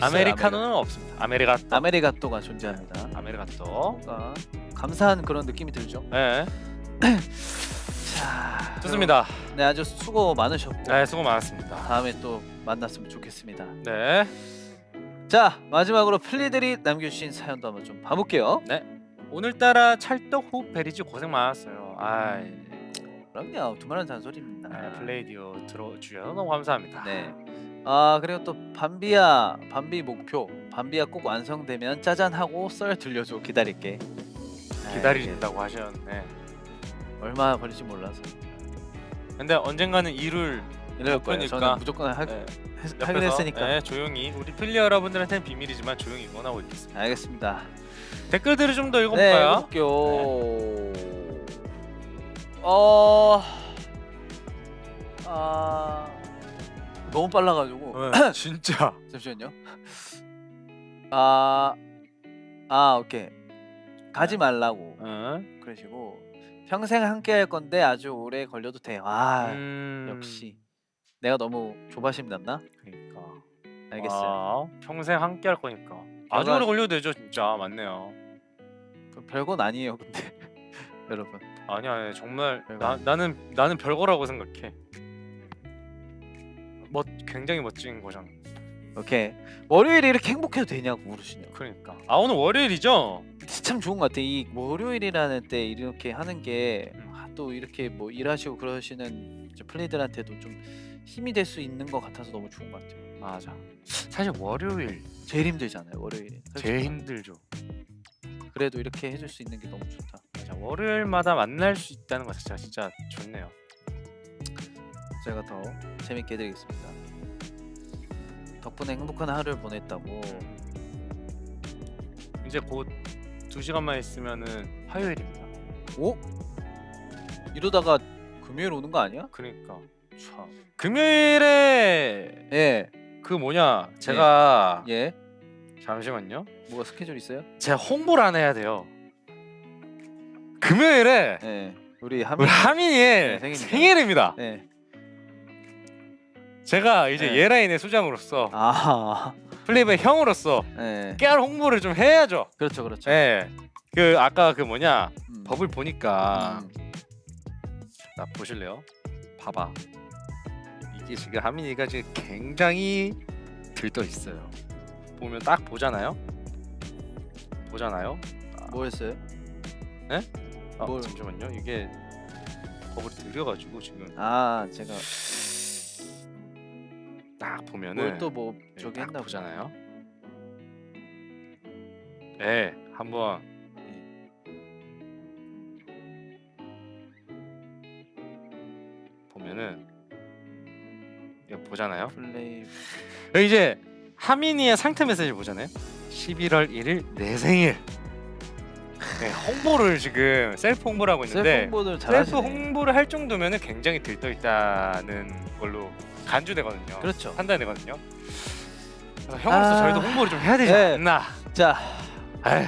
아메리카노는 없습니다. 아메리가또가 존재합니다. 아메리가또. 뭔가 감사한 그런 느낌이 들죠. 네. 자, 좋습니다. 네, 아주 수고 많으셨고 네, 수고 많았습니다. 다음에 또 만났으면 좋겠습니다. 네. 자, 마지막으로 플리들이 남겨주신 사연도 한번 좀 봐볼게요. 오늘따라 찰떡 호흡 베리즈 고생 많았어요. 그럼요, 두말은 잔소리입니다. 플레이디오 들어주셔서 너무 감사합니다. 네. 그리고 또 밤비 목표 밤비야 꼭 완성되면 짜잔 하고 썰 들려줘. 기다릴게. 기다리신다고 하셨네. 얼마 걸릴지 몰라서 근데 언젠가는 이룰 이럴 거예요. 목표니까. 저는 무조건 네, 하기로 옆에서, 했으니까. 네, 조용히 우리 플리 여러분들한테는 비밀이지만 조용히 응원하고 있겠습니다. 알겠습니다. 댓글들을 좀 더 네, 읽어볼까요? 읽어볼게요. 너무 빨라가지고 네, 진짜. 잠시만요. 오케이. 가지 말라고 응. 그러시고 평생 함께할 건데 아주 오래 걸려도 돼. 역시 내가 너무 조바심 났나? 그러니까. 알겠어요. 평생 함께 할 거니까. 아주 오래 걸려도 되죠 진짜. 맞네요. 별건 아니에요 근데 여러분. 아니야 정말 별거 나는 별거라고 생각해. 굉장히 멋진 거잖아. 오케이. 월요일에 이렇게 행복해도 되냐고 물으시네요. 그러니까 오늘 월요일이죠? 참 좋은 것 같아. 이 월요일이라는 때 이렇게 하는 게 또 이렇게 뭐 일하시고 그러시는 이제 플레이들한테도 좀 힘이 될 수 있는 것 같아서 너무 좋은 것 같아요. 맞아. 사실 월요일 제일 힘들잖아요 월요일이. 제일 힘들죠. 그래도 이렇게 해줄 수 있는 게 너무 좋다. 맞아. 월요일마다 만날 수 있다는 것 자체가 진짜 좋네요. 제가 더 재밌게 해드리겠습니다. 덕분에 행복한 하루를 보냈다고. 이제 곧 2시간만 있으면은 화요일입니다. 오? 이러다가 금요일 오는 거 아니야? 그러니까 참. 금요일에 예. 그 뭐냐 제가 예. 잠시만요. 뭐가 스케줄 있어요? 제가 홍보를 안 해야 돼요. 금요일에 예. 우리 우리 하민이의 네, 생일입니다. 예. 제가 이제 네. 예라인의 수장으로서 아. 플레이브의 형으로서 예. 깨알 홍보를 좀 해야죠. 그렇죠, 그렇죠. 예. 그 아까 그 뭐냐 음. 법을 보니까 음. 나 보실래요? 봐봐. 이게 지금 하민이가 지금 굉장히 들떠 있어요. 보면 딱 보잖아요. 뭐였어요? 뭘? 잠시만요. 이게 법을 들여가지고 지금 아, 제가 딱 보면은 뭘 또 뭐 예, 저기 딱 했나 보잖아요. 네, 한번 보면은 이거 보잖아요. 플레이. 여기 이제 하민이의 상태 메시지 보잖아요. 11월 1일 내 생일. 네, 홍보를 지금 셀프 홍보를 하고 있는데 셀프 홍보를 셀프 잘하시네. 홍보를 할 정도면은 굉장히 들떠 있다는 걸로 간주되거든요. 그렇죠. 판단되거든요. 그래서 형으로서 아, 저희도 홍보를 좀 해야 되지 네. 않나. 자, 에이,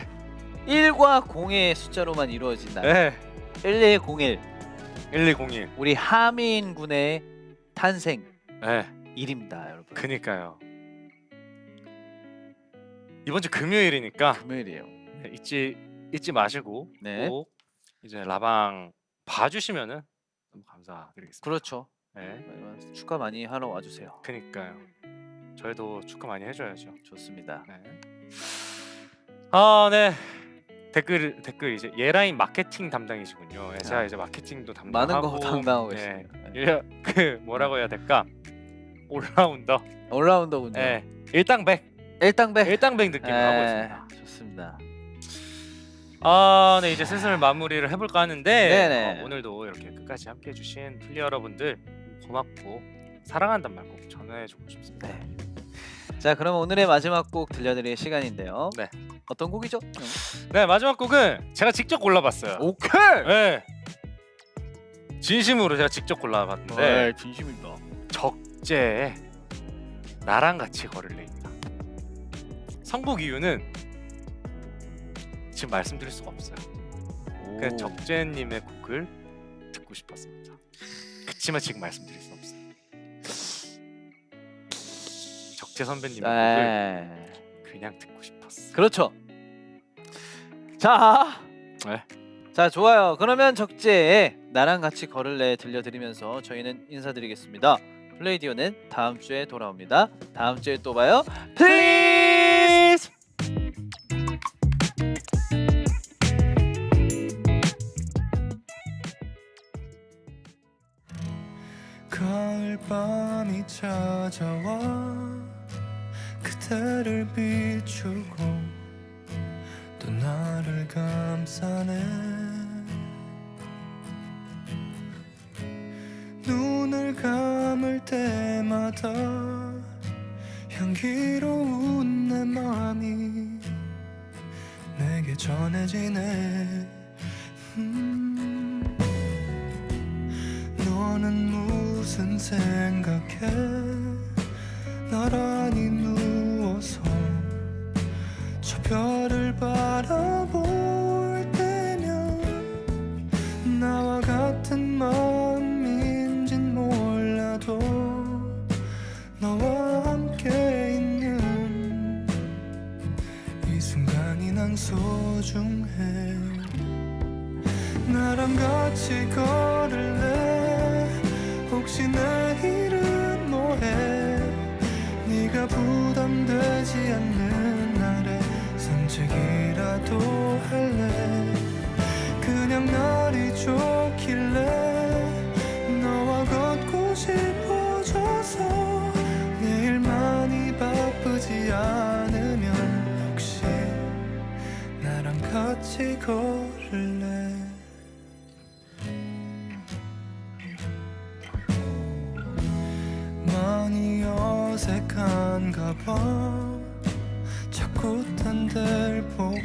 1과 0의 숫자로만 이루어진다. 네. 1101. 1201. 우리 하민 군의 탄생 네. 일입니다, 여러분. 그니까요. 이번 주 금요일이니까 금요일이에요. 네, 잊지 마시고 네. 꼭 이제 라방 봐주시면은 너무 감사드리겠습니다. 그렇죠. 네. 축하 많이 하러 와주세요. 그니까요. 저희도 축하 많이 해줘야죠. 좋습니다. 네. 아, 네. 댓글 이제 예라인 마케팅 담당이시군요. 네, 제가 이제 마케팅도 담당하고 많은 거 담당하고 네. 있습니다. 그 뭐라고 해야 될까? 올라운더. 올라운더군요. 네. 일당백 일당백. 느낌으로 하고 있습니다. 좋습니다. 아, 네 이제 슬슬 마무리를 해볼까 하는데 네네. 오늘도 이렇게 끝까지 함께해주신 플레이어 여러분들 고맙고 사랑한단 말 꼭 전해주고 싶습니다. 네. 자, 그럼 오늘의 마지막 곡 들려드릴 시간인데요. 네. 어떤 곡이죠? 네, 마지막 곡은 제가 직접 골라봤어요. 오케이. 네. 진심으로 제가 직접 골라봤는데 진심입니다. 적재의 나랑 같이 걸을래입니다. 선곡 이유는 지금 말씀드릴 수가 없어요. 그냥 적재님의 곡을 듣고 싶었습니다. 그치만 지금 말씀드릴 수 없어요. 적재 선배님의 곡을 그냥 듣고 싶었어. 그렇죠. 자, 네. 자 좋아요. 그러면 적재의 나랑 같이 걸을래 들려드리면서 저희는 인사드리겠습니다. 플레이디오는 다음 주에 돌아옵니다. 다음 주에 또 봐요. 플리즈. 가을 밤이 찾아와 그대를 비추고 또 나를 감싸네. 눈을 감을 때마다 향기로운 내 맘이 내게 전해지네. 너는 무슨 생각해? 나란히 누워서 저 별을 바라볼 때면 나와 같은 마음인진 몰라도 너와 함께 있는 나랑 같이 걸을래 혹시 내일은 뭐해 네가 부담되지 않는 날에 산책이라도 할래 그냥 날이 좋길래 너와 걷고 싶어져서 내일 많이 바쁘지 않으면 혹시 나랑 같이 걸을래 많이 어색한가 봐 자꾸 딴 데를 보고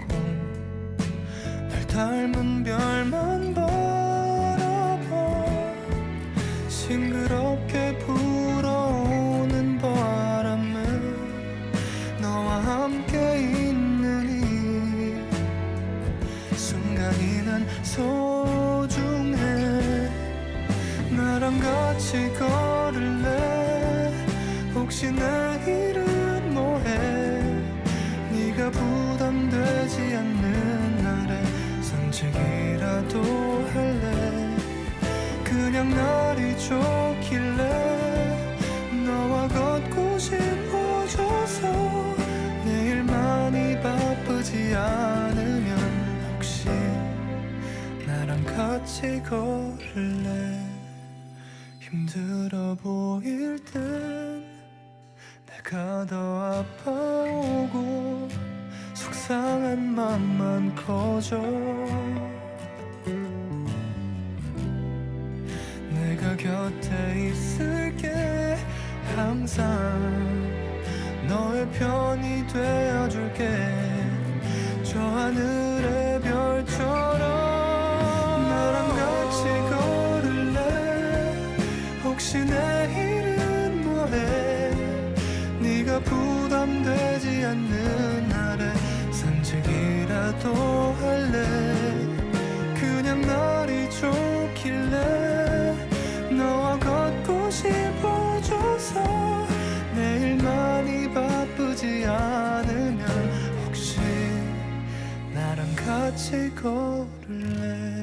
날 닮은 별만 바라봐 싱그럽게 불어오는 바람은 너와 함께 있는 이 순간이 난 소중해 나랑 같이 걸을래 혹시 내일은 뭐해 네가 부담되지 않는 날에 산책이라도 할래 그냥 날이 좋길래 너와 걷고 싶어져서 내일 많이 바쁘지 않으면 혹시 나랑 같이 걸을래 힘들어 보일 땐 내가 더 아파오고 속상한 맘만 커져 내가 곁에 있을게 항상 너의 편이 되어줄게 저 하늘의 별처럼 나랑 같이 걸을래 혹시 내일은 뭐해 네가 부담되지 않는 날에 산책이라도 할래 그냥 날이 좋길래 너와 걷고 싶어져서 내일 많이 바쁘지 않으면 혹시 나랑 같이 걸을래